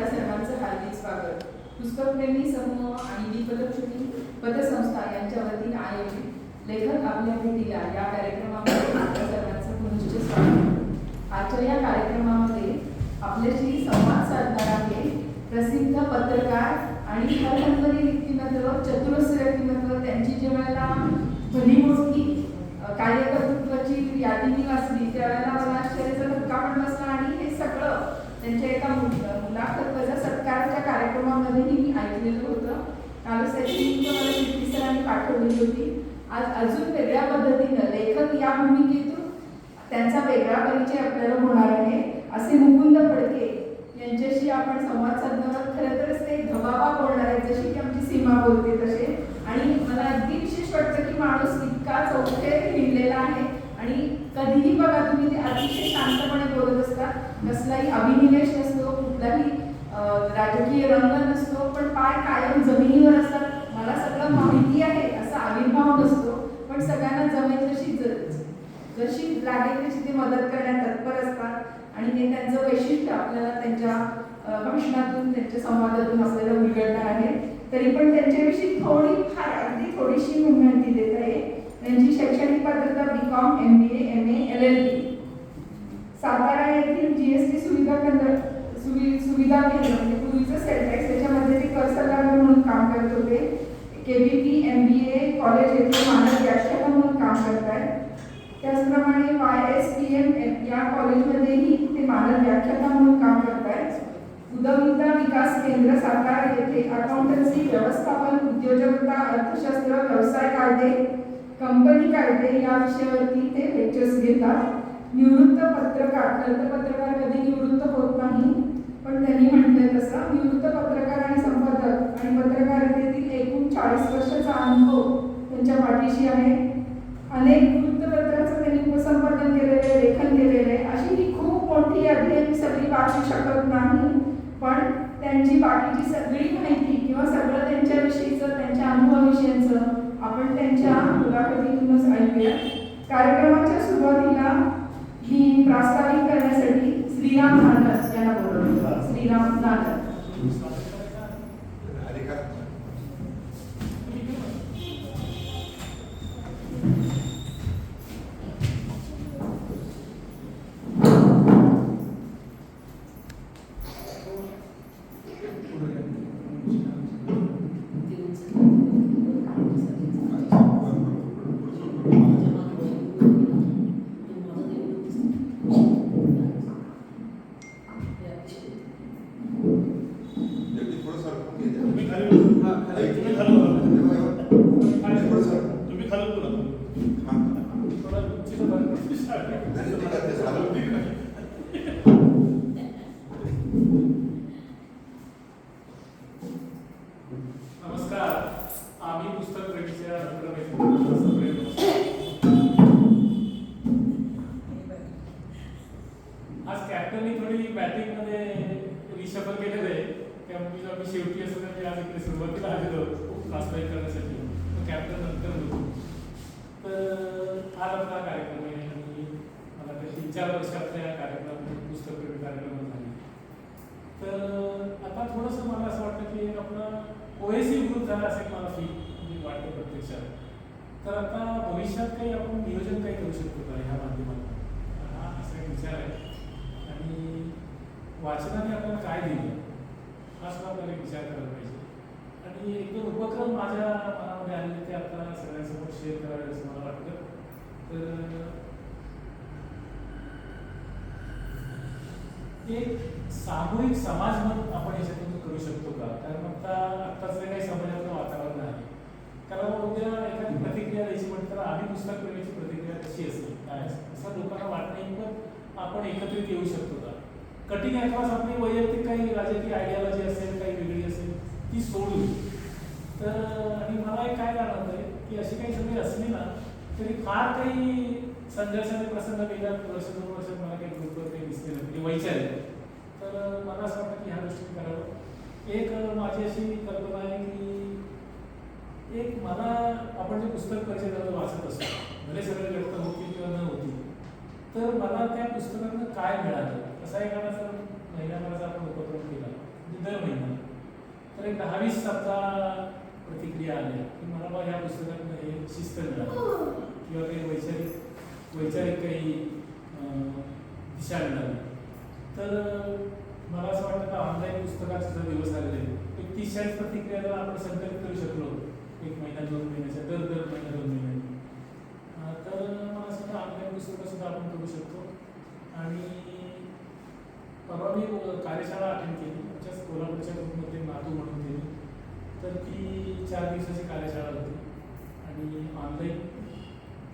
सर्वांचं हार्दिक स्वागत. पुस्तकप्रेमी समूह आणि विपदक्षमी पतसंस्था यांच्या वतीने आयोजित लेखक आपल्या भेटीला या कार्यक्रमामध्ये आपल्या सर्वांचं पुनश्च स्वागत. आजच्या या कार्यक्रमामध्ये आपल्याशी संवाद साधणार आहे प्रसिद्ध पत्रकार आणि हरहंबरी व्यक्तिमत्व, चतुरस्र व्यक्तिमत्व. त्यांची जेव्हा भली मोठी कार्यकर्तृत्वाची यादी मी वाचली त्यावेळेला मला आश्चर्याचा धक्का पण बसला आणि हे सगळं त्यांच्या एका मुलाखत सत्काराच्या कार्यक्रमामध्येही मी ऐकलेलं होतं. कालच त्याची मला कीर्ती सरांनी पाठवलेली होती. आज अजून वेगळ्या पद्धतीनं लेखक या भूमिकेतून त्यांचा वेगळा परिचय आपल्याला होणार आहे. असे मुकुंद फडके यांच्याशी आपण संवाद साधणार. खरं तर ते धबाबा बोलणार आहेत, जशी की आमची सीमा बोलते तसे. आणि मला अगदी विशेष वाटतं की माणूस इतका चौथे हिंडलेला आहे आणि कधीही बघा तुम्ही ते अतिशय शांतपणे बोलत असतात. कसलाही अभिनिवेश नसतो, कुठलाही राजकीय रंग नसतो, पण पाय कायम जमिनीवर असतात. मला सगळं माहिती आहे असा आविर्भाव नसतो, पण सगळ्यांना जमेल जशी लागेल तशी ते मदत करण्यात तत्पर असतात. आणि हे त्यांचं वैशिष्ट्य आपल्याला त्यांच्या भाषणातून, त्यांच्या संवादातून आपल्याला उलगडणार आहे. तरी पण त्यांच्याविषयी अगदी थोडीशी माहिती देत आहे. त्यांची शैक्षणिक पात्रता BCom, MBA, MA, LLB. Satara येथील GST सुविधा केंद्र म्हणजे पूर्वीचं सेल्टॅक्स त्याच्यामध्ये ते कर सल्लागार म्हणून काम करत होते. KBP MBA कॉलेज येथे मानद व्याख्याता म्हणून काम करत आहेत. त्याचप्रमाणे YSPM या कॉलेजमध्येही ते मानद व्याख्याता म्हणून काम करत आहेत. उद्यमिता विकास केंद्र सातारा येथे अकाउंटन्सी, व्यवस्थापन, उद्योजकता, अर्थशास्त्र, व्यवसाय कायदे, कंपनी कायदे या विषयावरती ते लेक्चर्स घेतात. निवृत्त पत्रकार, खरं तर पत्रकार कधी निवृत्त होत नाही, पण त्यांनी म्हटलंय तसं निवृत्त पत्रकार आणि संपादक आणि पत्रकारितेतील एकूण 40 वर्षाचा अनुभव त्यांच्या पाठीशी आहे. अनेक वृत्तपत्रांचं त्यांनी उपसंपादन केलेलं आहे, लेखन केलेलं आहे. अशी ही खूप मोठी यादी मी सगळी वाचू शकत नाही, पण त्यांची बाकीची सगळी माहिती किंवा सगळं त्यांच्याविषयीचं, त्यांच्या अनुभवाविषयीचं आपण त्यांच्या मुलाखतीतूनच ऐकूया. कार्यक्रमाच्या सुरुवातीला मी प्रास्ताविक करण्यासाठी श्रीराम नानक यांना बोलवतो. श्रीराम नानक. नमस्कार. आम्ही पुस्तक प्रेमीच्या आज कॅप्टननी थोडी बॅटिंग मध्ये रिशफल केलेलं आहे. त्यामुळे शेवटी असं म्हणजे आज इकडे सुरुवातीला आलेलो ट्रान्सलेट करण्यासाठी, कॅप्टन नंतर होतो. तर आज आपला कार्यक्रम आहे आणि मला ते 3-4 वर्षातल्या कार्यक्रमामध्ये पुस्तक प्रेमी कार्यक्रम झाले. तर आता थोडंसं मला असं वाटतं की आपला कोहेसिव्ह ग्रुप झाला असेल, मला फील वाटतं प्रत्यक्षात. तर आता भविष्यात काही आपण नियोजन काही करू शकतो का ह्या माध्यमातून, हा असा एक विचार आहे. आणि वाचनाने आपल्याला काय दिलं हा सुद्धा आपल्याला एक विचार करायला पाहिजे. आणि 1-2 उपक्रम माझ्या मनामध्ये आलेले ते आता सगळ्यांसमोर शेअर करावे असं मला वाटतं. तर एक सामूहिक समाजमत आपण याच्यातून करू शकतो का? कारण आत्ताच काही समाजातलं वातावरण आहे. कारण उद्या एखादी प्रतिक्रिया द्यायची म्हटलं तर आम्ही पुस्तक प्रेमीची प्रतिक्रिया कशी असेल, काय असेल असं लोकांना वाटणं आपण एकत्रित येऊ शकतो का? कटिंग अक्रॉस आपली वैयक्तिक काही राजकीय आयडियॉलॉजी असेल, काही वेगळी असेल, ती सोडली तर. आणि मला एक काय जाणवत आहे की अशी काही सगळी असली ना तरी फार काही संघर्षाचे प्रसंग गेल्या वर्ष-2 वर्षात मला काही ग्रुपवर काही दिसले नाही वैचारिक. तर मला असं वाटतं की ह्या गोष्टी करावं. एक माझी अशी कल्पना आहे की एक मला आपण जे पुस्तक परिचय वाचत असतो भले सगळे पुस्तकातनं काय मिळालं असा एखादा जर महिन्याभराचा आपण उपक्रम केला म्हणजे दर महिना तर एक 10-20 सप्ताह प्रतिक्रिया आल्या की मला बा ह्या पुस्तकातनं हे शिस्त मिळाली किंवा काही वैचारिक काही दिशा मिळाली. तर मला असं वाटतं का ऑनलाईन पुस्तकाचे जर दिवस आलेले एक 30-40 प्रतिक्रिया जर आपण संकलित करू शकलो एक महिना 2 महिन्याच्या दर महिना 2 महिन्याने तर मला असं वाटतं ऑनलाईन पुस्तकं सुद्धा आपण करू शकतो. आणि परवा मी कार्यशाळा अटेंड केली आमच्याच कोल्हापूरच्या ग्रुपमध्ये नातू म्हणून केली. तर ती 4 दिवसाची कार्यशाळा होती आणि ऑनलाईन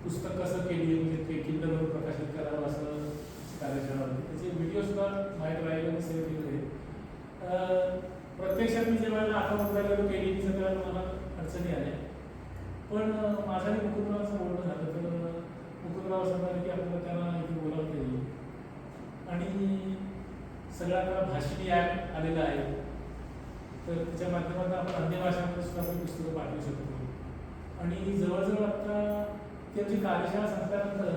पुस्तक कसं केली म्हणजे ते किंडलवर प्रकाशित करावं असं कार्यशाळा होती. त्याचे व्हिडिओ सुद्धा माहीत राहिले आणि सेव्ह केलेले. प्रत्यक्षात मी जेव्हा अकाउंट वगैरे केली सगळ्या मला अडचणी आल्या. पण माझं आणि मुकुंदरावचं बोलणं झालं तर मुकुंदराव सांगाले की आपल्याला त्यांना इथे बोलावता येईल आणि सगळा आता भाषिणी ॲप आलेला आहे तर त्याच्या माध्यमातून आपण अन्य भाषांमध्ये सुद्धा आपण पुस्तकं पाठवू शकतो. आणि जवळजवळ आता त्यांची कार्यशाळा संपल्यानंतर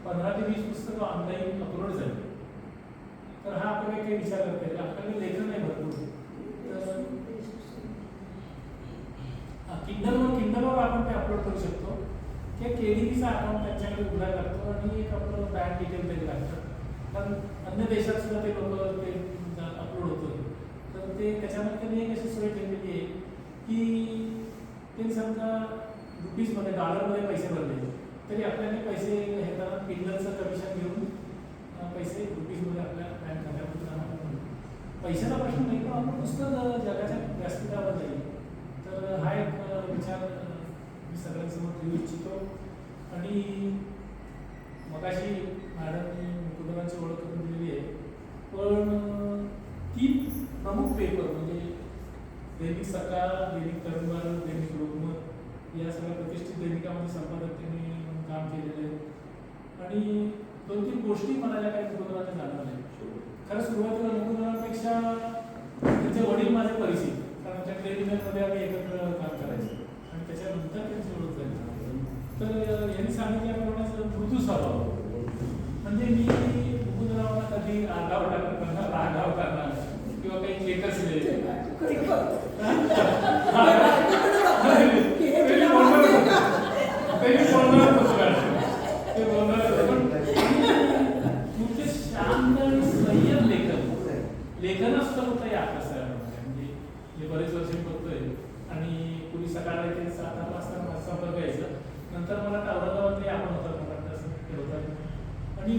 15 ते 20 पुस्तकं ऑनलाईन अपलोड झाली. तर हा आपल्याला काही विचार करता येईल आपल्याकडे लेखन आहे भरपूर. तर किंडलवर आपण ते अपलोड करू शकतो. ते KDPचा अकाउंट त्यांच्याकडे उघडायला लागतो आणि एक आपलं बँक डिटेल द्यायला लागतं. कारण अन्य देशात सुद्धा ते लोक ते अपलोड होतं. तर ते त्याच्यामध्ये त्यांनी एक अशी सोय ठेवलेली आहे की ते समजा रुपीजमध्ये डॉलरमध्ये पैसे भरले तरी आपल्याला पैसे घेताना किंडलचं कमिशन घेऊन पैसे रुपीजमध्ये आपल्या बँक खात्यामध्ये जाणार. पैशाचा प्रश्न नाही पण आपण पुस्तक जगाच्या व्यासपीठावर जाईल. तर हा एक विचार मी सगळ्यांसमोर ठेवू इच्छितो. आणि मगाशी मॅडमनी मुकुंदरांची ओळख करून दिलेली आहे. पण 3 प्रमुख पेपर म्हणजे दैनिक सकाळ, दैनिक तरुण भारत, दैनिक लोकमत या सगळ्या प्रतिष्ठित दैनिकामध्ये संपादक त्यांनी काम केलेलं आहे. आणि 2-3 गोष्टी म्हणायला काही मुकुंदरांच्या जाणवल्या नाही. खरं सुरुवातीला मुकुंदरांपेक्षा त्यांचे वडील माझे परिचित कारण आमच्या क्रेडिटमध्ये आम्ही एकत्र काम करायचो आणि त्याच्यानंतर त्यांची ओळख झाली. तर यांनी सांगितल्याप्रमाणे मृदू स्वभाव म्हणजे मी मुकुंदरावांना कधी आगाव टाकणार रागाव करणार किंवा काही केकच शांत आणि संयम लेखन असतं कुठलंही आकर्षण म्हणजे मी बरेच वर्ष बघतोय आणि पूर्वी सकाळला ते 7-8 वाजता माझा संपर्क यायचा. नंतर मला औरंगाबादला आपण होतात मला तसं होतात आणि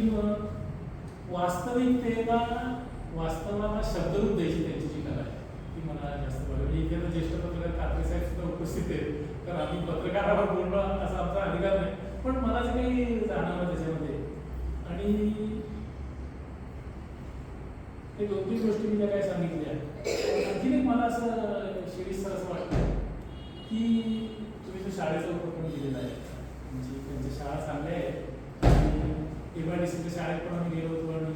वास्तवाला शब्दरूप द्यायची त्यांची जी कला आहे ती मला जास्त आवडली. इथे तर ज्येष्ठ पत्रकार कात्रे साहेब सुद्धा उपस्थित आहेत तर आम्ही पत्रकारावर बोलणं असा आमचा अधिकार नाही पण मला जे काही जाणवलं त्याच्यामध्ये आणि ते 2-3 गोष्टी मी ज्या काही सांगितल्या. आणखीन एक मला असं शिरीषसर असं वाटतं की तुम्ही जो शाळेचा उपक्रम दिलेला आहे म्हणजे त्यांच्या शाळा चांगल्या आहेत आणि MIDCच्या शाळेत पण आम्ही गेलो होतो आणि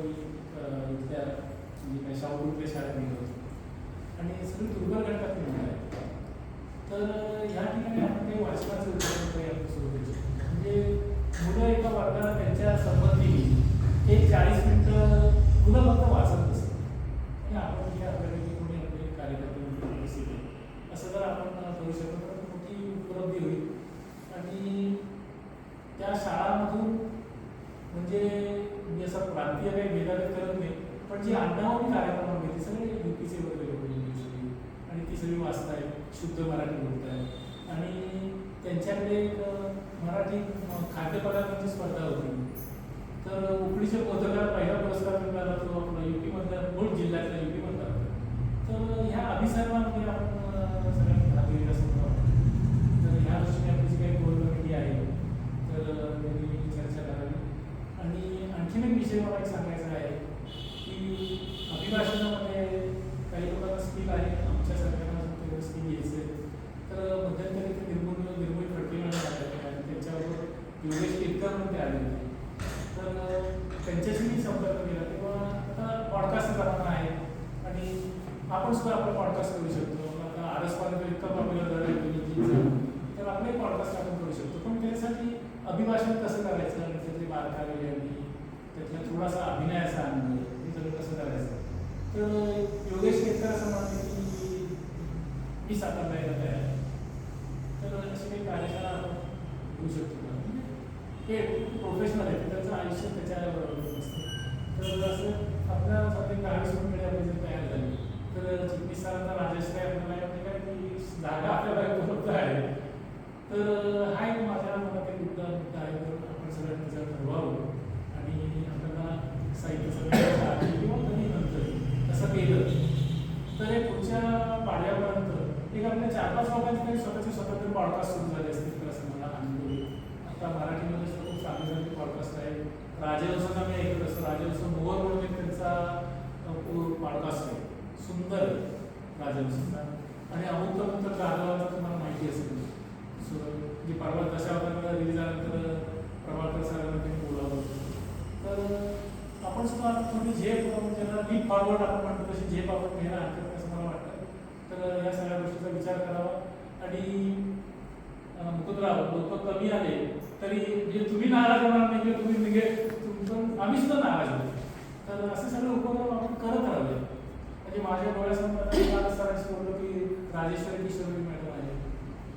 इथल्या म्हणजे काही शाहूपुरच्या शाळेत गेलो होतो आणि सगळी दुर्बल घटकात मिळणार आहे. तर ह्या ठिकाणी आपण काही वाचनाचं उपक्रम सुरू करू शकतो. म्हणजे मुलं एका वर्गाला त्यांच्या संमतीने 40 मिनिटं मुलं फक्त वाचत असतात आणि आपण जे आपल्याकडे कोणी आपले कार्यकर्ते उपस्थित आहे असं जर आपण करू शकतो तर मोठी उपलब्धी होईल. आणि त्या शाळांमधून म्हणजे मी असा प्रांतीय काही भेदाभेद करत नाही पण जी आडनावानी कार्यक्रम होते ते सगळे UPचे वगैरे लोक आणि ती सगळी वाचतायत शुद्ध मराठी बोलतायत आणि त्यांच्याकडे एक मराठी खाद्यपदार्थांची स्पर्धा होती. तर उकडीचे पत्रकार पहिला पुरस्कार मिळाला तो आपला UP-मधला मूळ जिल्ह्यातला UP-मधला. तर ह्या अभिसर्वांमध्ये आपण सगळ्यांनी भाग घेईल असं मला वाटतं. तर ह्या दृष्टीने आपली जी काही गोल कमिटी आहे तर त्यांनी चर्चा करावी. आणि आणखीन एक विषय मला एक सांगायचा आहे की अभिभाषणामध्ये काही लोकांना स्किल आहे आमच्या सरकारला स्किल घ्यायचं आहे. तर मध्यंतरी ते निर्मूल खडके मॅडम आले आणि त्यांच्यावर योगेश केतकर म्हणून ते आले होते. तर त्यांच्याशी मी संपर्क केला तेव्हा आता पॉडकास्ट जमाना आहे आणि आपण सुद्धा आपलं पॉडकास्ट करू शकतो. आता आरसपर्यंत इतका पॉप्युलर झालं तर आपले पॉडकास्ट आपण करू शकतो. पण त्यासाठी अभिभाषण कसं करायचं आणि त्याचे बारकावे आणि त्यातला थोडासा अभिनयाचा आनंद हे सगळं कसं करायचं. तर योगेश केतकर असं म्हणाले की मी साकारला यायला तयार आहे. तर अशी काही कार्यशाळा आपण घेऊ शकतो का. हे प्रोफेशनल आहे, त्याचं आयुष्य त्याच्याबरोबर असतं. तर असं आपल्या सध्या 10-20 मंडळी आपली जर तयार झाली तर चिटणीस सरांचा राजश्री आपल्याला काय की जागा आपल्याला उपलब्ध आहे. तर हा एक माझ्या मनात एक मुद्दा आहे. तर आपण सगळ्यांनी त्याच्यावर ठरवावं आणि आपल्याला साहित्य सगळ्यांच्या आधी किंवा कधी नंतर असं केलं तर हे पुढच्या पाड्यापर्यंत एक आपल्या 4-5 लोकांचे काही स्वतःचे स्वतंत्र पॉडकास्ट सुरू झाले असतील तर असं मला अनुभव येईल. आता मराठीमध्ये सुद्धा खूप चांगले चांगले पॉडकास्ट आहेत. राजहंसचा मी ऐकत असतो. राजहंस मोहर म्हणून एक त्यांचा पॉडकास्ट आहे, सुंदर राजहंसचा. आणि अमुक जाधवांचा तुम्हाला माहिती असेल. सो जी परवा दशावताराला रिलीज झाल्यानंतर प्रभाकर सरांना त्यांनी बोलावलं होतं. तर आपण सुद्धा थोडी झेप ज्याला लीप फॉरवर्ड आपण म्हणतो तशी झेप आपण घ्यायला हरकत नाही असं मला वाटतं. तर या सगळ्या गोष्टीचा विचार करावा. आणि मुकुंदराव लोक कमी आले तरी म्हणजे तुम्ही नाराज होणार नाही किंवा तुम्ही निघे तुमचं आम्ही सुद्धा नाराज होतो. तर असे सगळे उपक्रम आपण करत राहले. म्हणजे माझ्या डोळ्यासमोर आता सरांशी बोललो की राजेश्वरी किशोरी मॅडम आहे,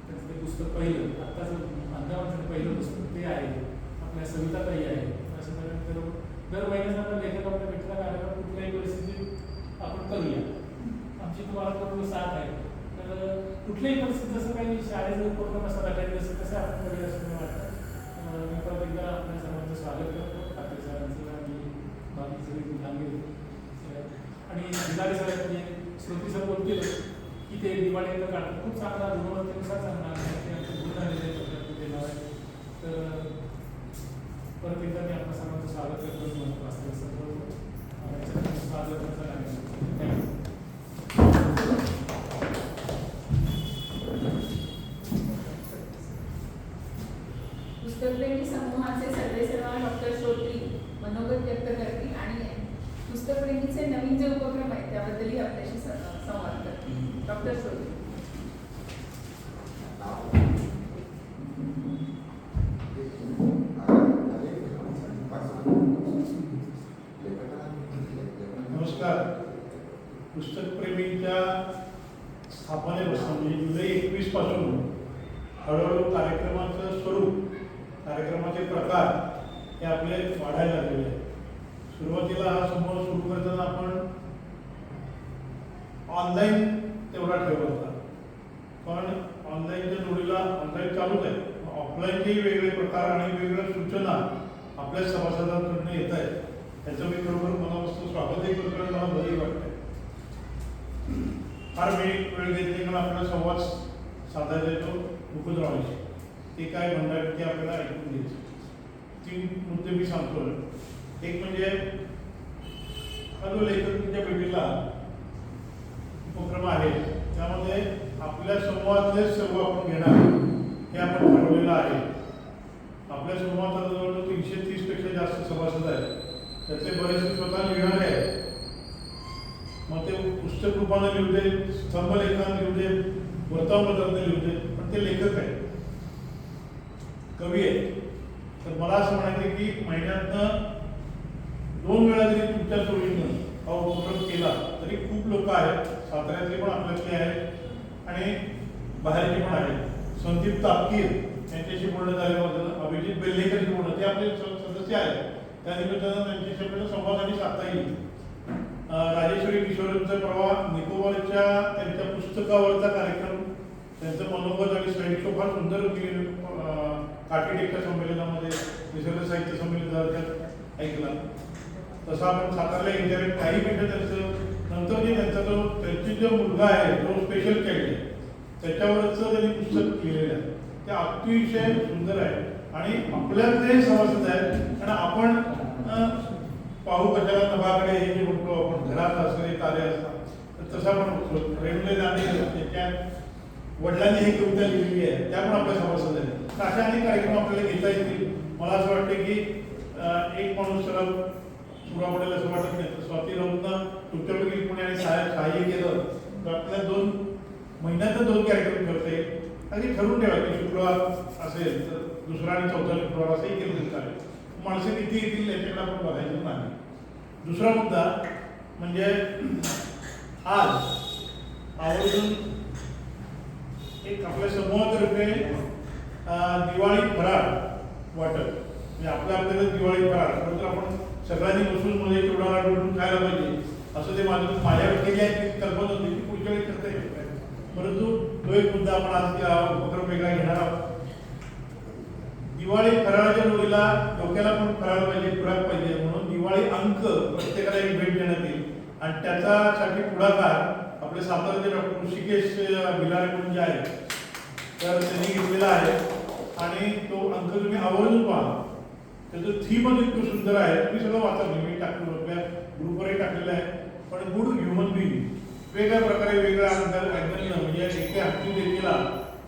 त्यांचं ते पुस्तक पहिलं आत्ताच अंदामाचं पहिलं पुस्तक ते आहे. आपल्या सविताताई आहे. असं दर महिन्याचा लेखक आपल्या भेटला कार्यक्रम कुठल्याही परिस्थितीत आपण करूया. आमची तुम्हाला पूर्ण साथ आहे. तर कुठल्याही परिस्थितीत जसं काही शाळेचं उपक्रम असतात अटेंडन्स तसं आपण करूया असं मला वाटतं. मी परत एकदा आपल्या सर्वांचं स्वागत करतो. ठाकरे सरांचं आणि बाकी सगळी मुलांनी आणि जिल्हाधिकारी सर म्हणजे श्रुती सर बोलतील की ते दिवाळीला काढतात. खूप चांगला गुणवत्तेनुसार चांगला आहे. आमचे गुण झालेले देणार आहे. तर परत एकदा मी आपल्या सर्वांचं स्वागत करतो. स्वागत थँक्यू. पुस्तकप्रेमी समूहाचे सर्वेसर्वा डॉक्टर श्रोत्री मनोगत व्यक्त करतील आणि पुस्तकप्रेमीचे नवीन जे उपक्रम आहेत त्याबद्दलही आपल्याशी संवाद करतील. डॉक्टर श्रोत्री. नमस्कार. पुस्तकप्रेमींच्या स्थापनेपासून म्हणजे जुलै 21 पासून हळूहळू कार्यक्रमाचं स्वरूप, कार्यक्रमाचे प्रकार हे आपले वाढायला लागलेले आहेत. सुरुवातीला हा समूह सुरू करताना आपण ऑनलाईन तेवढा ठेवला होता, पण ऑनलाईनच्या जोडीला ऑनलाईन चालूच आहे. ऑफलाईनचे वेगळे प्रकार आणि वेगवेगळ्या सूचना आपल्या सभासदांकडून येत आहेत. त्याचं मी खरोखर मनापासून स्वागतही करतो आणि मला बरंही वाटतंय. फार वेळ घेतली कारण आपल्याला संवाद साधायचा येतो मुकुंदरावांशी. ते काय म्हणतात ते आपल्याला ऐकून घ्यायचं. 3 मुद्दे मी सांगतो. एक म्हणजे हा जो लेखकांच्या भेटीला उपक्रम आहे त्यामध्ये आपल्या समूहातले सर्व आपण घेणार हे आपण ठरवलेलं आहे. आपल्या समूहात जवळजवळ 330 पेक्षा जास्त सभासद आहेत. त्यातले बरेचसे स्वतः लिहिणारे आहेत. मग ते पुस्तक रूपाने लिहू दे, स्तंभलेखन लिहू दे, वर्तमानपत्रात लिहू दे, पण ते लेखक आहेत, कवी आहेत. तर मला असं म्हणायचं की महिन्यातनं 2 वेळा जरी तुमच्या सोयीनं हा उपक्रम केला तरी खूप लोक आहेत. साताऱ्यातले पण आपल्यातले आहेत आणि बाहेरचे पण आहेत. संदीप तापकीर यांच्याशी बोलणं झालं होतं, अभिजित बेल्लेकरशी बोलणं, ते आपले सदस्य आहेत. त्या निमित्तानं त्यांच्याशी आपल्याला संवाद आणि साधता येईल. राजेश्वरी किशोरींचा परवा निकोबारच्या त्यांच्या पुस्तकावरचा कार्यक्रम, त्यांचं मनोगत आणि स्लाईड शो फार सुंदर काठीटेकच्या संमेलनामध्ये निसर्ग साहित्य संमेलनात ऐकला. तसं आपण सातारला इंटरनेट काही मिनिटं त्यांचं नंतर जे त्यांची जो मुलगा आहे जो स्पेशल चाइल्ड आहे त्याच्यावरच त्यांनी पुस्तक लिहिलेलं आहे. ते अतिशय सुंदर आहे आणि आपल्यातले सभासद आहेत. आणि आपण पाहू कशाला नभाकडे हे जे म्हणतो आपण घरात असलेले तारे असतात तर तसा पण रेणुले दांडे त्याच्या वडिलांनी ही कविता लिहिलेली आहे त्या पण आपल्या सभासद आहेत. तर अशा अनेक कार्यक्रम आपल्याला घेता येतील. मला असं वाटतं की एक माणूस सरळ पुरा पडेल असं वाटत नाही. तर स्वाती राऊतनं तुमच्यापैकी कोणी आणि सहाय्य केलं तर आपल्याला 2 महिन्यातच 2 कार्यक्रम करता येईल. आणि ठरवून ठेवा की शुक्रवार असेल तर दुसरा आणि चौथा शुक्रवार असंही केलं तरी चालेल. माणसं किती येतील याच्याकडे आपण बघायचं नाही. दुसरा मुद्दा म्हणजे आज आवर्जून एक आपल्या समूहातर्फे दिवाळी फराळ वाटप, म्हणजे आपल्याकडे दिवाळी फराळ परंतु आपण सगळ्यांनी बसून मध्ये तेवढा वाटून खायला पाहिजे असं ते माझ्याकडे केली आहे ती कल्पना होती की पुढच्या वेळी करता येईल. परंतु तो एक मुद्दा आपण आज उपक्रम वेगळा घेणार आहोत. दिवाळी फराळाच्या जोडीला डोक्याला पण फराळ पाहिजे, खुराक पाहिजे, म्हणून दिवाळी अंक प्रत्येकाला एक भेट देण्यात येईल आणि त्याच्यासाठी पुढाकार आपले सातारचे डॉक्टर ऋषिकेश बिलारे म्हणून जे आहेत तर त्यांनी घेतलेला आहे आणि तो अंक तुम्ही आवर्जून पहा. त्याचं थीमच इतकं सुंदर आहे, तुम्ही सगळं वाचा, मी टाकलं आपल्या ग्रुपवरही टाकलेलं आहे. पण गुड ह्युमन बिईंग वेगळ्या प्रकारे वेगळ्या अँगलनं म्हणजे एके हत्ती देखील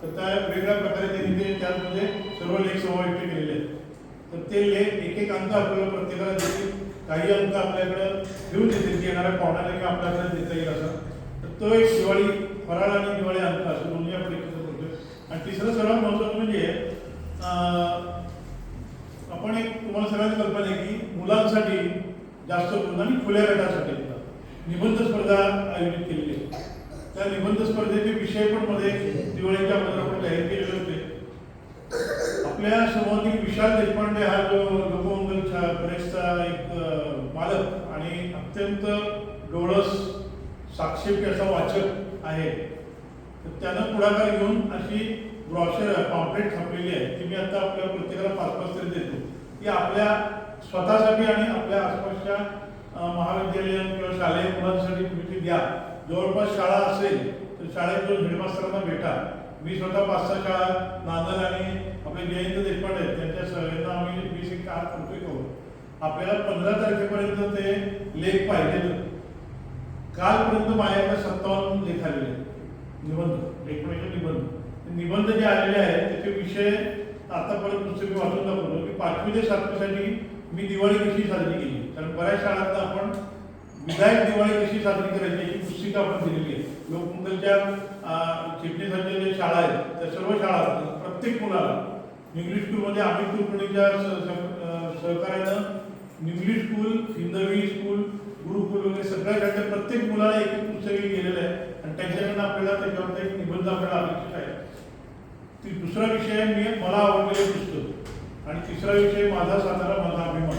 तर त्या वेगळ्या प्रकारे त्यांनी ते त्यामध्ये सर्व लेख समाविष्ट केलेले आहेत. तर ते लेख एक एक अंक आपल्याला प्रत्येकाला देतील, काही अंक आपल्याकडं घेऊन देतील की येणाऱ्या पाहुण्याला आपल्याकडे देता येईल असं. तर तो एक दिवाळी फराळ आणि दिवाळी अंक असं दोन्ही आपण एकत्र करतोय. आणि तिसरं सर्वात महत्त्वाचं म्हणजे आपण एक तुम्हाला सगळ्यांची कल्पना आहे की मुलांसाठी जास्त करून आणि खुल्या गटासाठी निबंध स्पर्धा आयोजित केलेली आहे. त्या निबंध स्पर्धेचे विषय पण मध्ये दिवाळीच्या अगोदर आपण जाहीर केलेले होते. आपल्या समूहातील विशाल देशपांडे हा जो लोकमंगल प्रेसचा एक मालक आणि अत्यंत डोळस साक्षेपी असा वाचक आहे. तर त्यानं पुढाकार घेऊन अशी ब्रॉशर पॉम्पलेट छापलेली आहे ती मी आता आपल्या प्रत्येकाला 5-5 तरी देतो की आपल्या स्वतःसाठी आणि आपल्या आसपासच्या महाविद्यालयीन किंवा शालेय मुलांसाठी तुम्ही ती द्या. जवळपास शाळा असेल तर शाळेत जो हेडमास्तरांना भेटा. मी स्वतः 5-6 शाळा नांदल आणि आपले जयंत देशपांडे आहेत त्यांच्या सहयोगाने आम्ही 20 एक कार करतोय करू. आपल्याला 15 तारखेपर्यंत ते लेख पाहिजे. कालपर्यंत माझ्याकडे 57 लेख आलेले निबंध, एकमेकांचे निबंध. निबंध जे आलेले आहेत त्याचे विषय आता परत पुस्तक मी वाचून दाखवतो की 5वी ते 7वीसाठी मी दिवाळी कशी साजरी केली. कारण बऱ्याच शाळांत आपण विधायक दिवाळी कशी साजरी करायची याची पुस्तिका आपण दिलेली आहे. लोकमंगलच्या चिटणीसांच्या जे शाळा आहेत त्या सर्व शाळा प्रत्येक मुलाला इंग्लिश स्कूलमध्ये अमित कुलकर्णीच्या सहकार्यानं इंग्लिश स्कूल, हिंदवी स्कूल, गुरुकुल वगैरे सगळ्या प्रत्येक मुलाला एक पुस्तक गेलेलं आहे आणि त्यांच्याकडनं आपल्याला त्याच्यावर एक निबंध आपल्याला अपेक्षित आहे. दुसरा विषय मला आवडलेले पुस्तक आणि तिसरा विषय माझा सातारा माझा अभिमान.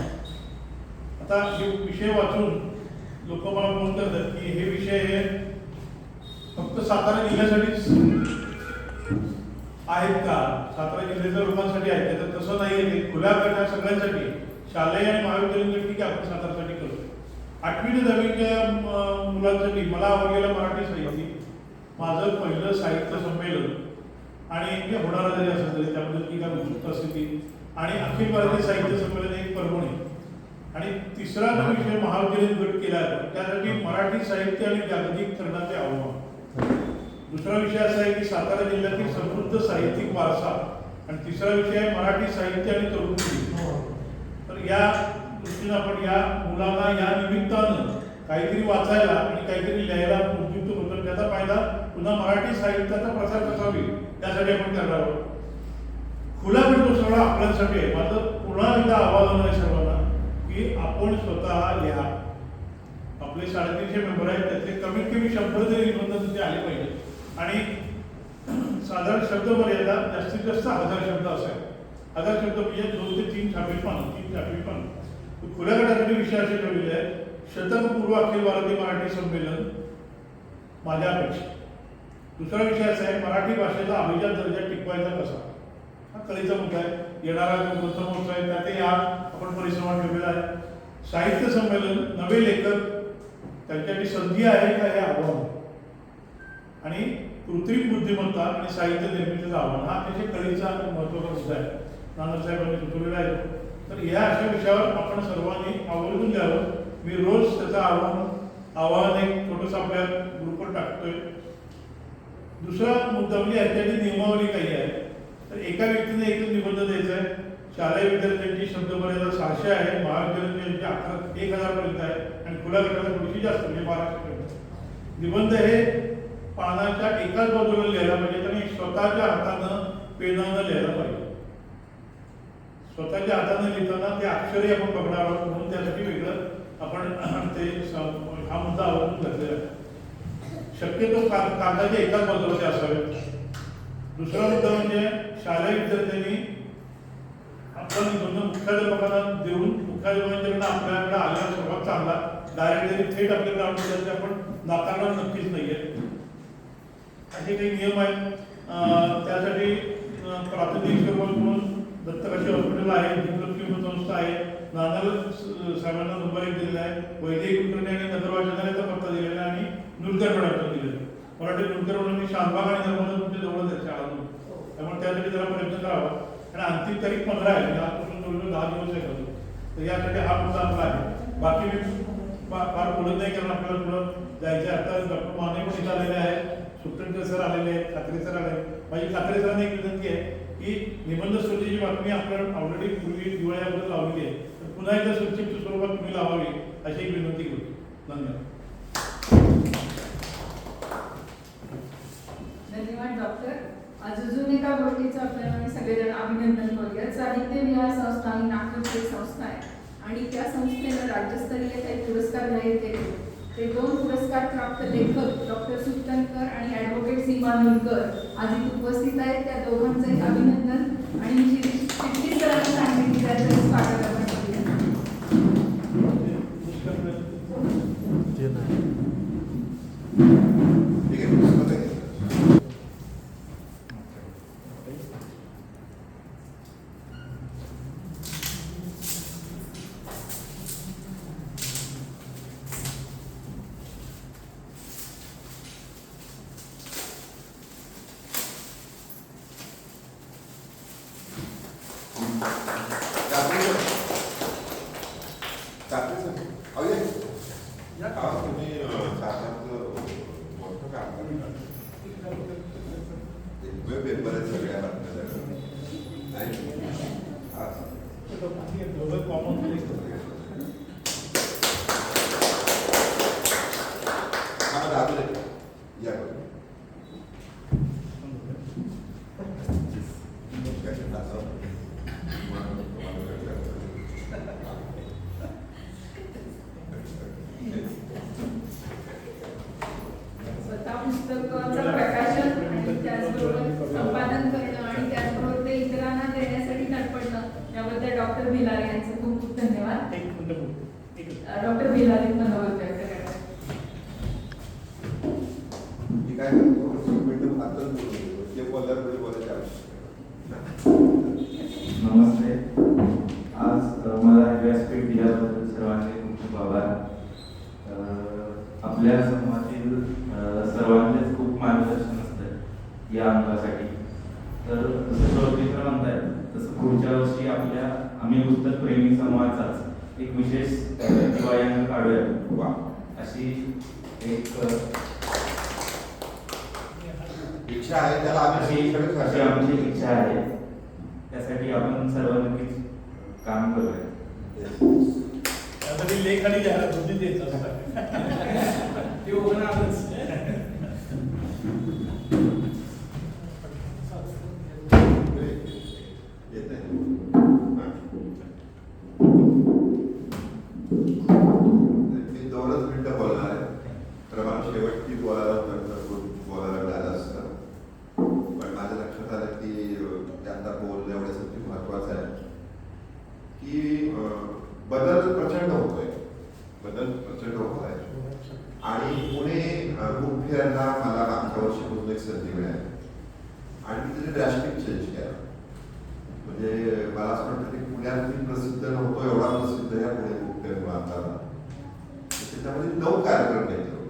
आता हे विषय वाचून लोक मला फोन करतात की हे विषय हे फक्त सातारा जिल्ह्यासाठीच आहेत का, सातारा जिल्ह्याच्या लोकांसाठी आहेत का? तर तसं नाही आहे. ते खुल्या गटा सगळ्यांसाठी शालेय आणि महाविद्यालयीन ठीक आहे आपण सातारासाठी करतो. 8वी ते 10वीच्या मुलांसाठी मला आवडलेलं मराठी साहित्य माझं पहिलं साहित्य संमेलन आणि हे होणारा जरी असेल तरी त्याबद्दल ती काय उत्सुकता असते ती आणि अखिल भारतीय साहित्य संमेलन एक परभणी आणि तिसरा जो विषय महाविद्यालयीन गट केला आहे त्यासाठी मराठी साहित्य आणि जागतिकीकरणाचे आव्हान. दुसरा विषय असा आहे की सातारा जिल्ह्यातील समृद्ध साहित्यिक वारसा आणि तिसरा विषय आहे मराठी साहित्य आणि तरुण पिढी. तर या दृष्टीनं आपण या मुलांना या निमित्तानं काहीतरी वाचायला आणि काहीतरी लिहायला उद्युक्त होतं. त्याचा फायदा पुन्हा मराठी साहित्याचा प्रसार कसा होईल त्यासाठी आपण करणार आहोत. खुला भेट तो सगळा आपल्यासाठी आहे. माझं पुन्हा एकदा आवाहन आहे सर्वांना की आपण स्वतः लिहा. आपले 350 मेंबर आहेत त्यातले कमीत कमी 100 तरी निबंध तिथे आले पाहिजे आणि साधारण शब्द मर्यादा जास्तीत जास्त 1000 शब्द असावे. 1000 शब्द म्हणजे 2 ते 3 छापील पानं, 3 छापील पानं. खुल्या गटासाठी विषय असे ठेवलेले आहेत. शतकपूर्व अखिल भारतीय मराठी संमेलन माझ्या अपेक्षा. दुसरा विषय असा आहे मराठी भाषेचा अभिजात दर्जा टिकवायचा कसा. हा कलेचा मुद्दा आहे. येणारा जो ग्रंथमहोत्सव आहे त्यातही या आपण परिश्रमात ठेवलेला आहे. साहित्य संमेलन नवे लेखक त्यांच्यासाठी संधी आहे का हे आव्हान आणि कृत्रिम बुद्धिमत्ता आणि साहित्य निर्मितीचं आव्हान हा अतिशय कलेचा महत्त्वाचा मुद्दा आहे. नानासाहेबांनी सुचवलेला आहे. तर या अशा विषयावर आपण सर्वांनी आवर्जून द्यावं. मी रोज त्याचं आव्हान एक छोटंसं आपल्या ग्रुपवर टाकतोय. दुसरा मुद्दा म्हणजे याच्याची नियमावली काही आहे. तर एका व्यक्तीने एक निबंध द्यायचा आहे. शालेय विद्यार्थ्यांची शब्द मर्यादा 600 आहे. महाविद्यालयांची 1000 पर्यंत आहे आणि खुल्या गटाला थोडीशी जास्त म्हणजे 1200 पर्यंत. निबंध हे पानाच्या एकाच बाजूला लिहायला पाहिजे आणि स्वतःच्या हातानं पेनानं लिहायला पाहिजे. स्वतःच्या हाताने लिहिताना ते अक्षरही आपण बघणार आहोत, म्हणून त्यासाठी वेगळं आपण ते हा मुद्दा आवडून घेतलेला आहे. शक्यतो कागदाच्या एकाच बाजूला ते असावेत. दुसरा मुद्दा म्हणजे शालेय विद्यार्थ्यांनी आपण मुख्याध्यापकांना देऊन मुख्याध्यापकांच्याकडनं आपल्याकडे आलेला सर्वात चांगला डायरेक्टली थेट आपल्याकडे आणून ते आपण नाकारणार नक्कीच नाही आहे. असे काही नियम आहेत. त्यासाठी प्रातिनिधिक स्वरूपात म्हणून दत्तकाशी हॉस्पिटल आहे, दिपलक्ष्मी संस्था आहे, नानाल साहेबांना नंबर 1 दिलेला आहे, वैद्यकीय कुलकर्णी आणि नगर वाचनालयाचा पत्ता दिलेला आहे आणि नुलकर मॅडमचा दिलेला आहे. मला वाटतं नुलकर मॅडमनी शानबाग आणि नर्मदा तुमच्या जवळच आहे शाळांतून, त्यामुळे त्यासाठी जरा प्रयत्न करावा. आणि अंतिम तारीख 15 आहे, म्हणजे आजपासून जवळजवळ 10 दिवस आहे का, तर यासाठी हा मुद्दा आपला आहे. बाकी मी फार बोलत नाही, कारण आपल्याला पुढं जायचं आहे. आता डॉक्टर माने पण इथं आलेले आहेत, सुप्टेंडर सर आलेले आहेत, ठाकरे सर आले. माझी ठाकरे सरांनी एक विनंती आहे की निबंध स्पर्धेची बातमी आपल्याला ऑलरेडी पूर्वी दिवाळीबद्दल लावलेली आहे, तर पुन्हा एकदा संक्षिप्त स्वरूपात तुम्ही लावावी अशी एक विनंती करतो. धन्यवाद. धन्यवाद डॉक्टर. अजून एका गोष्टीचं आपल्याला सगळेजण अभिनंदन करूया. साहित्य विहार संस्था ही नागपूरची संस्था आहे आणि त्या संस्थेनं राज्यस्तरीय काही पुरस्कार जाहीर केले. ते 2 पुरस्कार प्राप्त लेखक डॉक्टर सुप्तनकर आणि ॲडव्होकेट सीमा नुलकर आज इथे उपस्थित आहेत. त्या दोघांचंही अभिनंदन आणि चिटणीस सरांनी सांगितलं त्याचं स्वागत आपण करूया. पुस्तकांचं प्रकाशन आणि त्याचबरोबर संपादन करणं आणि त्याचबरोबर ते इतरांना देण्यासाठी तत्परणं याबद्दल डॉक्टर भिलारे यांचे खूप खूप धन्यवाद. डॉक्टर भिलारे मनोगत व्यक्त करा. काय नमस्ते. आज मला व्यासपीठ दिल्याबद्दल सर्वांचे खूप खूप आभार. आपल्या समूहातील सर्वांचेच खूप मार्गदर्शन असतं या अंकासाठी. तर जसं चौधरीकर म्हणतायत तसं पुढच्या वर्षी आम्ही पुस्तक प्रेमी समूहाचाच एक विशेष दिवाळी अंक काढूया वा अशी एक इच्छा आहे. त्याला अशी आमची इच्छा आहे. त्यासाठी आपण सर्व नक्कीच काम करूया. त्यासाठी लेख आणि जाहिरात दोन्ही द्यायचं असतं. ते होणारच. मी 2च मिनिटं बोलणार आहे. तर मला शेवटची बोलायला मिळालं असतं, पण माझ्या लक्षात आलं की त्यांना बोलणं एवढ्यासाठी महत्वाचं आहे की बदल प्रचंड होतोय. आणि पुणे बुक फेअरला मला मागच्या वर्षीपासून एक संधी मिळाली आणि मी तिथे ड्रॅस्टिक चेंज केला. म्हणजे मला असं वाटतं की पुण्यात मी प्रसिद्ध नव्हतो, एवढा प्रसिद्ध या पुणे बुक फेअर आता. त्याच्यामध्ये 9 कार्यक्रम घेतले होते,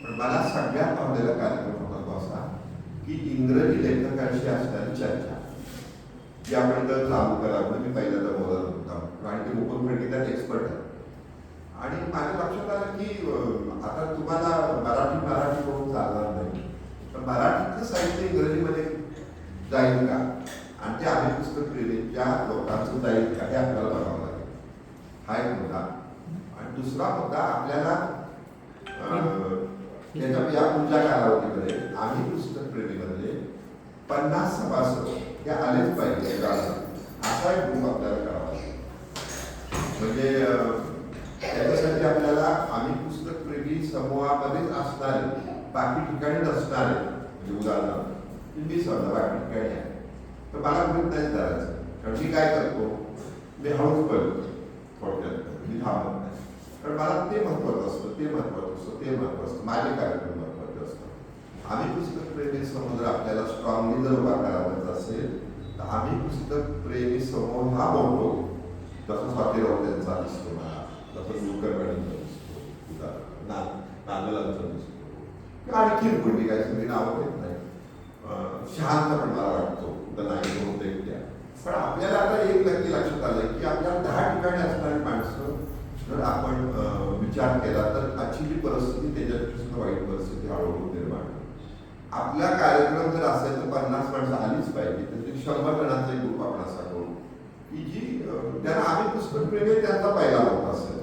पण मला सगळ्यात आवडलेला कार्यक्रम होता तो असा की इंग्रजी लेखकांशी असणारी चर्चा जी आपण इथं चालू करा म्हणून मी पहिल्यांदा बोलत होता आणि ते मुकुंद फडके त्यात एक्सपर्ट आहे. आणि माझ्या लक्षात आलं की आता तुम्हाला मराठी करून चालणार नाही, पण मराठीचं साहित्य इंग्रजीमध्ये जाईल का आणि ते आम्ही पुस्तक प्रेमी ज्या लोकांचं जाईल का हे आपल्याला बघावं लागेल. हा एक मुद्दा. आणि दुसरा मुद्दा आपल्याला त्याच्या या पुढच्या कालावधीमध्ये आम्ही पुस्तक प्रेमीमध्ये 50 सभासद हे आलेच पाहिजे. असा एक ग्रुप आपल्याला करावा लागेल. म्हणजे त्याच्यासाठी आपल्याला आम्ही पुस्तक प्रेमी समूहामध्येच असणारे, बाकी ठिकाणी नसणारे, म्हणजे उदाहरणार्थ मी समजा बाकी ठिकाणी आहे तर मला गृहीत नाही करायचं. कारण मी काय करतो, मी हळूच बोलतो, थोडक्यात मी थांबत नाही. कारण मला ते महत्वाचं असतं, ते महत्वाचं असतं, ते महत्वाचं असतं, माझे कार्यक्रम महत्वाचे असतात. आम्ही पुस्तक प्रेमी समूह जर आपल्याला स्ट्रॉंगली जर उभा करायचा असेल तर आम्ही पुस्तक प्रेमी समूह हा बोलतो. तसं स्वाती राऊतांचा दिसतो मला, तसं कुलकर्णींचा दिसतो, नागलांचा दिसतो, किंवा आणखी कोणी काही सगळी नावं घेत नाही. शहांत पण मला वाटतो तर नाही बहुतेक त्या. पण आपल्याला आता एक नक्की लक्षात आलं की आपल्या 10 ठिकाणी असणारी माणसं जर आपण विचार केला तर आजची जी परिस्थिती त्याच्यात सुद्धा वाईट परिस्थिती हळूहळू निर्माण. आपला कार्यक्रम जर असेल तर 50 माणसं आलीच पाहिजे, तर ते 100 जणांचा एक ग्रुप आपण असा करू की जी त्यांना आम्ही पुस्तक प्रेमी त्यांचा पहिला होत असेल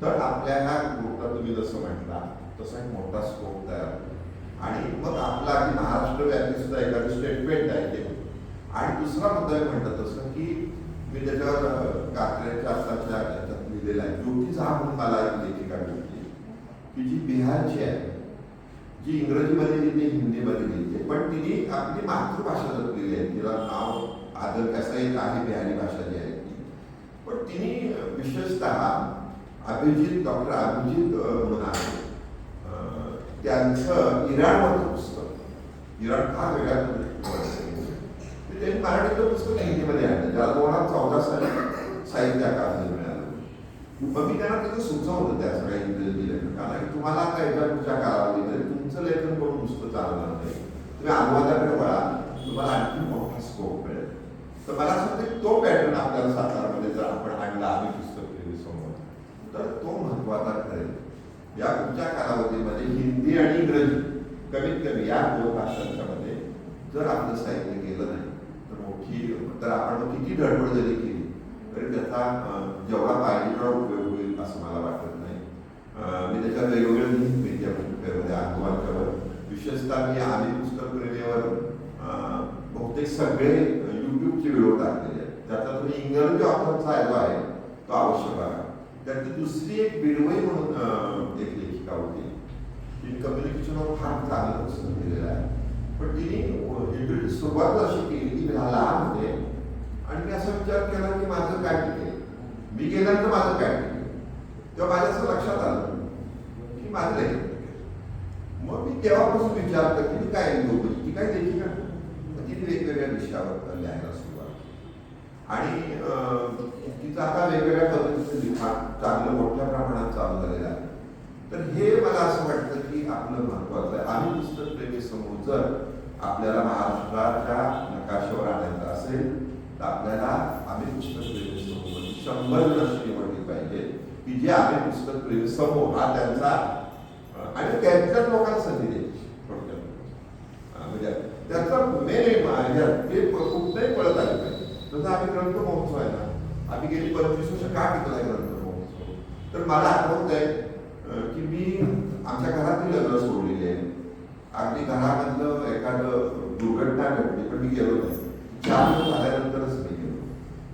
तर आपल्या ह्या ग्रुपला तुम्ही जसं म्हटला तसा एक मोठा स्कोप तयार होतो. आणि मग आपला अगदी महाराष्ट्र व्यापी सुद्धा एखादं स्टेटमेंट आहे. आणि दुसरा मुद्दा मी म्हटलं तसं की मी त्याच्यावर कात्र्याच्या आताच्या याच्यात लिहिलेला आहे. ज्योती झा म्हणून मला एक लेखिका मिळते की जी बिहारची आहे, जी इंग्रजीमध्ये लिहिते, हिंदीमध्ये लिहिते, पण तिने आपली मातृभाषा जपलेली आहे. तिला नाव आदर कसं एक आहे, बिहारी भाषा जी आहे ती. पण तिने विशेषतः डॉक्टर अभिजित म्हणून आहे, त्यांचं इराणमधलं पुस्तक, इराण फार वेगळ्या पद्धतीने त्यांनी मराठीतलं पुस्तक हिंदीमध्ये आणलं, ज्याला 2014 साली साहित्य अकादमी मिळालं. मग मी त्यांना तिथं सुचवलं त्या सगळ्या इंग्रजी लेखकांना की तुम्हाला आता याच्या पुढच्या कालावधीमध्ये तुमचं लेखन करून नुसतं चालणार नाही, तुम्ही अनुवादाकडे वळा, तुम्हाला आणखी मोठा स्कोप मिळेल. तर मला असं वाटतं की तो पॅटर्न आपल्याला सातारामध्ये जर आपण आणला आम्ही पुस्तक प्रेमी समोर तर तो महत्वाचा ठरेल. या पुढच्या कालावधीमध्ये हिंदी आणि इंग्रजी कमीत कमी या 2 भाषांच्या मध्ये जर आपलं साहित्य गेलं नाही तर आपण किती धडपड जरी केली तरी त्याचा जेवढा पाहिजे तेवढा उपयोग होईल असं मला वाटत नाही. मी त्याच्यात वेगवेगळे लिंक मीडियामध्ये आंदोलनावर विशेषतः मी आम्ही पुस्तक प्रेमीवर बहुतेक सगळे युट्यूबचे व्हिडिओ टाकलेले आहेत. त्याचा तुम्ही इंग्रजी ऑथरचा जो आहे तो अवश्य बघा. त्यातली दुसरी एक बिडवई म्हणून एक लेखिका होती, तिने कम्युनिकेशनवर फार चांगलं पुस्तक लिहिलेलं आहे. पण तिने इंटरव्ह्यू सुरुवात अशी केली की मी लहान होते आणि मी असा विचार केला की माझं काय टिकेल, मी गेल्यानंतर माझं काय टिकेल. तेव्हा माझ्या असं लक्षात आलं की माझं लेखन टिकेल. मग मी तेव्हापासून विचार करते की मी काय लिहू, ती काय लेखिका. तिने वेगवेगळ्या विषयावर लिहायला सुरुवात आणि तिचं आता वेगवेगळ्या पद्धतीचं लिखाण चांगलं मोठ्या प्रमाणात चालू झालेलं आहे. तर हे मला असं वाटतं की आपलं महत्वाचं आहे. आम्ही पुस्तक प्रेमी समूह जर आपल्याला महाराष्ट्राच्या नकाशावर आणायचं असेल तर आपल्याला आम्ही पुस्तक प्रेमी समूह 100 जण निवडली पाहिजे की जे आम्ही पुस्तक प्रेमी समूह हा त्यांचा आणि त्यांच्याच लोकांना संधी द्यायची. म्हणजे त्याचा मेन ते कुठलंही पळत आले पाहिजे. जसं आम्ही ग्रंथ महोत्सव आहे ना, आम्ही गेली 25 वर्ष का टिकला ग्रंथ महोत्सव. तर मला आठवत आहे की मी आमच्या घरातील लग्न सोडलेली आहे. अगदी घरामधलं एखादं दुर्घटना घडली पण मी गेलो नाही. 4 दिवस झाल्यानंतरच मी गेलो.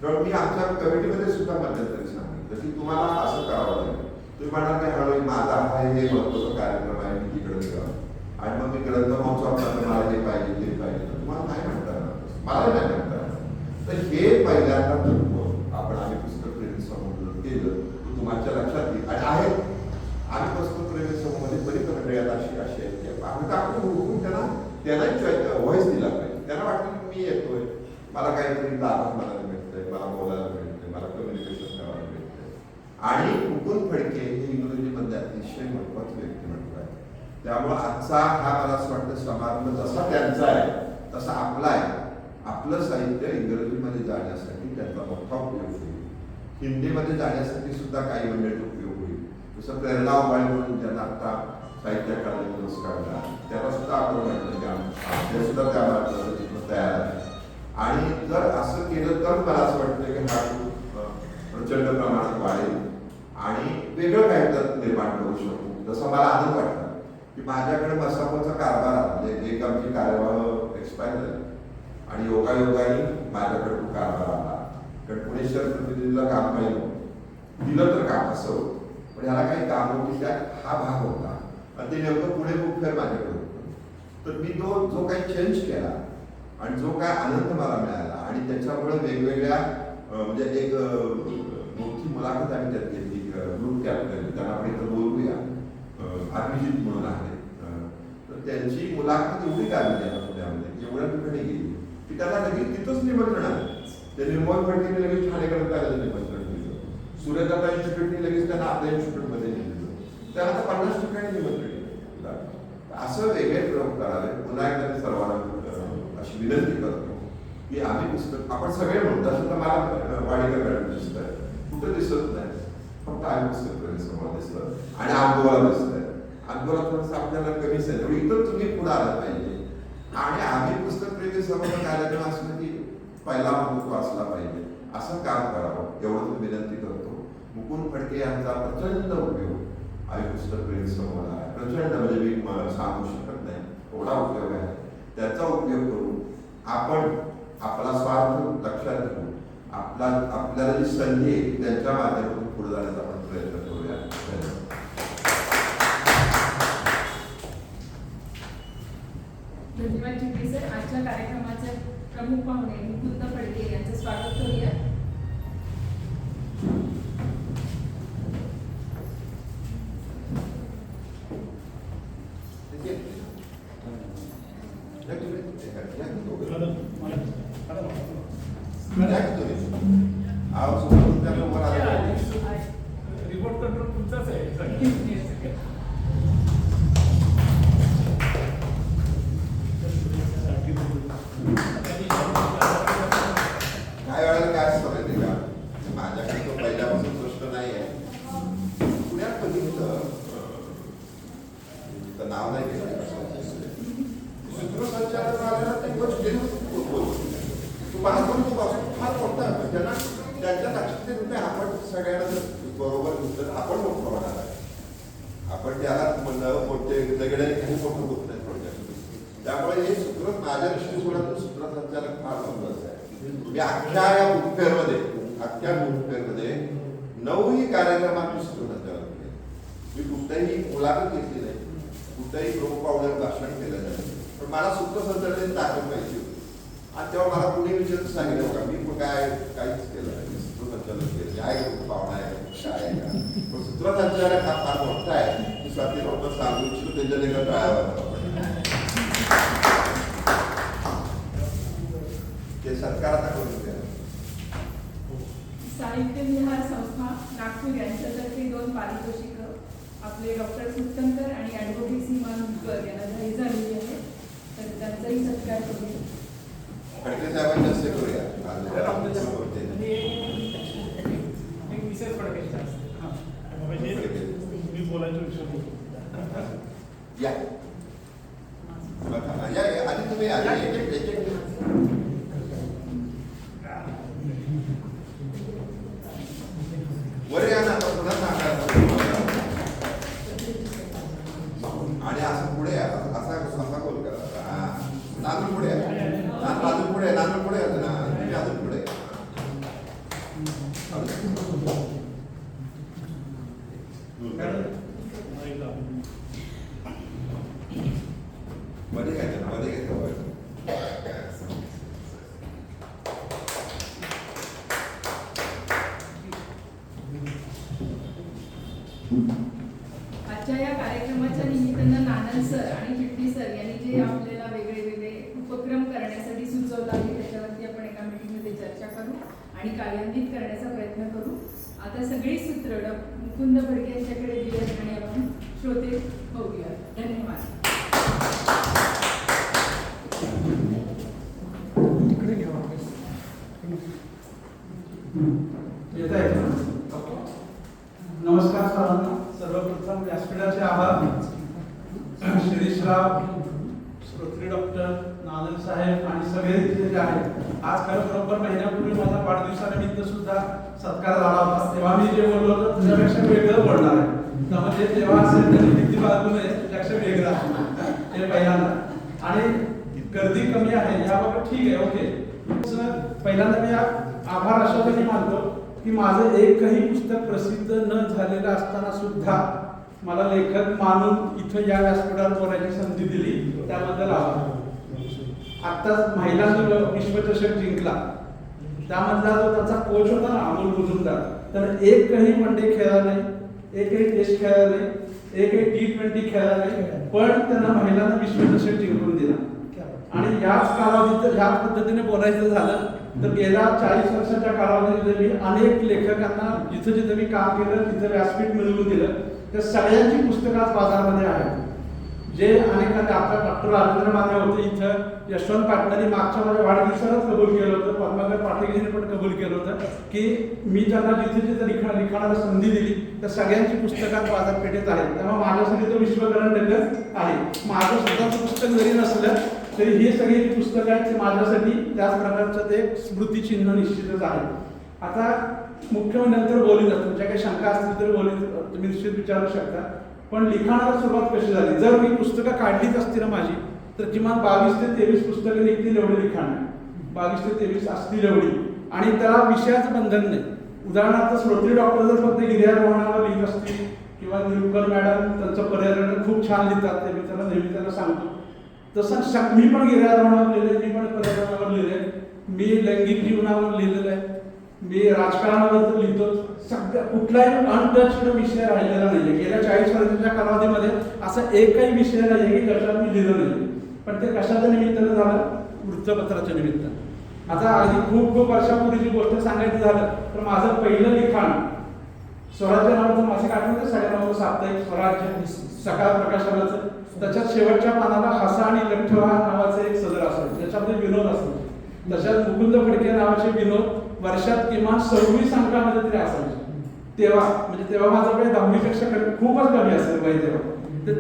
तर मी आमच्या कमिटीमध्ये सुद्धा मध्यंतरी सांगितलं की तुम्हाला असं करावं लागेल. तुम्ही म्हणाल की हळू माझा हा हे महत्वाचा कार्यक्रम आहे, मी तिकडे जाऊ आणि मग मी ग्रंथ महोत्सवात मला हे पाहिजे ते पाहिजे, तर तुम्हाला नाही म्हणता येणार, मला नाही म्हणता येणार. तर हे पहिल्यांदा आपण आम्ही पुस्तक प्रेमी समूह केलं तर तुमच्या लक्षात येईल. आणि आहे आम्ही पुस्तक प्रेमी समूहामध्ये बरीच मंडळी अशी आहे की आपण हुकून त्यांना व्हॉइस दिला पाहिजे. त्यांना वाटतं की मी येतोय, मला काहीतरी दाबात म्हणायला मिळतंय, मला बोलायला मिळतंय, मला कम्युनिकेशन करायला मिळतंय. आणि हुकून फडके हे इंग्रजीमध्ये अतिशय महत्वाचं व्यक्तिमत्व आहे. त्यामुळे आजचा हा मला असं वाटतं समारंभ जसा त्यांचा आहे तसा आपला आहे. आपलं साहित्य इंग्रजीमध्ये जाण्यासाठी त्यांचा मोठा उपयोग होईल. हिंदीमध्ये जाण्यासाठी सुद्धा काही मंडळींचा उपयोग होईल. जसं प्रेरणा उबाळे म्हणून ज्यांना आता साहित्य अकादमी पुरस्कार मिळाला त्याला सुद्धा आपण म्हटलं की ते सुद्धा त्या पद्धतीनं तयार आहे. आणि जर असं केलं तर मला असं वाटतं की हा खूप प्रचंड प्रमाणात वाढेल आणि वेगळं काहीतरी निर्माण करू शकू. जसं मला आनंद वाटला की माझ्याकडे मसाफाचा कारभार म्हणजे एक आमची कार्यवाह एक्सपायर झाली आणि योगायोगाने माझ्याकडे तो कारभार आला. कारण पुणे शहर प्रतिनिधीला काम काही दिलं तर काम असं होतं, पण ह्याला काही काम होती त्यात हा भाग होता आणि ते नेमकं पुणे बुक फेअर माझ्याकडे होतं. तर मी तो जो काही चेंज केला आणि जो काय आनंद मला मिळाला आणि त्याच्यामुळे वेगवेगळ्या म्हणजे एक मोठी मुलाखत आम्ही त्यात घेतली. ग्रुप कॅप्टन त्यांना आपण इथं बोलूया, अभिजित म्हणून आहे, तर त्यांची मुलाखत एवढी गाजली आहे पुण्यामध्ये, एवढ्या ठिकाणी गेली की त्याला लगेच तिथंच निमंत्रण आलं. ते निर्मल फडकेने लगेच ठाणेकरांना त्याला निमंत्रण दिलं. सूर्यदादा इन्स्टिट्यूटने लगेच त्यांना आपल्या इन्स्टिट्यूटमध्ये नेलं. त्याला आता 50 ठिकाणी निमंत्रण दिलं. असं वेगळे प्रयोग करावे. पुन्हा एकदा मी सर्वांना अशी विनंती करतो की आम्ही पुस्तक आपण सगळे म्हणतो, असं तर मला वाडीकर मॅडम दिसत आहे, कुठं दिसत नाही, फक्त आम्ही पुस्तक समोर दिसतं आणि अनुभवाला दिसत आहे. अनुभवाला थोडंसं आपल्याला कमीच आहे, तेवढी इतर तुम्ही पुढे आलं पाहिजे. आणि आम्ही पुस्तक प्रेमी समोर कार्यक्रम असलं की पहिला महत्व असला पाहिजे, असं काम करावं एवढं मी विनंती करतो. मुकुंद फडके यांचा प्रचंड उपयोग आम्ही पुस्तक प्रेमी समोर आहे, प्रचंड म्हणजे मी सांगू शकत नाही एवढा उपयोग आहे. त्याचा उपयोग करून आपण आपला स्वार्थ लक्षात घेऊन आपल्याला जी संधी आहे त्यांच्या माध्यमातून पुढे जाण्याचा आपण प्रयत्न करूया. धन्यवाद चिपळी सर. आजच्या कार्यक्रमाचे प्रमुख पाहुणे मुकुंद फडके यांचं स्वागत करूया. रिमोट कंट्रोल तुमचाच आहे. काय वेळेला काय असतं माहिती का, माझ्याकडे तो पहिल्यापासून प्रश्न नाही आहे. पुण्यात बघितलं तर नाव नाही घेतलं, सूत्रसंचालनालयाला ते गोष्ट तू पाहतो तू फार मोठा ज्यांना त्यांच्या दक्षतेने आपण सगळ्यांना बरोबर घेतलं तर आपण मोठं होणार आहे. आपण त्याला म्हणलं मोठे दगडे काही मोठं होत नाही थोडक्यात. त्यामुळे हे सूत्र माझ्या दृष्टिकोनातून सूत्रसंचालक फार महत्वाचं आहे. अख्ख्या या बुकफेअरमध्ये 9ही कार्यक्रमात मी सूत्रसंचालक केले. मी कुठल्याही मुलाखत घेतली नाही, कुठल्याही प्रमुख पाहुण्यात भाषण केलं नाही, पण मला सूत्रसंचालनाची ताकद पाहिजे होती. आणि तेव्हा मला कुणी विचारून सांगितलं बघा मी काहीच केलं नाही, सूत्रसंचालक केलं काय पाहुणा आहे काय आहे का, पण सूत्रसंचालक हा फार मोठा आहे. मी स्वाती लोक सांगू इच्छितो त्याच्या देखील टाळावा ते सरकार आता करून द्या. साहित्य विहार संस्था नागपूर यांच्यातर्फे 2 पारितोषिक आपले डॉक्टर सुतंकर आणि ॲडव्होकेसी मानकर यांना जाहीर झालेली आहे, तर त्यांचाही सत्कार करूया. फडके साहेबांच्या हस्ते करूया. विशेष फडकेच्या तुम्ही बोलायचं विषय या आधी तुम्ही वर या ना पुन्हा सांगा आणि असं पुढे असा गोल करा. नांदूर पुढे नांदूर पुढे ना अजून पुढे मध्ये काय आजच्या या कार्यक्रमाच्या निमित्तानं नानल सर आणि चिट्टी सर यांनी जे आपल्याला वेगळे उपक्रम करण्यासाठी सुचवलं आहे त्याच्यावरती आपण एका मीटिंगमध्ये चर्चा करू आणि कार्यान्वित करण्याचा प्रयत्न करू. आता सगळी सूत्र मुकुंद फडके यांच्याकडे दिली आणि आपण श्रोते बघूया. धन्यवाद. नमस्कार सर्वांना. सर्वप्रथम व्यासपीठाचे आभार. शिरीषराव, श्रोत्री डॉक्टर नानल साहेब आणि सगळे इथले जे आहेत. आज खरं बरोबर महिन्यापूर्वी माझा वाढदिवसानिमित्त सुद्धा सत्कार झाला होता, तेव्हा मी जे बोललो होतो त्याच्यापेक्षा वेगळं बोलणार आहे. त्यामध्ये जेव्हा असेल त्याची भीती बाजू नये त्यापेक्षा वेगळं असणार हे पहिल्यांदा. आणि गर्दी कमी आहे याबाबत ठीक आहे, ओके. पहिल्यांदा मी आभार अशासाठी मानतो की माझं एकही पुस्तक प्रसिद्ध न झालेलं असताना सुद्धा मला लेखक मानून इथं या व्यासपीठावर बोलायची संधी दिली, त्याबद्दल आभार. आत्ताच महिलांनी विश्वचषक जिंकला, त्यामधला जो त्यांचा कोच होता ना अमोल मुजुमदार, तर एकही वन डे खेळला नाही, एकही टेस्ट खेळला नाही, एकही T20 खेळला नाही, पण त्यांना महिलांना विश्वचषक जिंकून दिला. आणि याच कालावधीत ह्या पद्धतीने बोलायचं झालं तर गेल्या 40 वर्षाच्या कालावधीमध्ये मी अनेक लेखकांना जिथं जिथं मी काम केलं तिथं व्यासपीठ मिळवून दिलं. त्या सगळ्यांची पुस्तकं आज बाजारामध्ये आहेत. जे अनेकांनी आता डॉक्टर राजेंद्र माने होते इथं, यशवंत पाटलांनी मागच्या माझ्या वाढदिवसालाच कबूल केलं होतं, पद्माकर पाठकजींनी पण कबूल केलं होतं की मी त्यांना जिथे जिथे लिखाणाला संधी दिली त्या सगळ्यांची पुस्तकात बाजारपेठेत आहेत. त्यामुळे माझ्यासाठी तो विश्वकरण आहे. माझं स्वतःचं पुस्तक जरी नसलं तरी हे सगळी पुस्तकं आहेत ते माझ्यासाठी त्याच प्रकारचं ते स्मृतिचिन्ह निश्चितच आहे. आता मुख्य नंतर बोलू जातो, तुमच्या काही शंका असतील तर तुम्ही निश्चित विचारू शकता. पण लिखाणाला सुरुवात कशी झाली? जर मी पुस्तकं काढलीच असती ना माझी, तर किमान 22 ते 23 पुस्तकं निघतील एवढे लिखाण आहे. 22 ते 23 असतील एवढी, आणि त्याला विषयाचं बंधन नाही. उदाहरणार्थ श्रोत्री डॉक्टर जर फक्त गिर्यारोहणावर लिहित असतील किंवा निरुपकर मॅडम त्यांचं पर्यावरण खूप छान लिहितात, ते मी त्यांना नेहमी त्यांना सांगतो. तसं मी पण गिर्यारोहणावर लिहिले, मी पण पर्यावरणावर लिहिले, मी लैंगिक जीवनावर लिहिलेलं आहे, मी राजकारणावर तर लिहितो. सगळ्या कुठलाही अनटच्ड विषय राहिलेला नाही. गेल्या 40 वर्षाच्या कालावधीमध्ये असा एकही विषय नाही की ज्याच्यात मी लिहिलं नाही. पण ते कशाच्या निमित्तानं झालं? वृत्तपत्राच्या निमित्तानं. आता आधी खूप खूप वर्षापूर्वीची गोष्ट सांगायची झालं तर माझं पहिलं लिखाण स्वराज्य नावाचं मासिक आठवतं, 9.5 साप्ताहिक स्वराज्य सकाळ प्रकाशनाचं. त्याच्यात शेवटच्या पानाला हसा आणि लठ्ठवा नावाचं एक सदर असायचं, ज्याच्यामध्ये विनोद असायचे. तशात मुकुंद फडके नावाचे विनोद वर्षात किमान 26 अंकामध्ये तरी असायचे. तेव्हा माझं वय 10वी पेक्षा खूपच कमी असेल वय तेव्हा. तर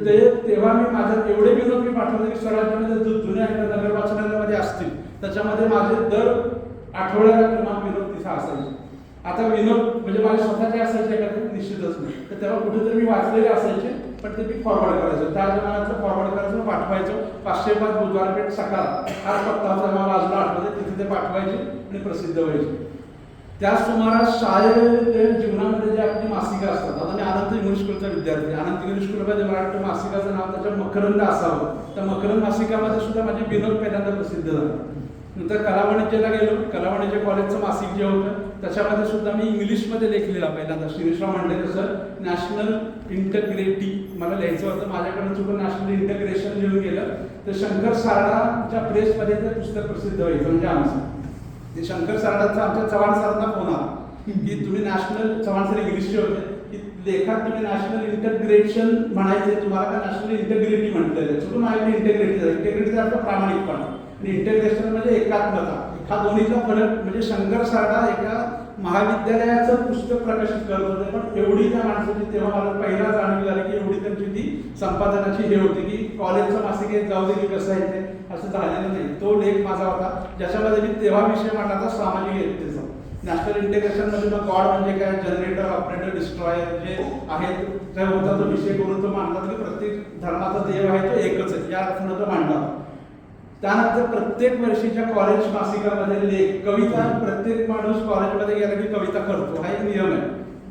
तेव्हा मी माझ्या एवढे विनोद मी पाठवले की स्वराज्यामध्ये जुन्या नगर वाचनालयामध्ये असतील त्याच्यामध्ये माझे दर आठवड्याला किमान विनोद तिथे असायचे. आता विनोद म्हणजे माझे स्वतःचे असायचे का? निश्चितच नाही. तर तेव्हा कुठेतरी मी वाचलेले असायचे, पण ते मी फॉरवर्ड करायचो. त्या जमान्याचं फॉरवर्ड करायचं, पाठवायचो. 505 बुधवारपेठ सकाळ हा पत्ता होता, मला अजून आठवते. तिथे ते पाठवायचे आणि प्रसिद्ध व्हायचे. त्या सुमारास शाळेच्या जीवनामध्ये जे आपली मासिकं असतात, आता मी अनंत इंग्लिश स्कूलचा विद्यार्थी, अनंत इंग्लिश स्कूलमध्ये मराठी मासिकाचं नाव त्याच्या मकरंद असावं. त्या मकरंद मासिकामध्ये सुद्धा माझे विनोद पहिल्यांदा प्रसिद्ध झाले. नंतर कला वाणिज्याला गेलो. कला वाणिज्य कॉलेजचं मासिक जे होतं त्याच्यामध्ये सुद्धा मी इंग्लिशमध्ये लेखलेला पहिल्यांदा. श्रीनिशराव म्हणले तसं नॅशनल इंटग्रिटी मला लिहायचं होतं, माझ्याकडून चुकून नॅशनल इंटग्रेशन लिहून गेलं. तर शंकर सारडाच्या प्रेसमध्ये ते पुस्तक प्रसिद्ध व्हायचं. म्हणजे आमचं ते शंकर सारडाचा आमच्या चव्हाण सरांना फोन आला की तुम्ही नॅशनल, चव्हाण सर इंग्लिशचे होते, की लेखात तुम्ही नॅशनल इंटग्रेशन म्हणायचे, तुम्हाला का नॅशनल इंटग्रिटी म्हटलेलं. चुकून आहे इंटग्रिटी. इंटग्रिटीचा अर्थ प्रामाणिकपणा आणि इंटग्रेशन म्हणजे एकात्मता. हा दोन्हीचा फरक. म्हणजे शंकर सारडा एका महाविद्यालयाचं पुस्तक प्रकाशित करत होते, पण एवढी त्या माणसाची तेव्हा मला पहिला जाणीव झाली की एवढी त्यांची ती संपादनाची हे होती की कॉलेजचं मासिक जाऊ दे की कसं आहे ते असं झालेलं नाही. तो लेख माझा होता ज्याच्यामध्ये मी तेव्हा विषय मांडला होता सामाजिक नॅशनल इंटिग्रेशन मध्ये मग गॉड म्हणजे काय, जनरेटर, ऑपरेटर, डिस्ट्रॉयर जे आहेत त्या होता तो विषय करून तो मांडला की प्रत्येक धर्माचा देव आहे तो एकच आहे या अर्थानं तो मांडला. त्यानंतर प्रत्येक वर्षीच्या कॉलेज मासिकामध्ये लेख, कविता, प्रत्येक माणूस कॉलेजमध्ये गेला की कविता करतो, हा एक नियम आहे,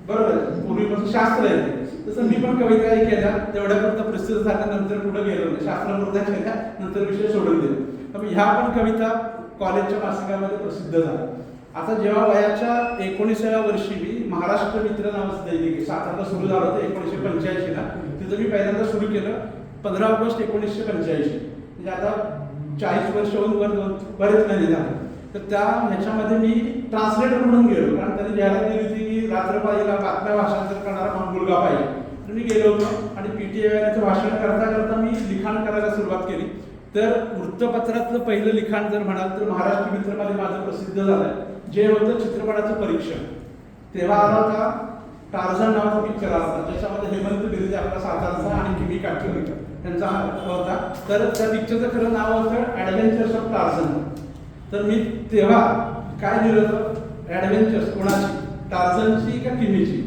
बरोबर आहे, पूर्वीपासून शास्त्र आहे. तसं मी पण कविताही केल्या, तेवढ्यापुरता प्रसिद्ध झाल्यानंतर पुढे गेलो नाही, शास्त्रापुरत्या केल्या, नंतर विषय सोडून दिले. तर ह्या पण कविता कॉलेजच्या मासिकामध्ये प्रसिद्ध झाल्या. आता जेव्हा वयाच्या 19व्या वर्षी मी महाराष्ट्र मित्र नावाचं दैनिक सातारला सुरू झालं होतं 1985ला, तिथं मी पहिल्यांदा सुरू केलं 15 ऑगस्ट 1985. म्हणजे आता 40 वर्ष होऊन बरेच नाही झालं. तर त्या ह्याच्यामध्ये मी ट्रान्सलेटर म्हणून गेलो, कारण त्यांनी लिहायला दिली होती की रात्रपाळीला बातम्या भाषांतर करणारा मुलगा पाहिजे. तर मी गेलो होतो आणि PTI भाषण करता करता मी लिखाण करायला सुरुवात केली. तर वृत्तपत्रातलं पहिलं लिखाण जर म्हणाल तर महाराष्ट्र मित्रमध्ये माझं प्रसिद्ध झालंय, जे होतं चित्रपटाचं परीक्षण. तेव्हा आला होता टार्झन नावाचा पिक्चर आला होता, ज्याच्यामध्ये हेमंत बिर्जे आपला सातारचा आणि किमी काटकर त्यांचा होता. तर त्या पिक्चरचं खरं नाव होतं ॲडव्हेंचर्स ऑफ टार्झन. तर मी तेव्हा काय लिहिलं होतं, ॲडव्हेंचर्स कोणाची, टार्झनची का किमीची.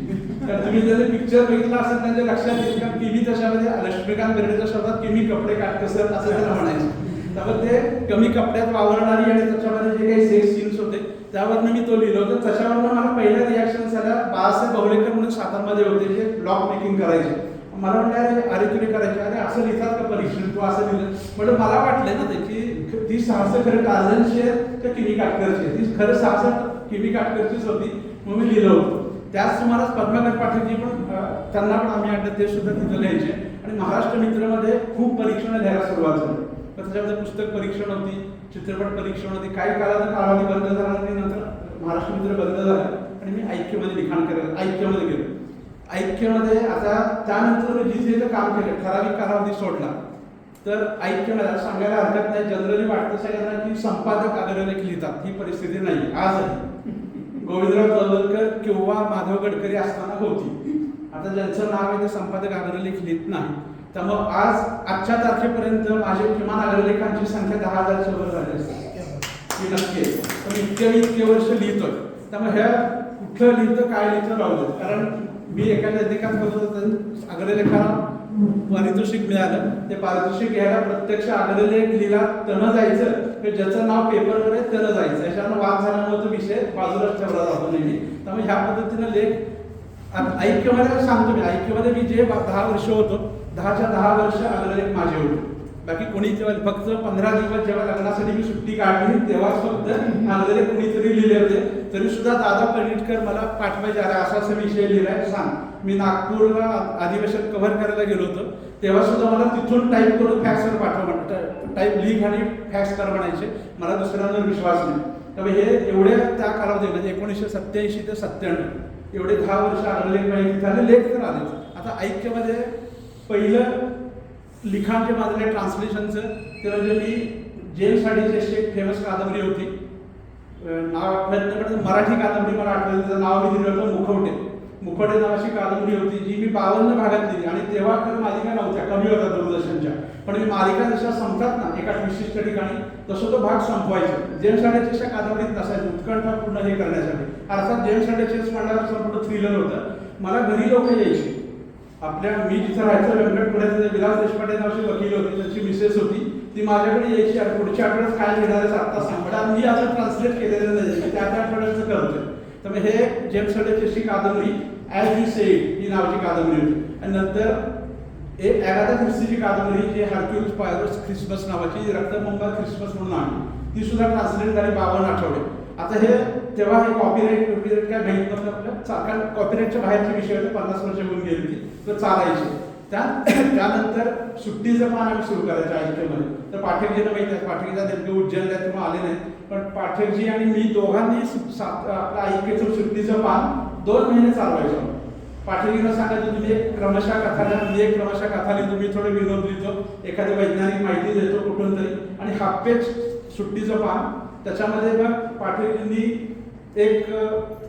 तर तुम्ही जर पिक्चर बघितला असेल त्यांच्या लक्षात येईल का किमी त्याच्यामध्ये लक्ष्मीकांत बेर्डेच्या शब्दात किमी कपडे काटकसर असं त्याला म्हणायचं. त्यामुळे ते कमी कपड्यात वावरणारी आणि त्याच्यामध्ये जे काही सेक्स सीन्स होते त्यावरनं मी तो लिहिलो होतो. त्याच्यावरनं मला पहिल्या रिॲक्शन झाल्या, बाळासाहेब बहुलेकर म्हणून सातारमध्ये होते जे ब्लॉग मेकिंग करायचे. मला म्हणले अरे तुम्ही करायचे, अरे असं लिहितात का परीक्षण, तू असं लिहिलं. म्हणजे मला वाटलं ना ते की ती साहस खरं टार्झनची आहे का किमी काटकरची आहे, ती खरं साहस किमी काटकरचीच होती म्हणून मी लिहिलं होतं. त्याच सुमारास पद्माकर पाठकजी पण त्यांना पण आम्ही आणलं, ते सुद्धा तिथं लिहायचे. आणि महाराष्ट्र मित्रमध्ये खूप परीक्षणं घ्यायला सुरुवात झाली. तर त्याच्यामध्ये पुस्तक परीक्षण होती, चित्रपट परीक्षण होती. काही कालावधी बंद झाला आणि नंतर महाराष्ट्र मित्र बंद झाला आणि मी ऐक्यमध्ये लिखाण करायला ऐक्यमध्ये गेलो. ऐक्यमध्ये आता त्यानंतर मी जिथे काम केलं, ठराविक कालावधी सोडला. तर ऐक्यमध्ये सांगायला हरकत नाही, जनरली वाटतं सगळ्यांना की संपादक अग्रलेख लिहितात, ही परिस्थिती नाही आजही. गोविंदराव तळवलकर किंवा माधव गडकरी असताना होती. आता ज्यांचं नाव आहे ते संपादक अग्रलेख लिहित नाही. त्यामुळं आजच्या तारखेपर्यंत माझे किमान अग्रलेखांची संख्या 10,000च्या वर झाली असते, ही नक्की आहे. तर इतके वर्ष लिहितोय. त्यामुळे ह्या कुठलं लिहितं काय लिहितं राहू देत. कारण मी एका लेखकात करतो अग्रलेखाला पारितोषिक मिळालं, ते पारितोषिक घ्यायला प्रत्यक्ष अग्रलेख लिहिला त्यानं जायचं, की ज्याचं नाव पेपरवर आहे त्यानं जायचं. याच्यानं वाद झाल्यामुळे तो विषय बाजूलाच ठेवला जातो नेहमी. त्यामुळे ह्या पद्धतीनं लेख ऐक्यमध्ये सांगतो मी, ऐक्यमध्ये मी जे 10 वर्ष होतो, 10च्या 10 वर्ष अग्रलेख माझे होते. बाकी कोणी तेव्हा फक्त 15 दिवस जेव्हा लग्नासाठी मी सुट्टी काढली तेव्हाच फक्त अग्रलेख कोणीतरी लिहिले होते. तरी सुद्धा दादा पणिटकर मला पाठवायचे, अरे असा असा विषय लिहिलाय सांग. मी नागपूरला अधिवेशन कव्हर करायला गेलो होतो तेव्हा सुद्धा मला तिथून टाईप करून फॅक्सवर पाठवा, टाईप लिख आणि फॅक्स कर म्हणायचे. मला दुसऱ्यांवर विश्वास नाही. त्यामुळे हे एवढ्या त्या कालावधी म्हणजे 1987 ते 97 एवढे 10 वर्ष अग्रलेख माहिती झाले, लेख तर आले. आता ऐक्यमध्ये पहिलं लिखाण जे माझं ट्रान्सलेशनचं ते म्हणजे मी जेम्स हार्डीची अशी एक फेमस कादंबरी होती, नाव आठवत नाही पण मराठी कादंबरी मला आठवतं, त्याचं नाव मी दिलं होतं मुखवटे नावाची कादंबरी होती जी मी 52 भागात लिहिली. आणि तेव्हा तर मालिका नव्हत्या, कमी होत्या दूरदर्शनच्या, पण मी मालिका जशा संपतात ना एका विशिष्ट ठिकाणी तसं तो भाग संपवायचा. जेम्स हार्डीच्या अशा कादंबरीत नसायचं, उत्कंठा पूर्ण हे करण्यासाठी. अर्थात जेम्स हार्डीचेच म्हणल्यावर संपूर्ण थ्रिलर होतं. मला घरी लोक यायची, आपल्या मी जिथं राहायचं व्यंकटपुण्याचे विलास देशपांडे नावाची वकील होती, त्यांची मिसेस होती, ती माझ्याकडे यायची, पुढच्या आठवड्यात काय घेणार आहे आत्ता सांगा. मी असं ट्रान्सलेट केलेलं नाही, मी त्या आठवड्याचं करतोय. त्यामुळे हे जेम्स हार्डीची अशी कादंबरी ॲज वी सेड ही नावाची कादंबरी होती. आणि नंतर एक अगाथा ख्रिस्तीची कादंबरी जी हरक्यूल्स पायरोस ख्रिसमस नावाची, रक्तबंबार ख्रिसमस म्हणून आहे, ती सुद्धा ट्रान्सलेट झाली 52 आठवडे. आता हे तेव्हा हे कॉपीराईट काय माहीत नव्हतं आपल्या, कारण कॉपीराईटच्या बाहेरचे विषय होते, 50 वर्ष होऊन गेली होती तर चालायचे. त्यानंतर सुट्टीचं पान आम्ही सुरू करायचं ऐक्यमध्ये. तर पाठकजींना माहिती आहे, पाठकजीला नेमकं उज्जैनला तेव्हा आले नाही, पण पाठकजी आणि मी दोघांनी आपलं ऐक्यचं सुट्टीचं पान 2 महिने चालवायचं. पाठकजींना सांगायचं तुम्ही एक क्रमशः कथा लिहा, मी एक क्रमशः कथा लिहितो, मी थोडे विनोद लिहितो, एखादी वैज्ञानिक माहिती देतो कुठून तरी, आणि हाफ पेज सुट्टीचं पान. त्याच्यामध्ये मग पाठकजींनी एक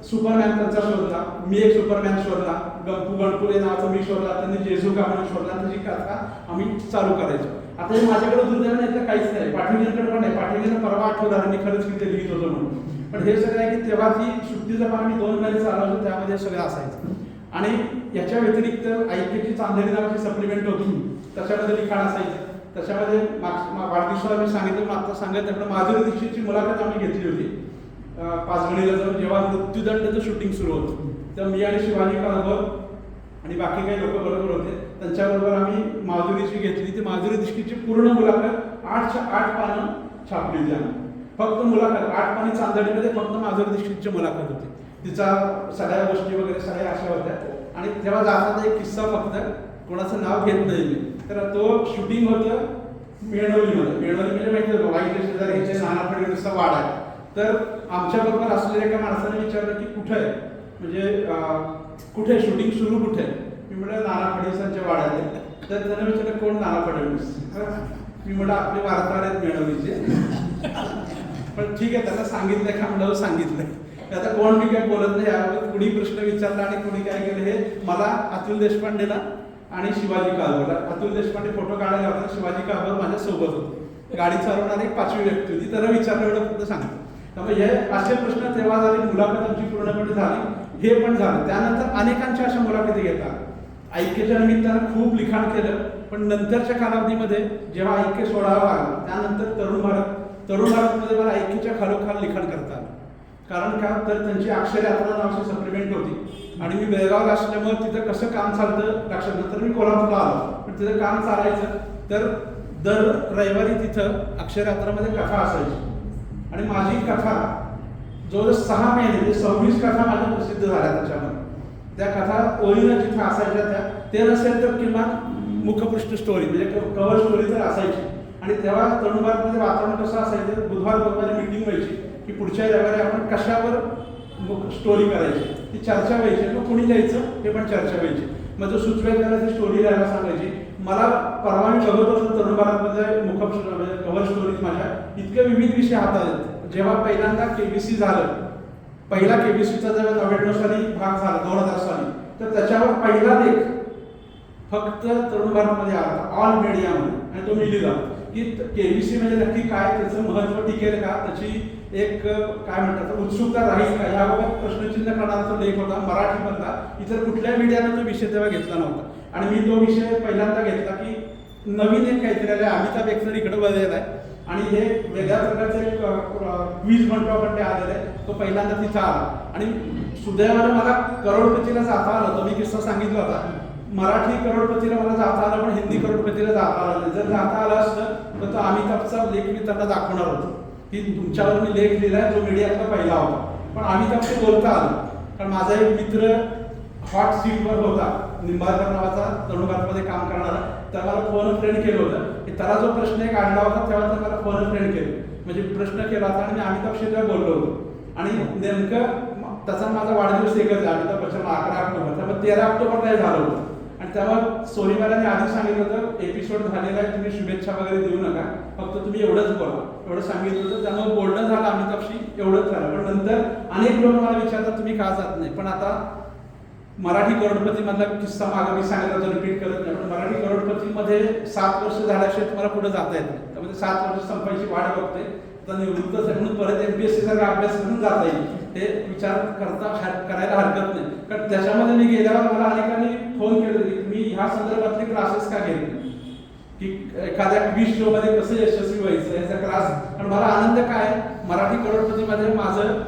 सुपरमॅन त्यांचा शोधला, मी एक सुपरमॅन शोधला, गणपुले नावाचा मी शोधला, त्यांनी जेजुका म्हणून शोधला, त्याची कथा आम्ही चालू करायचो. आता हे माझ्याकडे दुर्दैव नाही काहीच नाही, पाठवणीकडे पण नाही. पाठवणीनं परवा आठवलं मी खरंच किती लिहित होतो म्हणून. पण हे सगळं आहे की तेव्हा ती सुट्टीचं पान मी 2 महिने चालवतो, त्यामध्ये सगळं असायचं. आणि याच्या व्यतिरिक्त ऐक्यची चांदेरी नावाची सप्लिमेंट होती, त्याच्यामध्ये लिखाण असायचं. त्याच्यामध्ये वाढदिवसाला मी सांगितलं, आता सांगत त्याकडे माधुरी दीक्षितची मुलाखत आम्ही घेतली होती पाचगणीला जाऊन, जेव्हा मृत्यूदंडाचं शूटिंग सुरू होतं. तर मी आणि शिवाजी काळभोर आणि बाकी काही लोक बरोबर होते, त्यांच्याबरोबर आम्ही माधुरीची घेतली. ती माधुरी दीक्षितची पूर्ण मुलाखत 8च्या 8 पानं छापली होती आम्ही. फक्त मुलाखत 8 पानी चांदणीमध्ये फक्त माधुरी दीक्षितची मुलाखत होती. तिचा सगळ्या गोष्टी वगैरे सगळ्या अशा होत्या. आणि तेव्हा जाताना एक किस्सा, फक्त कोणाचं नाव घेत नाही मी, तर तो शूटिंग होतं मेणवलीमध्ये. मेणवली म्हणजे माहिती होतं वाईट शेजारी ह्याचे नाना फडणवीसचा वाड आहे. तर आमच्याबरोबर असलेल्या एका माणसाने विचारलं की कुठे आहे, म्हणजे कुठे शूटिंग सुरू कुठे आहे. मी म्हटलं नाना फडणवीसांच्या वाड्यात. तर त्याने विचारलं कोण नाना फडणवीस. मी म्हटलं आपले वार्ताहर आहेत मेणवलीचे. पण ठीक आहे, त्यांना सांगितलं का म्हणलं सांगितलं. आता कोण मी काय बोलत नाही, यावर कुणी प्रश्न विचारला आणि कुणी काय केलं हे मला अतुल देशपांडेला आणि शिवाजी काळभोरला. अतुल देशपांडे फोटो काढायला होता, शिवाजी काळभोर माझ्या सोबत होते. गाडी चालवणारी एक 5वी व्यक्ती होती, त्याला विचारलं एवढं फक्त सांगितलं. त्यामुळे हे असे प्रश्न तेव्हा झाले, मुलाखत आमची पूर्णपणे झाली, हे पण झालं. त्यानंतर अनेकांच्या अशा मुलाखती घेतात. ऐक्यच्या निमित्तानं खूप लिखाण केलं, पण पण नंतरच्या कालावधीमध्ये जेव्हा ऐक्य सोडावं लागलं त्यानंतर तरुण भारतमध्ये मला ऐक्यच्या खालोखाल लिखाण करता आलं. कारण का तर त्यांची अक्षर यात्रा नावाची सप्लिमेंट होती आणि मी बेळगावला असल्यामुळे तिथं कसं काम चालतं लक्षात नंतर मी कोल्हापूरला आलो. पण तिथं काम चालायचं तर दर रविवारी तिथं अक्षर यात्रामध्ये कथा असायची आणि माझी कथा जवळजवळ 6 महिने म्हणजे 26 कथा माझ्या प्रसिद्ध झाल्या त्याच्यामध्ये. त्या कथा ओळीनं जिथं असायच्या त्या ते नसेल तर किंवा मुखपृष्ठ स्टोरी म्हणजे कव्हर स्टोरी तर असायची. आणि तेव्हा तरुण भारतमध्ये वातावरण कसं असायचं, बुधवारी मीटिंग व्हायची की पुढच्या रविवारी आपण कशावर स्टोरी करायची, ती चर्चा व्हायची. मग कोणी लिहायचं हे पण चर्चा व्हायची. मग जो सुचवायला त्याला ती स्टोरी लिहायला सांगायची. मला परवा मी बघत होतो तरुण भारतमध्ये म्हणजे कव्हर स्टोरीज माझ्या इतके विविध विषय हाताळत. जेव्हा पहिल्यांदा केबीसी झालं, पहिला केबीसीचा जेव्हा 99 साली भाग झाला 2000 साली, तर त्याच्यावर पहिला लेख फक्त तरुण भारतमध्ये आला ऑल मीडियामध्ये आणि तो मी लिहिला की केबीसी म्हणजे नक्की काय, त्याचं महत्त्व टिकेल का, त्याची एक काय म्हणतात उत्सुकता राहील का, याबाबत प्रश्नचिन्ह करणारा तो लेख होता मराठीमधला. इतर कुठल्या मीडियानं तो विषय तेव्हा घेतला नव्हता आणि मी तो विषय पहिल्यांदा घेतला की नवीन एक काहीतरी आलं. अमिताभ बच्चन इकडे बघायला आहे आणि हे वेगळ्या प्रकारचं एक क्वीज म्हणतो आपण ते आलेलं आहे. तो पहिल्यांदा तिथं आला आणि सुदैवानं मला करोडपतीला जाता आलं. तो मी किस्सा सांगितला होता. मराठी करोडपतीला मला जाता आलं पण हिंदी करोडपतीला जाता आलं नाही. जर जाता आलं असतं तर तो अमिताभचा लेख मी त्यांना दाखवणार होतो की तुमच्यावर मी लेख लिहिलाय जो मीडियातला पहिला होता. पण अमिताभशी बोलता आलं कारण माझा एक मित्र हॉट सीटवर होता निंबाळकर नावाचा तरुण भारतमध्ये काम करणारा. त्याला मला फोन फ्रेंड केलं होतं की त्याला जो प्रश्न एक आणला होता तेव्हा त्याला मला फोन फ्रेंड केलं म्हणजे प्रश्न केला होता आणि मी अमिताभशी तेव्हा बोललो होतो. आणि नेमकं त्याचा माझा वाढदिवस एकच आहे अमिताभ बच्चन 11 ऑक्टोबर, त्यामुळे 13 ऑक्टोबरला हे झालं होतं. आणि तेव्हा सोनीवाल्याने आधी सांगितलं होतं एपिसोड झालेला आहे, तुम्ही शुभेच्छा वगैरे देऊ नका, फक्त तुम्ही एवढंच बोला, एवढं सांगितलं होतं. त्यामुळे बोलणं झालं अमिताभशी, एवढंच झालं. पण नंतर अनेक लोक मला विचारतात तुम्ही का जात नाही. पण आता मराठी करोडपती मधला किस्सा मागे मी सांगितलं होतं, रिपीट करत नाही. पण मराठी करोडपतीमध्ये 7 वर्ष झाल्याशिवाय तुम्हाला पुढे जाता येत नाही. त्यामध्ये 7 वर्ष संपायची वाट बघते. आता निवृत्त म्हणून परत MPSC सारखा अभ्यास करून जाता येईल हे विचार करायला हरकत नाही. कारण त्याच्यामध्ये मी गेल्यावर मला अनेकांनी फोन केले की मी ह्या संदर्भातले क्लासेस का घेत नाही की एखाद्या क्विज शो मध्ये कसं यशस्वी व्हायचं याचा क्लास. आणि मला आनंद काय मराठी करोडपतीमध्ये माझं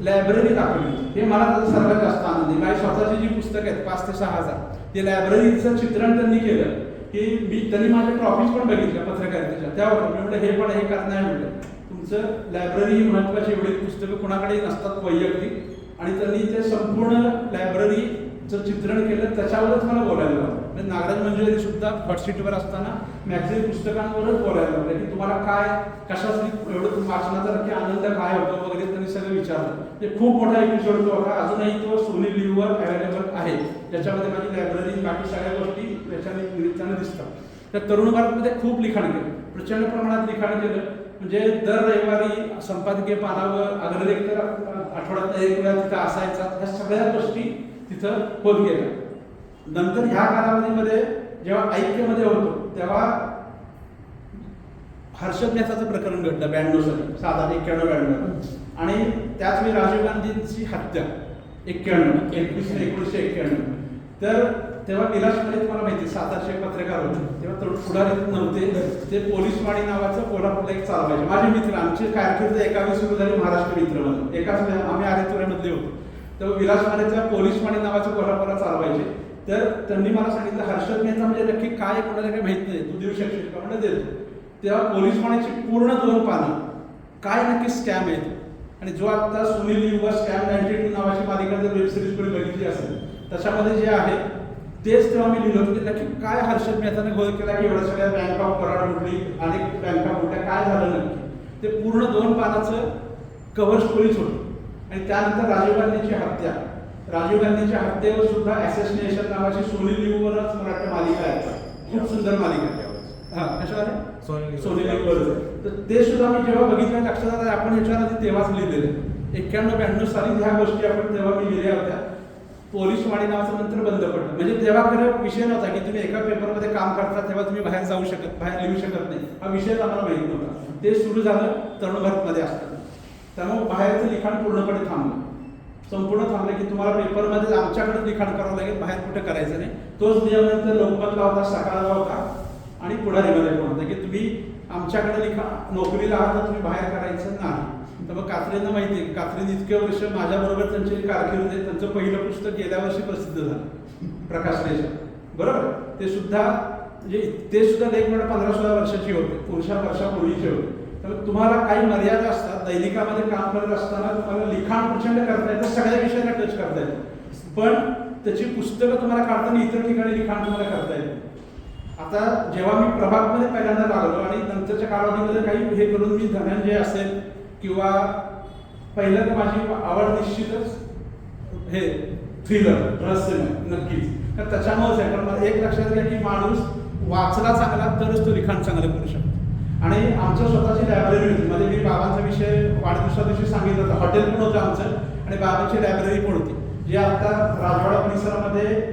लायब्ररी दाखवली हे मला त्याचा सर्वात जास्त आनंद आहे. माझी स्वतःची जी पुस्तकं आहेत 5 ते 6 हजार ते लायब्ररीचं चित्रण त्यांनी केलं की त्यांनी माझ्या ट्रॉफीज पण बघितल्या पत्रकारितेच्या. त्यावर मी म्हटलं हे पण हे करणार आहे. म्हटलं तुमचं लायब्ररी ही महत्त्वाची, एवढी पुस्तकं कुणाकडे नसतात वैयक्तिक. आणि त्यांनी ते संपूर्ण लायब्ररीचं चित्रण केलं त्याच्यावरच मला बोलायला लागलं. म्हणजे नागराज मंजुळेंनी सुद्धा हॉट सीटवर असताना मॅगझिन पुस्तकांवरच बोलायला लागलं की तुम्हाला काय कशासाठी एवढं वाचनाचा नक्की आनंद काय होतो वगैरे त्यांनी सगळं विचारलं. ते खूप मोठा एपिसोड तो होता. अजूनही तो सोनी लिव्हवर अवेलेबल आहे, ज्याच्यामध्ये माझी लायब्ररी बाकी सगळ्या गोष्टी त्याच्या निमित्तानं दिसतात. तर तरुण भारतमध्ये खूप लिखाण केलं, प्रचंड प्रमाणात लिखाण केलं. म्हणजे दर रविवारी संपादकीय पानावर अग्रलेख तर आठवड्यात 1 वेळा तिथं असायचा. ह्या सगळ्या गोष्टी तिथं होत गेल्या. नंतर ह्या कालावधीमध्ये जेव्हा ऐक्यमध्ये होतो तेव्हा हर्षद मेहताचं प्रकरण घडलं 92 साली, साधारण 91-92. आणि त्याच वेळी राजीव गांधींची हत्या 1991. तर तेव्हा विलासमध्ये तुम्हाला माहिती सातारचे पत्रकार होते, तेव्हा पुढारी नव्हते. ते पोलीस वाणी नावाचं कोल्हापूरला एक चालवायचे. माझे मित्र, आमची कारकीर्द एकावी सुरू झाली महाराष्ट्र मित्रमध्ये, एकाच आम्ही आरेतुऱ्यामधले होतो. तेव्हा विलासवाडीच्या पोलीस वाणी नावाचं कोल्हापूरला चालवायचे. तर त्यांनी मला सांगितलं हर्षद मेहता म्हणजे नक्की काय कोणाला काही माहित नाही, तू देऊ शकशील का? म्हणजे देतो. तेव्हा पोलीस वाणीची पूर्ण 2 पानं काय नक्की स्कॅम आहे. आणि जो आता सुनील लिव्हवर स्कॅम 92 नावाची मालिका जर वेब सिरीज कोणी बघितली असेल त्याच्यामध्ये जे आहे तेच तेव्हा मी लिहिलं होतं की नक्की काय हर्षद मेहताने घोळ केला की एवढ्या सगळ्या बँक ऑफ बरोडा उठली, अनेक बँका उठल्या, काय झालं नक्की ते पूर्ण 2 पानाचं कव्हर स्टोरीच होतं. आणि त्यानंतर राजीव गांधीची हत्या, राजीव गांधीच्या हत्येवर सुद्धा ॲसेसिनेशन नावाची सोनी लिव्हवरच मला वाटतं मालिका आहे, खूप सुंदर मालिका आहे. हां कशावर आहे? सोनी लिव्हवर. तर ते सुद्धा मी जेव्हा बघितलं लक्षात आलं आपण ह्याच्यावर आधी तेव्हाच लिहिलेलं आहे. 91-92 साली ह्या गोष्टी आपण तेव्हा मी लिहिल्या होत्या. पोलीस वाणी नावाचं नंतर बंद पडलं. म्हणजे तेव्हा खरं विषय नव्हता की तुम्ही एका पेपरमध्ये काम करता तेव्हा तुम्ही बाहेर जाऊ शकत, बाहेर लिहू शकत नाही, हा विषयच आम्हाला माहीत नव्हता. ते सुरू झालं तरुण भारतमध्ये असताना, त्यामुळे बाहेरचं लिखाण पूर्णपणे थांबलं. संपूर्ण थांबले की तुम्हाला पेपरमध्ये आमच्याकडे लिखाण करावं लागेल, बाहेर कुठे करायचं नाही. तोच नियम नंतर लोकमतला होता, सकाळला होता आणि पुढारीमध्ये पण होता की तुम्ही आमच्याकडे नोकरीला आहात तर तुम्ही बाहेर करायचं नाही. तर मग कात्रेंना माहिती आहे, कात्रेंनी इतके वर्ष माझ्याबरोबर त्यांची कारकीर्द आहे. त्यांचं पहिलं पुस्तक गेल्या वर्षी प्रसिद्ध झालं, प्रकाश रेषा, बरोबर. ते सुद्धा म्हणजे ते सुद्धा लेख म्हणजे 15-16 वर्षाची होते, वर्षापूर्वीचे होते. तर तुम्हाला काही मर्यादा असतात. दैनिकामध्ये काम करत असताना तुम्हाला लिखाण प्रचंड करता येतं, सगळ्या विषयाला टच करता येतं, पण त्याची पुस्तकं तुम्हाला काढताना इतर ठिकाणी लिखाण तुम्हाला करता येतं. आता जेव्हा मी प्रभागमध्ये पहिल्यांदा लागलो आणि नंतरच्या कालावधीमध्ये काही हे करून मी धनंजय असेल किंवा पहिलं तर माझी आवड निश्चितच हे थ्रिलर, रहस्यमय नक्कीच, तर त्याच्यामुळेच आहे. पण मला एक लक्षात घ्या की माणूस वाचला चांगला तरच तो लिखाण चांगलं करू शकतो. आणि आमचं स्वतःची लायब्ररी होती. मध्ये मी बाबांचा विषय वाढदिवसा दिवशी सांगितलं होतं. हॉटेल पण होतं आमचं आणि बाबांची लायब्ररी पण होती, जी आता राजवाडा परिसरामध्ये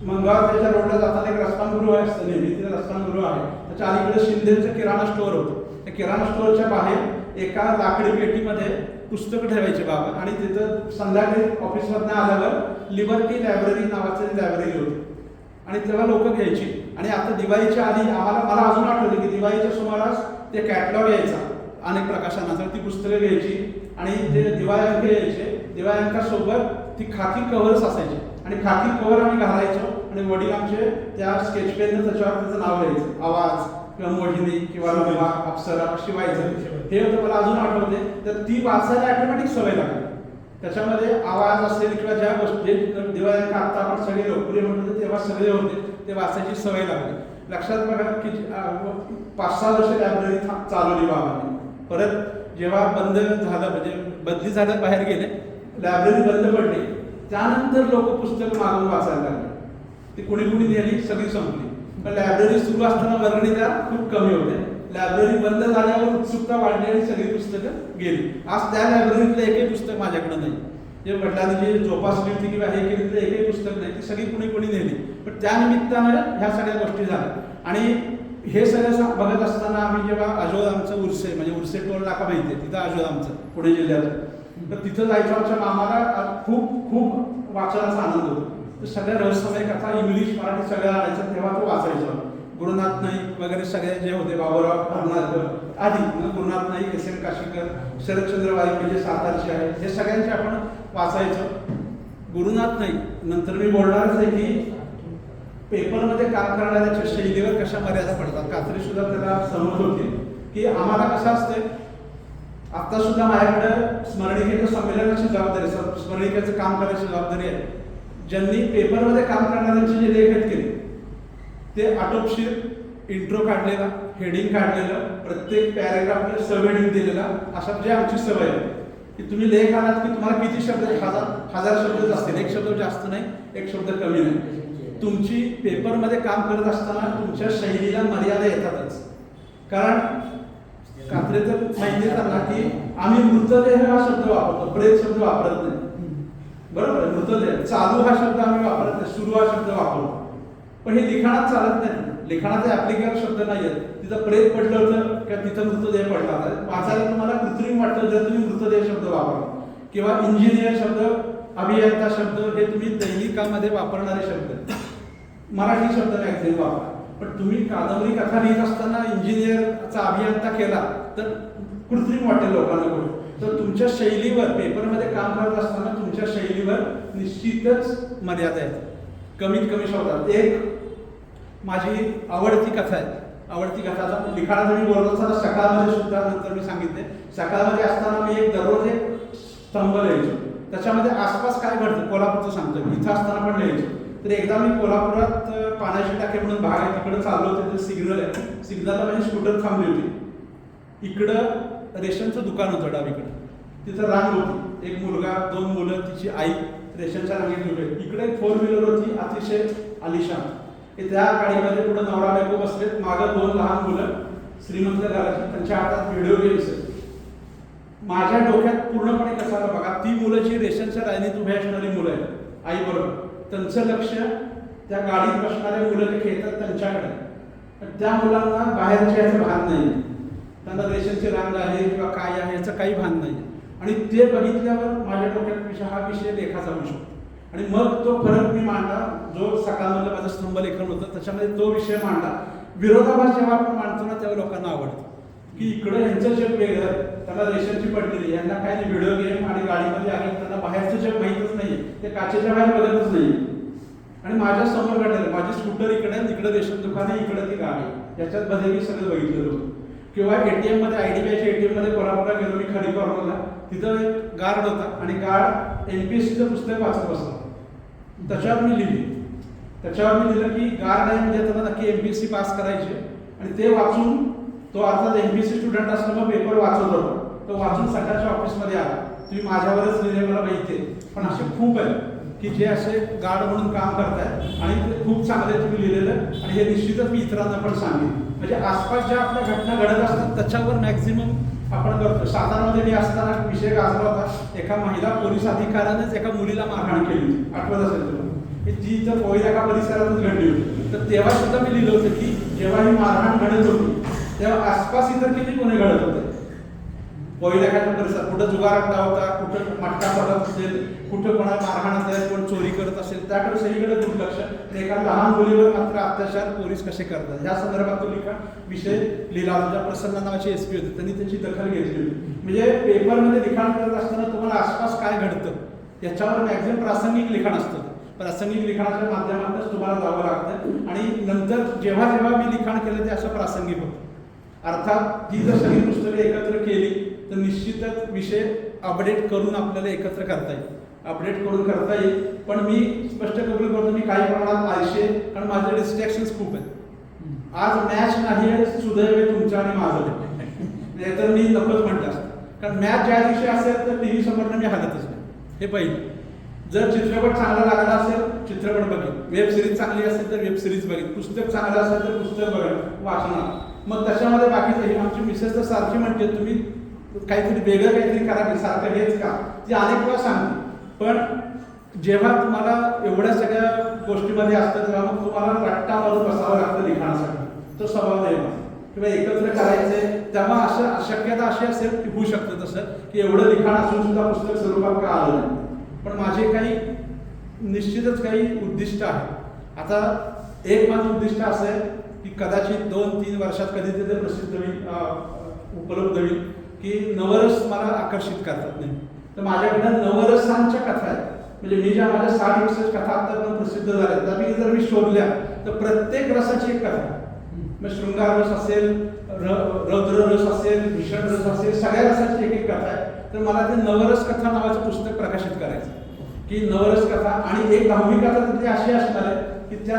मंगळवारच्या रोडला जाताना एक रस्तांगृह असतं, नेहमी तिथे रस्तांगृह आहे. त्याच्या अलीकडे शिंदेचं किराणा स्टोअर होतं. त्या किराणा स्टोअरच्या बाहेर एका लाकडी पेटीमध्ये पुस्तकं ठेवायचे बाबा आणि तिथं संध्याकाळी ऑफिसमधनं आल्यावर लिबर्टी लायब्ररी नावाची लायब्ररी होती आणि तेव्हा लोक घ्यायची. आणि आता दिवाळीच्या आधी मला अजून आठवतं की दिवाळीच्या सुमारास ते कॅटलॉग यायचा अनेक प्रकाशनाचा, ती पुस्तकं घ्यायची आणि ते दिवाळी अंक यायचे. दिवाळी अंकासोबत ती खाकी कव्हर्स असायची आणि खाकी कव्हर आम्ही घालायचो आणि वडील आमचे त्या स्केच पेननं त्याच्यावर त्याचं नाव लिहायचं, आवाज किंवा मोहिनी किंवा लंबा अप्सरा अशी व्हायचं. हे होतं मला अजून आठवते. तर ती वाचायला ऑटोमॅटिक सवय लागली. त्याच्यामध्ये आवाज असेल किंवा ज्या गोष्टी दिवाळी अंक आता आपण सगळे लोकप्रिय म्हणतो तेव्हा सगळे होते, ते वाचायची सवय लागली. लक्षात बघा की 5-6 वर्ष लायब्ररी चालवली बाबांनी. परत जेव्हा बंद झालं म्हणजे बदली झाल्यात बाहेर गेले, लायब्ररी बंद पडली, त्यानंतर लोक पुस्तकं मागून वाचायला लागले. ती कुणी नेली, सगळी संपली. पण लायब्ररी सुरू असताना वर्गणी त्या खूप कमी होते. लायब्ररी बंद झाल्यावर उत्सुकता वाढली आणि सगळी पुस्तकं गेली. आज त्या लायब्ररीतलं एकही पुस्तक माझ्याकडे नाही. जे वडिलांनी जी जोपासली होती किंवा हे केली तर एकही पुस्तक नाही, ती सगळी कुणी नेली. पण त्या निमित्तानं ह्या सगळ्या गोष्टी झाल्या. आणि हे सगळं बघत असताना आम्ही जेव्हा अजोद आमचं उर्से म्हणजे उर्से टोल नाका माहिती आहे, तिथं अजोद आमचं पुणे जिल्ह्यात, तर तिथं जायचं आमच्या मामाला खूप वाचनाचा आनंद होतो. तर सगळ्या रहस्यमय कथा इंग्लिश मराठी सगळ्या आणायचं, तेव्हा तो वाचायचा. गुरुनाथ नाईक वगैरे सगळे जे होते, बाबूराव आधी गुरुनाथ नाईक, S.M. काशीकर, शरदचंद्र वाईक म्हणजे सातारचे आहे, हे सगळ्यांचे आपण वाचायचं. गुरुनाथ नाईक नंतर मी बोलणारच आहे की पेपरमध्ये काम करणाऱ्याच्या शैलीवर कशा मर्यादा पडतात. कात्री सुद्धा त्याला समज होती की आम्हाला कसं असते, आता सुद्धा माझ्याकडे स्मरणिकेचं संमेलनाची जबाबदारी, स्मरणिकेचं काम करायची जबाबदारी आहे. ज्यांनी पेपरमध्ये काम करणाऱ्यांचे जे लेख आहेत केले ते आटोपशीर इंट्रो काढलेला, हेडिंग काढलेलं, प्रत्येक पॅरेग्राफला सब हेडिंग दिलेला, अशा जे आमची सवय आहे की तुम्ही लेख आलात की तुम्हाला किती शब्द, हजार शब्दच असतील, एक शब्द जास्त नाही, एक शब्द कमी नाही. तुमची पेपरमध्ये काम करत असताना तुमच्या शैलीला मर्यादा येतातच. कारण कात्रे तर माहिती आहे त्यांना की आम्ही मृतदेह हा शब्द वापरतो, प्रेत शब्द वापरत नाही, बरोबर. मृतदेह, चालू हा शब्द आम्ही वापरत नाही, सुरू हा शब्द वापरतो. पण हे लिखाणात चालत नाही. लिखाणाचे ऍप्लिकेबल शब्द नाही आहेत. तिथं प्रेत पडलं होतं किंवा तिथं मृतदेह पडला होता, वाचायला तुम्हाला कृत्रिम वाटतं जर तुम्ही मृतदेह शब्द वापरला. किंवा इंजिनियर शब्द, अभियंता शब्द हे तुम्ही दैनिकामध्ये वापरणारे शब्द, मराठी शब्द मॅक्झिमम वापरा. पण तुम्ही कादंबरी कथा लिहित असताना इंजिनियरचा अभियंता केला तर कृत्रिम वाटेल लोकांना करून. तर तुमच्या शैलीवर, पेपरमध्ये काम करत असताना तुमच्या शैलीवर निश्चितच मर्यादा आहेत. कमीत कमी शब्दात एक माझी आवडती कथा आहे. आवडती कथाचा लिखाणाचं मी बोलत असताना सकाळमध्ये सुद्धा नंतर मी सांगितले, सकाळमध्ये असताना मी दररोज एक स्तंभ लिहायचो. त्याच्यामध्ये आसपास काय घडतं कोल्हापूरचं सांगतो, इथं असताना पण लिहायचो. तर एकदा मी कोल्हापुरात पाण्याची टाके म्हणून भाग आहे तिकडे चाललो होते, तर सिग्नल आहे, सिग्नलला माझी स्कूटर थांबली होती. इकडं रेशनचं दुकान होतं डावीकडे, तिथं रांग होती, एक मुलगा, 2 मुलं, तिची आई रेशनच्या रांगेत उभे. इकडे एक 4 व्हीलर होती अतिशय आलिशान, त्या गाडीमध्ये पुढे नवरा बायको बसलेत, मागं 2 लहान मुलं श्रीमंत घराची, त्यांच्या हातात व्हिडिओ गेम्स. माझ्या डोक्यात पूर्णपणे कसं आलं बघा, ती मुलं जी रेशनच्या लाईनीत उभे असणारी मुलं आहेत आई बरोबर, त्यांचं लक्ष त्या गाडीत बसणाऱ्या मुलं जे खेळतात त्यांच्याकडे. त्या मुलांना बाहेरच्या याचं भान नाही, त्यांना रेशनची रांग आहे किंवा काय आहे याचं काही भान नाही. आणि ते बघितल्यावर माझ्या डोक्यात हा विषय लेखाचा होऊ शकतो. आणि मग तो फरक मी मांडला, जो सकाळमधलं माझं स्तंभलेखन होतं त्याच्यामध्ये तो विषय मांडला. विरोधाभास जेव्हा आपण मांडतो ना तेव्हा लोकांना आवडतं की इकडं यांचं जग वेगळं आहे, त्यांना रेषांची पडलेली, यांना काय नाही व्हिडिओ गेम आणि गाडीमध्ये आहे, त्यांना बाहेरचं जग माहीतच नाही, ते काचेच्या बाहेर बघतच नाही. आणि माझ्या समोर घडलेलं, माझी स्कूटर इकडे, इकडे रेशन दुकान आहे, इकडे ती गाडी, याच्यात मध्ये मी सगळं बघितलेलं होतं. किंवा ATM मध्ये, IDBIच्या ATM मध्ये कोल्हापूरला गेलो मी खडी कॉर्नरला, तिथं एक गार्ड होता आणि गार्ड MPSCचं पुस्तक वाचत बसला. त्याच्यावर मी लिहिलं की गार्ड आहे म्हणजे त्याला नक्की MPSC पास करायचे, आणि ते वाचून तो अर्थात MPSC स्टुडंट असल्यामुळे पेपर वाचत होता, तो वाचून सकाळच्या ऑफिसमध्ये आला. तुम्ही माझ्यावरच लिहिले मला माहिती आहे, पण असे खूप आहेत की जे असे गार्ड म्हणून काम करतायत आणि ते खूप चांगले तुम्ही लिहिलेलं, आणि हे निश्चितच मी इतरांना पण सांगेन. म्हणजे आसपास ज्या आपल्या घटना घडत असतात त्याच्यावर मॅक्झिमम आपण करतो. सातारामध्ये मी असताना विषय गाजला होता, एका महिला पोलीस अधिकाऱ्यानेच एका मुलीला मारहाण केली होती, आठवत असेल तुला, जी तर कोयना परिसरातच घडली होती. तर तेव्हा सुद्धा मी लिहिलं होतं की जेव्हा ही मारहाण घडत होती तेव्हा आसपास इतर किती गुन्हे घडत होते. कोयनाच्या परिसर, कुठं जुगार अड्डा होता, कुठं मटका पडत असेल, कुठं कोणा मारहाण असेल, कोण चोरी करत असेल, त्याकडे सगळीकडे दुर्लक्ष. एका लहान मुलीवर मात्र अत्याचार पोलीस कसे करतात या संदर्भात तो विषय लिहिला होता. प्रसन्न नावाची SP होती, त्यांनी त्याची दखल घेतली होती. म्हणजे पेपरमध्ये लिखाण करत असताना तुम्हाला आसपास काय घडतं याच्यावर मॅक्झिमम प्रासंगिक लिखाण असतं. प्रासंगिक लिखाणाच्या माध्यमातूनच तुम्हाला जावं लागतं, आणि नंतर जेव्हा जेव्हा मी लिखाण केलं ते असं प्रासंगिक होतं. अर्थात ही जर सगळी पुस्तकं एकत्र केली तर निश्चितच विषय अपडेट करून आपल्याला एकत्र करता येईल, अपडेट करून करता येईल. पण मी स्पष्ट कबूल करतो, मी काही प्रमाणात आळशी आहे, कारण माझे डिस्ट्रॅक्शन्स खूप आहेत. आज मॅच नाही आहे, सुदैव आहे तुमचं आणि माझं, नाही तर मी नकोच म्हटलं असतं. कारण मॅच ज्या दिवशी असेल तर TV समोरनं मी हालतच नाही, हे पहिलं. जर चित्रपट चांगला लागला असेल चित्रपट बघेन, वेब सिरीज चांगली असेल तर वेब सिरीज बघेन, पुस्तक चांगलं असेल तर पुस्तक बघेन, वाचणार. मग त्याच्यामध्ये बाकीचं आमची मिसेस तर सारखी म्हणते तुम्ही काहीतरी वेगळं काहीतरी करा की सारखं हेच का, ती अनेक वेळा सांगते. पण जेव्हा तुम्हाला एवढ्या सगळ्या गोष्टीमध्ये असतं तेव्हा मग तुम्हाला रट्टा मारून बसावं लागतं लिखाणासाठी. तो स्वभाव नाही किंवा एकत्र करायचे, तेव्हा असं शक्यता अशी असेल की होऊ शकतं तसं की एवढं लिखाण असून सुद्धा पुस्तक स्वरूपात का आलं नाही. पण माझे काही निश्चितच काही उद्दिष्ट आहे. आता एक माझं उद्दिष्ट असं आहे की कदाचित 2-3 वर्षात कधी ते प्रसिद्ध होईल, उपलब्ध होईल, की नवरस मला आकर्षित करतात नाही. तर माझ्याकडं नवरसांच्या कथा आहेत. म्हणजे मी ज्या माझ्या 60-61 कथा आतापर्यंत प्रसिद्ध झाल्या त्या जर मी शोधल्या तर प्रत्येक रसाची एक कथा, मग शृंगार रस असेल, रौद्र रस असेल, भीषण रस असेल, सगळ्या रसाची एक एक कथा आहे. तर मला ते नवरस कथा नावाचं पुस्तक प्रकाशित करायचं की नवरस कथा, आणि एक 10वी कथा तिथे अशी असणार आहे की त्या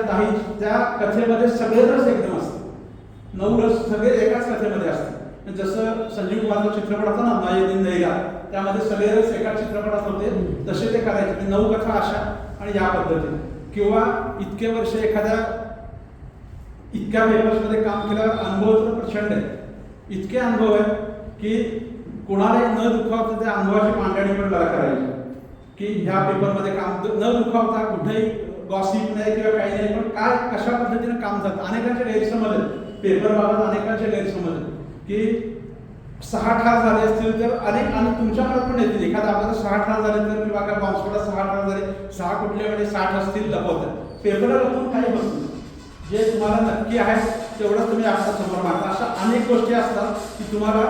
कथेमध्ये सगळे रस एकदम असतात. 9 रस सगळे एकाच कथेमध्ये असतात. जसं संजीव कुमारचा चित्रपट होता ना नये दिन नयेगा, त्यामध्ये सगळे रस एका चित्रपटात होते, तसे ते करायचे. 9 कथा अशा आणि या पद्धतीने. किंवा इतके वर्ष इतक्या पेपर्समध्ये काम केल्यावर अनुभव तर प्रचंड आहे. इतके अनुभव आहेत की कुणालाही न दुखावता त्या अनुभवाची मांडणी पण मला करायची की ह्या पेपरमध्ये काम न दुखावता कुठेही गॉसिप नाही किंवा काही नाही, पण काय कशा पद्धतीने काम झालं. अनेकांचे गैरसमज आहेत पेपरबाबत, अनेकांचे गैरसमज आहेत की 6 ठार झाले असतील तर अनेक, आणि तुमच्या मनात पण येतील एखादा आपल्याला 6 ठार झाले तर किंवा काय बॉम्बस्फोटात 6 ठार झाले, 6 कुठल्या वेळी 60 असतील लपवतात. पेपरला लपून काही होत नाही. जे तुम्हाला नक्की आहे तेवढंच तुम्ही आपल्या समोर मागता. अशा अनेक गोष्टी असतात की तुम्हाला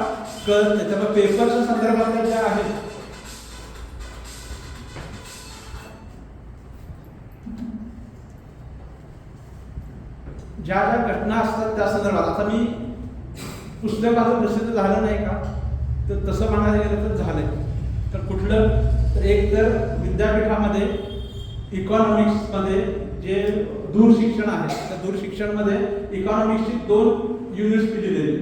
कळत नाही. त्यामुळे पेपरच्या संदर्भातल्या ज्या आहेत ज्या घटना असतात त्या संदर्भात, आता मी पुस्तकाचं प्रसिद्ध झालं नाही का तर तसं म्हणायला गेलं तर झालंय. तर कुठलं तर एक तर विद्यापीठामध्ये इकॉनॉमिक्समध्ये जे दूर शिक्षण आहे त्या दूर शिक्षणमध्ये इकॉनॉमिक्सची 2 युनिट्स मी दिलेली,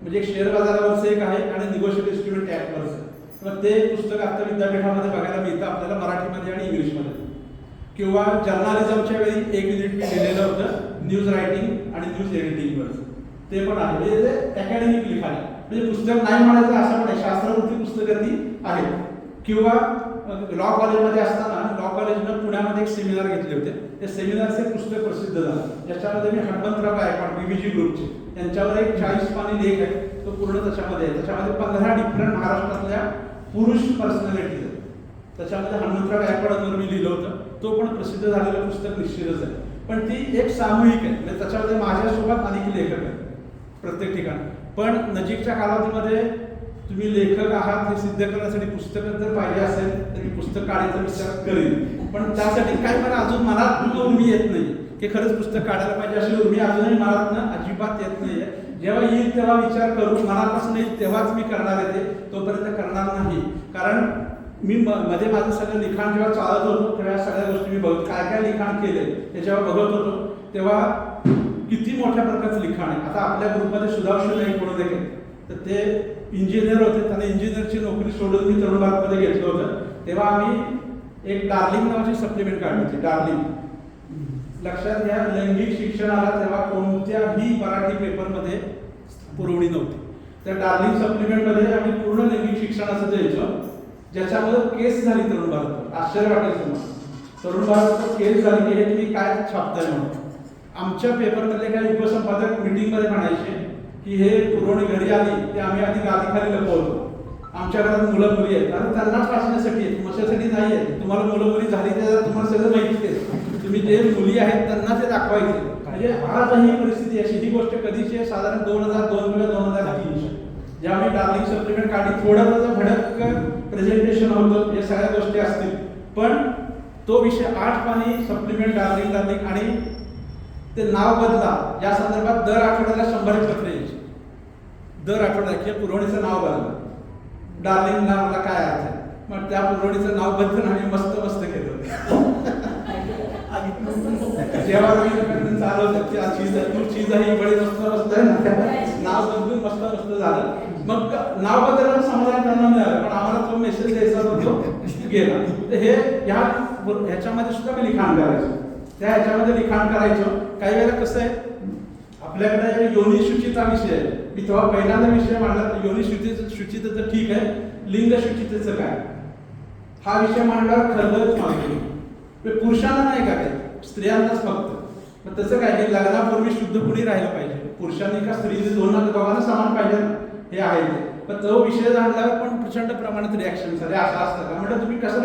म्हणजे एक शेअर बाजारावरचं एक आहे आणि निगोशिएबल इन्स्ट्रुमेंट ॲक्टवरचं. तर ते पुस्तक आता विद्यापीठामध्ये बघायला मिळतं आपल्याला मराठीमध्ये आणि इंग्लिशमध्ये. किंवा जर्नालिझमच्या वेळी एक युनिट मी दिलेलं होतं न्यूज रायटिंग आणि न्यूज एडिटिंगवरचं, ते पण आहे. म्हणजे ते अकॅडमिक लिखाण आहे, म्हणजे पुस्तक नाही म्हणायचं असं पण आहे, शास्त्रवृत्ती पुस्तकं ती आहेत. किंवा लॉ कॉलेजमध्ये असताना लॉ कॉलेजनं पुण्यामध्ये एक सेमिनार घेतले होते. त्या सेमिनारचे पुस्तक प्रसिद्ध झालं, ज्याच्यामध्ये मी हनुमंतराव गायकवाड BBG ग्रुपचे यांच्यावर एक 40 पानी लेख आहे, तो पूर्ण त्याच्यामध्ये आहे. त्याच्यामध्ये 15 डिफरंट महाराष्ट्रातल्या पुरुष पर्सनॅलिटी. त्याच्यामध्ये हनुमंतराव गायकवाडांवर मी लिहिलं होतं, तो पण प्रसिद्ध झालेलं पुस्तक निश्चितच आहे. पण ती एक सामूहिक आहे, म्हणजे त्याच्यामध्ये माझ्यासोबत अनेक लेखक आहेत प्रत्येक ठिकाणी. पण नजीकच्या कालावधीमध्ये तुम्ही लेखक आहात हे सिद्ध करण्यासाठी पुस्तकं जर पाहिजे असेल तर मी पुस्तक काढायचा विचार करेन. पण त्यासाठी काय मला अजून मनात उर्मी येत नाही की खरंच पुस्तक काढायला पाहिजे अशी उर्मी अजूनही मनातनं अजिबात येत नाही आहे. जेव्हा येईल तेव्हा विचार करू, मनापासून येईल तेव्हाच मी करणार आहे ते, तोपर्यंत करणार नाही. कारण मी मध्ये माझं सगळं लिखाण जेव्हा चालत होतो तेव्हा सगळ्या गोष्टी मी बघत काय काय लिखाण केले हे जेव्हा बघत होतो तेव्हा किती मोठ्या प्रकारचं लिखाण आहे. आता आपल्या ग्रुपमध्ये सुधांशु नाही कोण देखील, तर ते इंजिनियर होते, त्यांना इंजिनियरची नोकरी सोडून मी तरुण भारतमध्ये घेतलं होतं. तेव्हा आम्ही एक डार्लिंग नावाची सप्लिमेंट काढली होती. डार्लिंग लक्षात घ्या, लैंगिक शिक्षणाला तेव्हा कोणत्याही मराठी पेपरमध्ये पुरवणी नव्हती. त्या डार्लिंग सप्लिमेंटमध्ये आम्ही पूर्ण लैंगिक शिक्षणाचं द्यायचो, ज्याच्यामध्ये केस झाली तरुण भारत. आश्चर्य वाटायचं मला, तरुण भारत केस झाली की हे तुम्ही काय छापताय म्हणून. आमच्या पेपरमधले काही उपसंपादक मीटिंगमध्ये म्हणायचे की हे पुरवणी घरी आली ते आम्ही आधी गादीखाली लपवतो, आमच्या घरात मुलं मुली आहेत आणि त्यांनाच वाचण्यासाठी आहेत, मशासाठी नाही आहे. तुम्हाला मुलं मुली झाली त्याला तुम्हाला सगळं माहिती आहे, तुम्ही जे मुली आहेत त्यांना ते दाखवायचे. म्हणजे आजही परिस्थिती अशी. ही गोष्ट कधीची आहे, साधारण 2002 किंवा 2003 जेव्हा मी डार्लिंग सप्लिमेंट काढली. थोडं त्याचं भडक प्रेझेंटेशन होतं, या सगळ्या गोष्टी असतील. पण तो विषय 8 पानी सप्लिमेंट डार्लिंग डार्लिंग आणि ते नाव बदला या संदर्भात दर आठवड्याला 100 पत्र यायची. दर आठवड्याला की पुरवणीचं नाव बदला, डार्लिंग नावाला काय अर्थ आहे. मग त्या पुरवणीचं नाव बदलून आम्ही मस्त केलं. जेव्हा मी चालवतो की चीज आहे बडी मस्त आहे ना, नाव बदलून मस्त झालं. मग नाव बदललं समाधान त्यांना मिळालं, पण आम्हाला तो मेसेज द्यायचा होतो गेला. तर हे ह्याच्यामध्ये सुद्धा मी लिखाण करायचो. त्या ह्याच्यामध्ये लिखाण करायचो. काही वेळेला कसं आहे, आपल्याकडे योनी शुचीचा विषय आहे. मी तेव्हा पहिल्यांदा विषय मांडला, योनी शुचीचं ठीक आहे, लिंग शुचीचं काय हा विषय मांडल्यावर खरंच मागतो. पुरुषांना नाही का काय, स्त्रियांनाच फक्त. मग तसं काय की लग्नापूर्वी शुद्ध कुणी राहिलं पाहिजे, पुरुषांनी का स्त्रीने दोघांना समान पाहिजे हे आहे ते. पण तो विषय जाणल्यावर पण प्रचंड प्रमाणात रिॲक्शन झाले. असं असतं का म्हटलं, तुम्ही कसं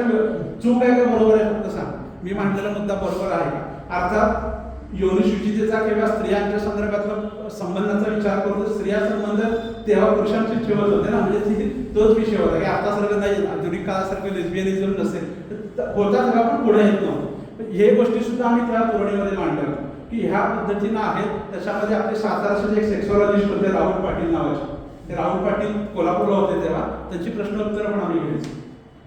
चूक आहे का बरोबर आहे फक्त सांग, मी मांडलेला मुद्दा बरोबर आहे का. अर्थात यौनशुचीतेचा किंवा स्त्रियांच्या संदर्भातला संबंधाचा विचार करतो, स्त्रिया संबंध तेव्हा पुरुषांशी ठेवत होते ना, म्हणजे तोच विषय होता की आता सारखं नाही, आधुनिक काळासारखं लेस्बियनिझम नसेल होता तेव्हा पण पुढे येत नव्हतं. हे गोष्टी सुद्धा आम्ही त्या पुरवणीमध्ये मांडल्या की ह्या पद्धतीनं आहेत. त्याच्यामध्ये आपले साताराचे एक सेक्सॉलॉजिस्ट होते राहुल पाटील नावाचे, ते राहुल पाटील कोल्हापूरला होते तेव्हा, त्यांची प्रश्नोत्तरं पण आम्ही घ्यायचो.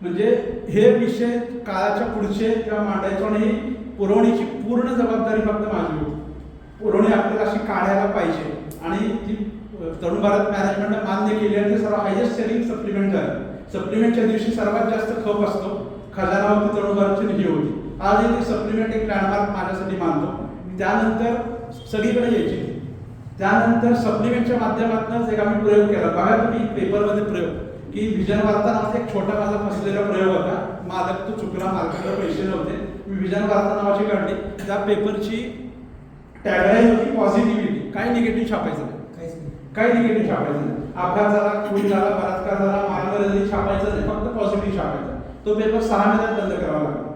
म्हणजे हे विषय काळाच्या पुढचे किंवा मांडायचो आणि पुरवणीची पूर्ण जबाबदारी फक्त माझी होती. पुरवणी आपल्याला अशी काढायला पाहिजे आणि ती तरुण भारत मॅनेजमेंटने मान्य केली आणि ते सर्व हायेस्ट सेलिंग सप्लिमेंट झालं. सप्लिमेंटच्या दिवशी सर्वात जास्त खप असतो, खजाना होती तरुण भारतची निधी होती. आज ती सप्लिमेंट एक लँडमार्क माझ्यासाठी मानतो. त्यानंतर सगळीकडे यायची. त्यानंतर सप्लिमेंटच्या माध्यमातूनच एक आम्ही प्रयोग केला. बघा तुम्ही पेपरमध्ये प्रयोग की विजन वार्ता नावाचा एक छोटा माझा फसलेला प्रयोग होता. मालक तो चुकला, मालकाला पैसे नव्हते. मी विजन वार्ता नावाची काढली. त्या पेपरची टॅगलाईन होती पॉझिटिव्हिटी, काही निगेटिव्ह छापायचं नाही, काही निगेटिव्ह छापायचं नाही. अपघात झाला, खून झाला, बलात्कार झाला, मारहाण छापायचं नाही, फक्त पॉझिटिव्ह छापायचं. तो पेपर 6 महिन्यात बंद करावा लागला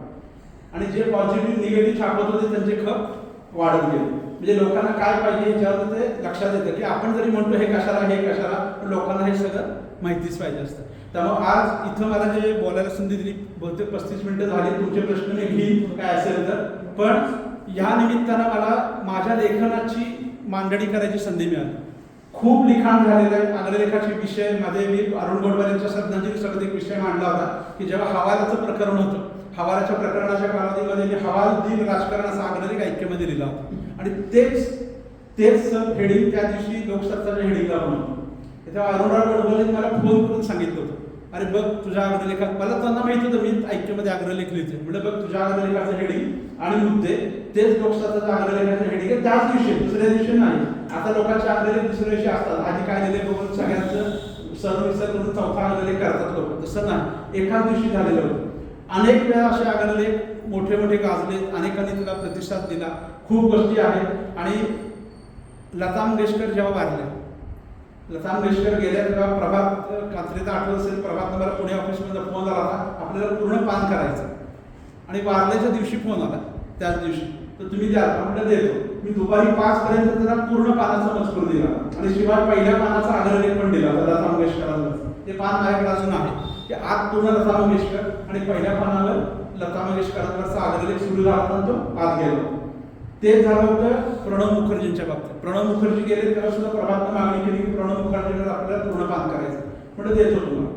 आणि जे पॉझिटिव्ह निगेटिव्ह छापत होते त्यांचे खप वाढत गेले. म्हणजे लोकांना काय पाहिजे याच्यावर ते लक्षात येतं की आपण जरी म्हणतो हे कशाला, पण लोकांना हे सगळं माहितीच पाहिजे असतं. त्यामुळे आज इथं मला जे बोलायला संधी दिली, बहुतेक 35 मिनिटं झाली. तुमचे प्रश्न मी घेईन काय असेल तर, पण ह्या निमित्तानं मला माझ्या लेखनाची मांडणी करायची संधी मिळाली. खूप लिखाण झालेलं आहे. अग्रलेखाचे विषय मध्ये मी अरुण गोडवालेंच्या श्रद्धांजली सभेत एक विषय मांडला होता की जेव्हा हवालाचं प्रकरण होतं, हवालाच्या प्रकरणाच्या कालावधीमध्ये मी हवालदिन राजकारणाचा अग्रलेख ऐक्यमध्ये लिहिला होता आणि तेच हेडिंग त्या दिवशी लोकसत्ताच्या हेडिंगला पण होतं. तेव्हा अरुणराव गोडबोलेंनी मला फोन करून सांगितलं होतं, अरे बघ तुझ्या अग्रलेखात, मला त्यांना माहिती होतं मी ऐक्यमध्ये अग्रलेख लिहिते, म्हणजे बघ तुझ्या अग्रलेखाचं हेडिंग आणि मुद्दे तेच लोकसत्ताच्या अग्रलेखाचं हेडिंग आहे त्याच दिवशी, दुसऱ्या दिवशी नाही. आता लोकांचे अग्रलेख दुसऱ्या दिवशी असतात, आधी काय लिहिले बघून सगळ्यांचं सर्विसर करून चौथा अग्रलेख करतात लोक, तसं नाही, एकाच दिवशी झालेलं होतं. अनेक वेळा असे अग्रलेख मोठे गाजले, अनेकांनी त्याला प्रतिसाद दिला, खूप गोष्टी आहेत. आणि लता मंगेशकर जेव्हा वारल्या लता मंगेशकर गेल्या तेव्हा प्रभात कात्रेचा आठवत असेल, प्रभात मला पुणे ऑफिसमध्ये फोन आला होता, आपल्याला पूर्ण पान करायचं आणि वारल्याच्या दिवशी फोन आला त्याच दिवशी, तर तुम्ही द्या म्हटलं देतो. मी दुपारी 5 पर्यंत त्याला पूर्ण पानाचा मजकूर दिला आणि शिवाय पहिल्या पानाचा आग्रह पण दिला होता लता मंगेशकरांना. ते पान माझ्याकडे अजून आहे की आत पूर्ण लता मंगेशकर आणि पहिल्या पानावर लता मंगेशकरांवरचा आग्रह सुरू झाला होता, तो आत गेला. तेच झालं होतं प्रणव मुखर्जींच्या बाबतीत. प्रणव मुखर्जी गेले तेव्हा सुद्धा प्रभातनं मागणी केली की प्रणव मुखर्जींवर आपल्याला पूर्ण पान करायचं, म्हणजे देतो तुम्हाला.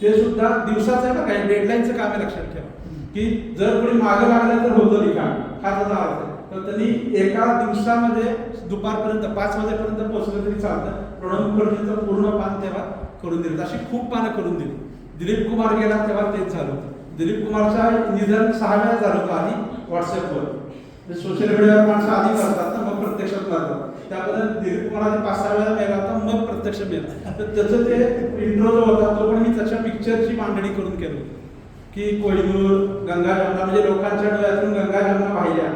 ते सुद्धा दिवसाचं आहे, काही डेडलाईनचं काम आहे, लक्षात ठेवा की जर कोणी मागं लागलं तर होतं लिखाण, हा त्याचा अर्थ आहे. तर त्यांनी एका दिवसामध्ये दुपारपर्यंत 5 वाजेपर्यंत पोहोचलं तरी चालतं. प्रणव मुखर्जींचं पूर्ण पान तेव्हा करून दिलं. अशी खूप पानं करून दिली. दिलीप कुमार गेला तेव्हा तेच झालं होतं. दिलीप कुमारचा निधन 6 वेळा झालं होतं आधी व्हॉट्सअपवर. सोशल मीडियावर माणसं आधी करतात ना, मग प्रत्यक्षात करतात. त्याबद्दल दिलीप कुमार आधी 5-6 वेळा मेला होता, मग प्रत्यक्ष मेला. तर त्याचं ते इंट्रो जो होता तो पण मी त्याच्या पिक्चरची मांडणी करून केलं होतं की कोहिनूर, गंगा जमना, म्हणजे लोकांच्या डोळ्यातून गंगा जमना वाहिल्या.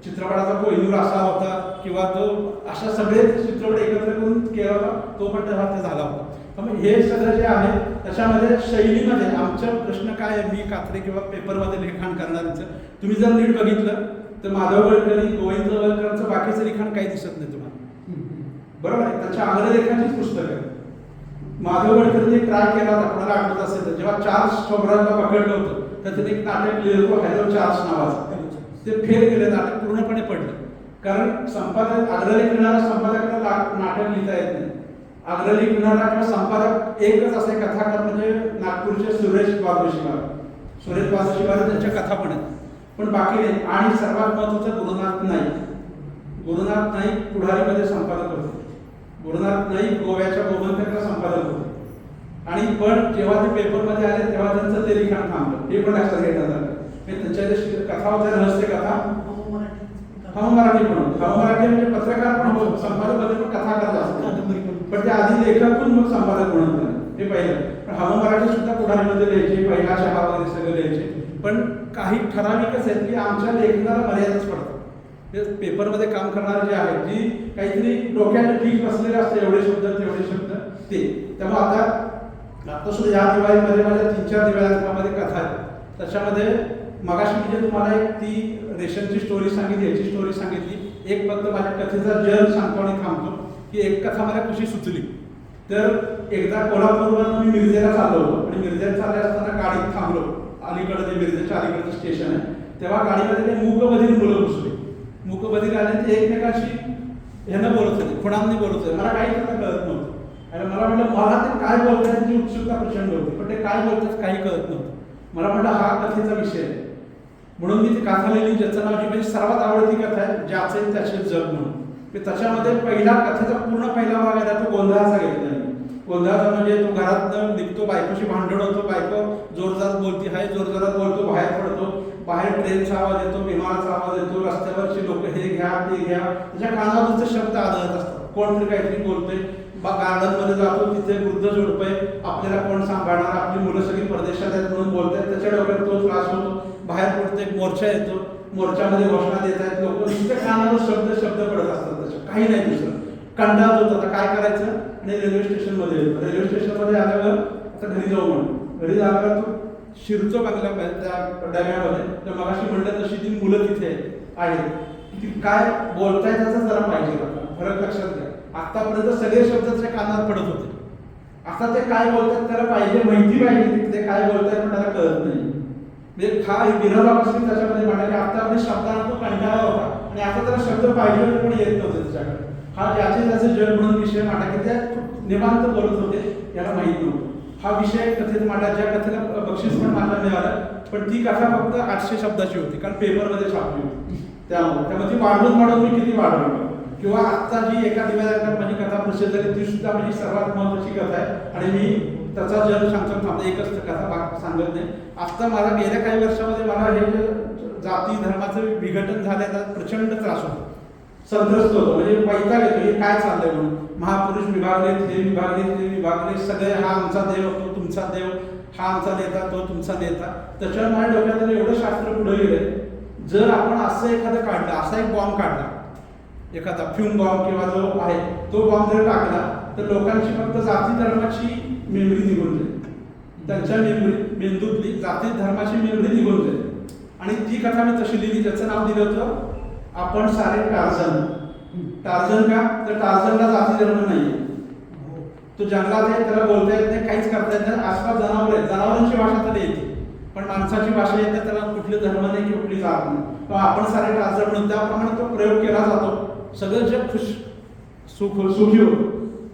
चित्रपटाचा कोहिनूर असा होता किंवा तो अशा सगळे चित्रपट एकत्र करून केला होता, तो पण तेव्हा ते झाला होता. त्यामुळे हे सगळं जे आहे त्याच्यामध्ये शैलीमध्ये आमचा प्रश्न काय आहे, मी कात्रे किंवा पेपरमध्ये लिखाण करणाऱ्यांचं तुम्ही जर नीट बघितलं तर माधव गडकरी, गोविंद वळकरांचं बाकीचं लिखाण काही दिसत नाही तुम्हाला, बरोबर आहे. त्याच्या आग्रलेखाचीच पुस्तक आहे. माधव गडकरींनी ट्राय केला होता, कोणाला आठवत असेल तर, जेव्हा चार्ल्स शोभराजला पकडलं होतं तर त्याने एक नाटक लिहिलं होतं हॅलो चार्ल्स नावाचं. ते फेल गेले, नाटक पूर्णपणे पडलं. कारण संपादक आग्रलेख लिहिणारा संपादकाला नाटक लिहिता येत नाही. आग्रलेख लिहिणारा किंवा संपादक एकच असे कथाकार म्हणजे नागपूरचे सुरेश बाजूशिवार त्यांच्या कथा पण आहेत, पण बाकी नाही. आणि सर्वात महत्त्वाचं गुरुनाथ नाईक पुढारीमध्ये संपादक होते. गुरुनाथ नाईक गोव्याच्या गोमंतकला संपादक होते. आणि पण जेव्हा ते पेपरमध्ये आले तेव्हा त्यांचं ते लिखाण थांबलं, हे पण लक्षात घेण्यात आलं. त्यांच्या जे कथा होत्या, रहस्य कथा, हम मराठी पण होते. हम मराठी म्हणजे पत्रकार पण होते, संपादक होते, पण कथाकार असतात. पण ते आधी लेखकून मग संपादक म्हणून झाले, हे पहिलं. पण हम मराठी सुद्धा पुढारीमध्ये लिहायचे, पहिला चहा वगैरे सगळं लिहायचे. पण काही ठराविकच आहेत की आमच्या लेखनाला मर्यादाच पडतात. ते पेपरमध्ये काम करणारे जे आहेत, जी काहीतरी डोक्यात ठीक बसलेले असते, एवढे शब्द तेवढे शब्द ते. त्यामुळे आता सुद्धा या दिवाळीमध्ये माझ्या 3-4 दिवाळ्यांमध्ये कथा आहेत. त्याच्यामध्ये मगाशी म्हणजे तुम्हाला एक ती रेशनची स्टोरी सांगितली, याची स्टोरी सांगितली. एक फक्त माझ्या कथेचा जर सांगतो आणि थांबतो की एक कथा मला कशी सुचली. तर एकदा कोल्हापूरवरून मी मिरजेला चाललो होतो आणि मिरजेला चालले असताना गाडीत थांबलो. अलीकडे जे मिरजेच्या अलीकडचं स्टेशन आहे, तेव्हा गाडीमध्ये ते मूकबधीर मुलं बसली. मूकबधीर आले ते एकमेकांशी ह्यानं बोलत होते, खुणांनी बोलत होते. मला काही त्यांना कळत नव्हतं. आणि मला म्हटलं मला ते काय बोलतात त्याची उत्सुकता प्रचंड होती, पण ते काय बोलतात काही कळत नव्हतं. मला म्हटलं हा कथेचा विषय आहे, म्हणून मी ती कथा लिहिली, ज्याचं नाव जी माझी सर्वात आवडती कथा आहे, ज्याचे त्याचे जग म्हणून. त्याच्यामध्ये कथेचा पूर्ण पहिला भाग आहे तो गोंधळाचा घेतला. गोंधळाचा म्हणजे तो घरात निघतो, बायकोशी भांडण होतो, बायको जोरदार बोलती आहे, जोरदारात बोलतो, बाहेर पडतो, बाहेर ट्रेनचा आवाज येतो, विमानाचा आवाज येतो, रस्त्यावरची लोक हे घ्या ते घ्या, त्याच्या कानावरचे शब्द आदळत असतात. कोणतरी काहीतरी बोलतोय. गार्डनमध्ये जातो, तिथे वृद्ध जोडपे, आपल्याला कोण सांभाळणार, आपली मुलं सगळी परदेशात आहेत म्हणून बोलतात, त्याच्या डोक्यात तो त्रास होतो. बाहेर पडतो, एक मोर्चा येतो, मोर्चामध्ये घोषणा देत आहेत लोक, तिच्या कानावर शब्द पडत असतात, त्याच्या काही नाही दुसरं. कंटाळत होतं, आता काय करायचं. आणि रेल्वे स्टेशनमध्ये येतो. रेल्वे स्टेशनमध्ये आल्यावर आता घरी जाऊ म्हणून घरी जाल्यावर तो शिरतो बंगल्या त्या डब्यामध्ये. तर मगाशी म्हणलं तशी ती मुलं तिथे आहेत, ती काय बोलतायत त्याचा जरा पाहिजे फरक लक्षात घ्या. आतापर्यंत सगळे शब्द त्याच्या कानावर पडत होते, आता ते काय बोलतात त्याला पाहिजे, माहिती पाहिजे ते काय बोलतायत, पण त्याला कळत नाही. म्हणजे हा विरोधाभासी त्याच्यामध्ये म्हणा की आता शब्दांना तो कंटाळा होता आणि आता त्याला शब्द पाहिजे होते पण येत नव्हते त्याच्याकडे. हा ज्याचे त्याचे जग म्हणून विषय मांडा की त्या निवांत बोलत होते, याला माहीत नव्हतं. हा विषय कथेत मांडा, ज्या कथेला बक्षीस पण मला मिळालं, पण ती कथा फक्त 800 शब्दाची होती, कारण पेपरमध्ये छापली होती. त्यामुळे ती वाढवून मी किती वाढवलं. किंवा आत्ता जी एका दिव्यात माझी कथा प्रसिद्ध झाली, ती सुद्धा माझी सर्वात महत्त्वाची कथा आहे आणि मी त्याचा जन्म सांगतो थांबतो, एकच कथा सांगत नाही. आत्ता मला गेल्या काही वर्षामध्ये मला हे जे जाती धर्माचं विघटन झालं त्यात प्रचंड त्रास होतो, संत्रस्त होतो. म्हणजे वैताग येतो, हे काय चाललंय म्हणून. महापुरुष विभागलेत, हे विभागलेत, ते विभागले, सगळे हा आमचा देव, तो तुमचा देव, हा आमचा नेता, तो तुमचा नेता. त्याच्यावर माझ्या डोक्यात एवढं शास्त्र पुढे गेलंय. जर आपण असं एखादं काढलं, असा एक बॉम्ब काढला, एखादा फ्यूम बॉम्ब किंवा जो आहे तो बॉम्ब जर टाकला तर लोकांची फक्त जाती धर्माची मेमरी निघून जाईल. त्यांच्या मेंदूतली जाती धर्माची मेमरी निघून जाईल. आणि ती कथा मी तशी लिहिली, ज्याचं नाव दिलं होतं आपण सारे टार्झन. टार्झन का? तर टार्झनला जाती धर्म नाहीये. तो जंगलात आहे, त्याला बोलता येत नाही, काहीच करता येत नाही. आसपास जनावर आहेत, जनावरांची भाषा त्याला येते, पण माणसाची भाषा येते, त्याला कुठले धर्म नाही, कुठली जात नाही. किंवा आपण सारे टार्झन म्हणून त्याप्रमाणे तो प्रयोग केला जातो. सगळं जग सुखी होतो,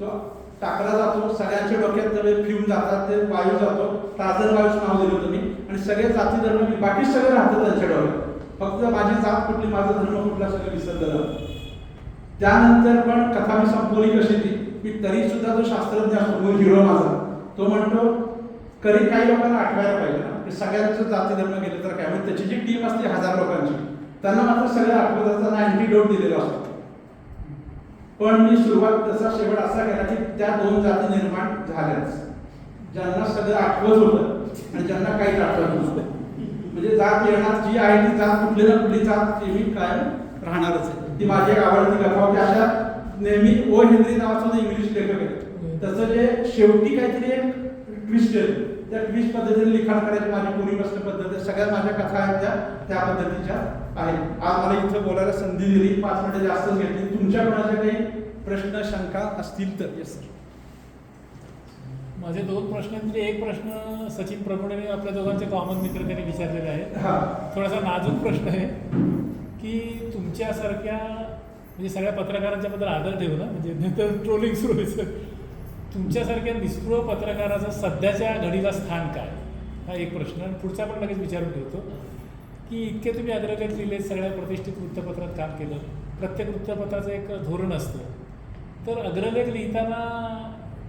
तो टाकला जातो. सगळ्यांच्या डोक्यात नवे फ्यूम जातात, ते वायू जातो. टार्झन वायूचं नाव दिलं होतं मी. आणि सगळे जाती धर्म, बाकी सगळे राहतात त्यांच्या डोक्यात. फक्त माझी जात कुठली, माझा धर्म कुठला, सगळं विसरलं जातं. त्यानंतर पण कथा मी संपवली कशी ती, मी तरी सुद्धा जो शास्त्रज्ञ असतो, हिरो माझा, तो म्हणतो कधी काही लोकांना आठवायला पाहिजे ना की सगळ्यांचं जाती धर्म गेलं तर काय. म्हणजे त्याची जी टीम असते 1000 लोकांची, त्यांना मात्र सगळं आठवत असताना अँटीडोट दिलेला असतो. पण मी सुरुवात तसा शेवट असा केला की त्या 2 जाती निर्माण झाल्याच, ज्यांना सगळं आठवत होतं आणि ज्यांना काहीच आठवत नव्हतं. म्हणजे जात येणार जी आहे ती जात, कुठली ना कुठली जात ती मी कायम राहणारच आहे. ती माझी एक आवडती कथा होती. अशा नेहमी ओ हेनरी नावाचा इंग्लिश लेखक आहे, त्याचं जे शेवटी काहीतरी एक ट्विस्ट आहे, त्या ट्विस्ट पद्धतीने लिखाण करायची माझी पूर्वीपासून पद्धत आहे. सगळ्या माझ्या कथा आहेत त्या पद्धतीच्या आहेत. आज मला इथं बोलायला संधी दिली, 5 मिनिटं जास्तच घेतली. तुमच्या कोणाच्या काही प्रश्न शंका असतील तर. Yes sir. माझे 2 प्रश्न आहेत. म्हणजे एक प्रश्न सचिन प्रभुणे आपल्या दोघांचे कॉमन मित्र त्यांनी विचारलेले आहेत. थोडासा नाजूक प्रश्न आहे की तुमच्यासारख्या म्हणजे सगळ्या पत्रकारांच्या बद्दल आदर ठेवू ना, म्हणजे नंतर ट्रोलिंग सुरू व्हायचं. तुमच्यासारख्या निष्पृह पत्रकाराचं सध्याच्या घडीला स्थान काय, हा एक प्रश्न. आणि पुढचा पण लगेच विचारून ठेवतो की इतके तुम्ही अग्रलेख लिहिले, सगळ्या प्रतिष्ठित वृत्तपत्रात काम केलं, प्रत्येक वृत्तपत्राचं एक धोरण असतं, तर अग्रलेख लिहिताना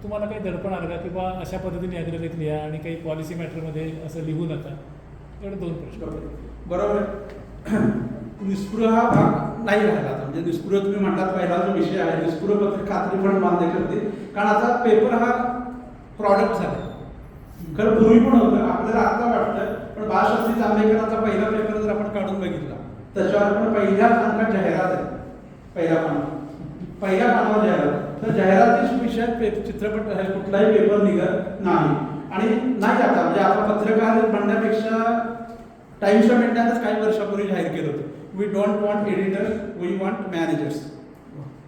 तुम्हाला काही दडपण आलं का की बा अशा पद्धतीने अग्रलेख लिहा आणि काही पॉलिसी मॅटरमध्ये असं लिहू नका? एवढे 2 प्रश्न. बरोबर आहे. निस्पृह हा भाग नाही राहिला आता. म्हणजे निस्पृह तुम्ही म्हणतात पहिला जो विषय आहे, निस्पृह पत्र खात्री पण मान्य करते, कारण आता पेपर हा प्रॉडक्ट झाला. खरं पूर्वी पण होतं, आपल्याला आत्ता वाटतं, पण बाळशास्त्री जांभेकरांचा पहिला पेपर जर आपण काढून बघितला, त्याच्यावर पण पहिल्याच अंकात जाहिरात आहे. पहिल्या पानावर जाहिरात. तर जाहिरातीच विषयात चित्रपट आहे, कुठलाही पेपर निघत नाही. आणि नाही आता म्हणजे आता पत्रकार म्हणण्यापेक्षा टाइम्स ऑफ इंडियानंच काही वर्षापूर्वी जाहीर केलं होतं, we don't want editors, we want managers.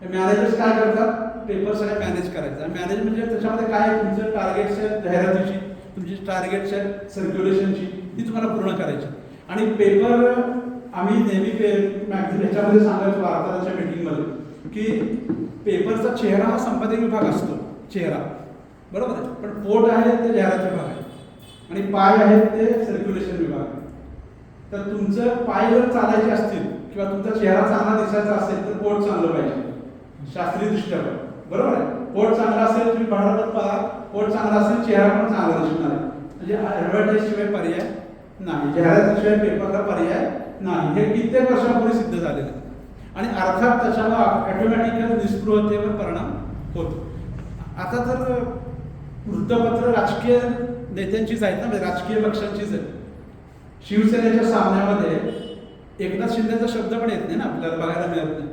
Managers काय करतात, पेपर सगळे मॅनेज करायचं. मॅनेज म्हणजे त्याच्यामध्ये काय, तुमचं टार्गेट्स आहेत जाहिरातीची, तुमची टार्गेट्स आहेत सर्क्युलेशनची, ती तुम्हाला पूर्ण करायची. आणि पेपर आम्ही नेहमी मॅगझिन ह्याच्यामध्ये सांगायचो वार्ताहरांच्या मीटिंगमध्ये की पेपरचा चेहरा हा संपादक विभाग असतो, चेहरा बरोबर आहे, पण पोट आहे ते जाहिरात विभाग आहे आणि पाय आहेत ते सर्क्युलेशन विभाग आहे. तर तुमचं पाय जर चालायचे असतील किंवा तुमचा चेहरा चांगला दिसायचा असेल तर पोट चांगलं पाहिजे शास्त्रीय दृष्ट्या, बरोबर आहे. पोट चांगला असेल, तुम्ही भाडवत पहा, पोट चांगला असेल, चेहरा पण चांगला दिसणार आहे. म्हणजे ॲडव्हर्टाईज शिवाय पर्याय नाही, जाहिरातीशिवाय पेपरला पर्याय नाही. हे कित्येक वर्षापूर्वी सिद्ध झालेलं आहे. आणि अर्थात त्याच्यावर ऑटोमॅटिकल निस्पृहतेवर परिणाम होतो. आता तर वृत्तपत्र राजकीय नेत्यांचीच आहेत ना, म्हणजे राजकीय पक्षांचीच आहेत. शिवसेनेच्या सामन्यामध्ये एकनाथ शिंदेचा शब्द पण येत नाही ना, आपल्याला बघायला मिळत नाही.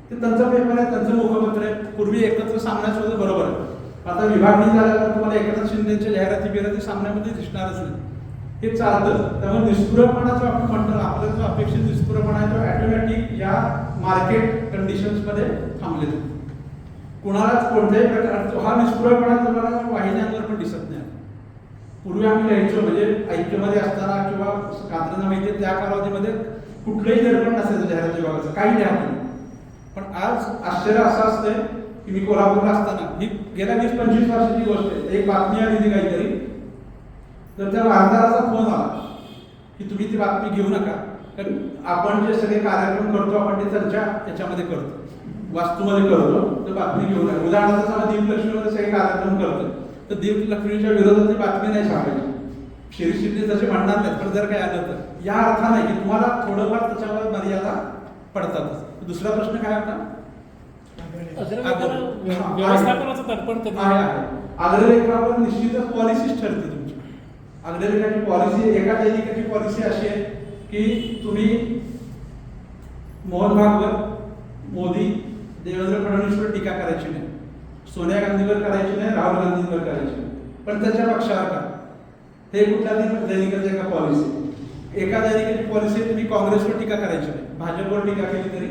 ते त्यांचा पेपर आहे, त्यांचं मुखपत्र आहे. पूर्वी एकत्र सामन्याच होतं, बरोबर आहे. आता विभागणी झाल्यावर तुम्हाला एकनाथ शिंदेच्या जाहिराती सामन्यामध्ये दिसणारच नाही. हे चालतं. त्यामुळे निष्पृहपणा जो आपण म्हणतो, आपल्याला जो अपेक्षित निष्पृहपणा आहे तो ऑटोमॅटिक या मार्केट कंडिशन्समध्ये थांबलेला. कुणालाच कोणत्याही प्रकार हा निष्पृहपणा तुम्हाला वाहिन्यांवर पण दिसत नाही. पूर्वी आम्ही लिहायचो, म्हणजे ऐक्यमध्ये असताना किंवा कात्रींना माहिती आहे त्या कालावधीमध्ये कुठलंही दडपण नसायचं जाहिरात विभागाचं, काही लिहा नाही. पण आज आश्चर्य असं असतंय की मी कोल्हापूरला असताना, ही गेल्या 20-25 वर्षाची गोष्ट आहे, एक बातमी आली होती काहीतरी, तर त्या वार्ताहराचा फोन आला की तुम्ही ती बातमी घेऊ नका, कारण आपण जे सगळे कार्यक्रम करतो आपण ते त्यांच्या याच्यामध्ये करतो, वास्तूमध्ये करतो, तर बातमी घेऊ नका. उदाहरणार्थ आम्ही दीपलक्ष्मीमध्ये सगळे कार्यक्रम करतो, तर दीपलक्ष्मीच्या विरोधात ती बातमी नाही छापायची. शिरीष शिंदे तसे म्हणणार नाहीत, पण जर काय आलं तर या अर्थाने की तुम्हाला थोडंफार त्याच्यावर मर्यादा पडतातच. दुसरा प्रश्न काय होता? व्यवस्थापनाचं दडपण कधी आहे. अग्रलेखावर निश्चितच पॉलिसीच ठरते तुमची. अग्रलेखाची पॉलिसी, एका दैनिकाची पॉलिसी अशी आहे की तुम्ही मोहन भागवत, मोदी, देवेंद्र फडणवीसवर टीका करायची नाही. सोनिया गांधीवर करायची नाही, राहुल गांधीवर करायची नाही, पण त्याच्या पक्षावर करा. हे कुठल्या दैनिकाची एका पॉलिसी, एका दैनिकाची पॉलिसी तुम्ही काँग्रेसवर टीका करायची नाही, भाजपवर टीका केली तरी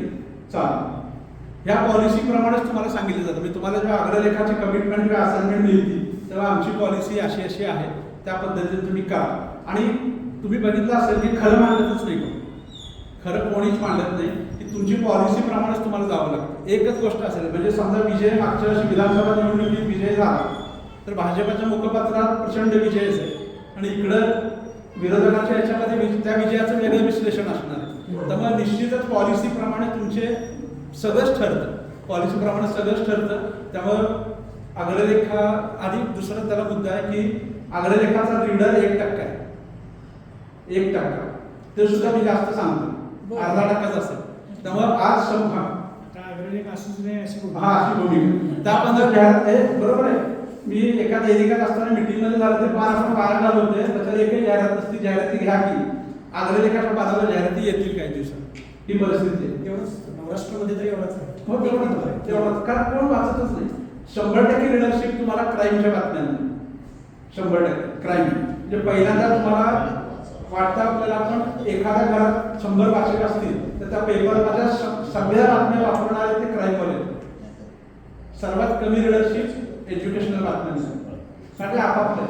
चालेल. ह्या पॉलिसीप्रमाणेच तुम्हाला सांगितलं जातं. म्हणजे तुम्हाला जेव्हा अग्रलेखाची कमिटमेंट किंवा असाइनमेंट मिळते तेव्हा आमची पॉलिसी अशी अशी आहे, त्या पद्धतीने तुम्ही करा. आणि तुम्ही बघितलं असेल की खरं मांडतच नाही कोण, खरं कोणीच मांडत नाही, की तुमची पॉलिसीप्रमाणेच तुम्हाला जावं लागतं. एकच गोष्ट असेल, म्हणजे समजा विजय मागच्या वर्षी विधानसभा निवडणुकीत विजय झाला तर भाजपच्या मुखपत्रात प्रचंड विजयच आहे आणि इकडं विरोधकांच्या याच्यामध्ये त्या विजयाचं वेगळं विश्लेषण असणार आहे. त्यामुळे निश्चितच पॉलिसीप्रमाणे तुमचे सगळंच ठरतं, पॉलिसीप्रमाणे सगळंच ठरतं. त्यामुळं अग्रलेखा आधी दुसरा त्याला मुद्दा आहे की अग्रलेखाचा रीडर 1% आहे, 1%. ते सुद्धा मी जास्त सांगतो, 0.5% असेल. त्यामुळे आज अग्रलेख असूच नाही अशी हा अशी भूमिका त्या पण जाहिरात बरोबर आहे. मी एका दैनिकात असताना मीटिंग मध्ये झालं ते आपण पारायण होते, त्याच्यात एकही जाहिरात नसती. जाहिराती घ्या की अग्रलेखाच्या पानावर जाहिराती येतील काही दिवसात, ही परिस्थिती आहे. एवढंच महाराष्ट्रामध्ये तरी एवढंच आहे. हो तेवढंच कारण कोण वाचतच नाही. 100% रीडरशिप तुम्हाला क्राईमच्या बातम्यांना, 100% क्राईम. म्हणजे पहिल्यांदा तुम्हाला वाटतं आपल्याला आपण एखाद्या घरात 100 वाचक असतील तर त्या पेपरमध्ये सगळ्या बातम्या वापरणारे ते क्राईमवाले. सर्वात कमी रीडरशिप एज्युकेशनल बातम्यांसाठी आपापल्या.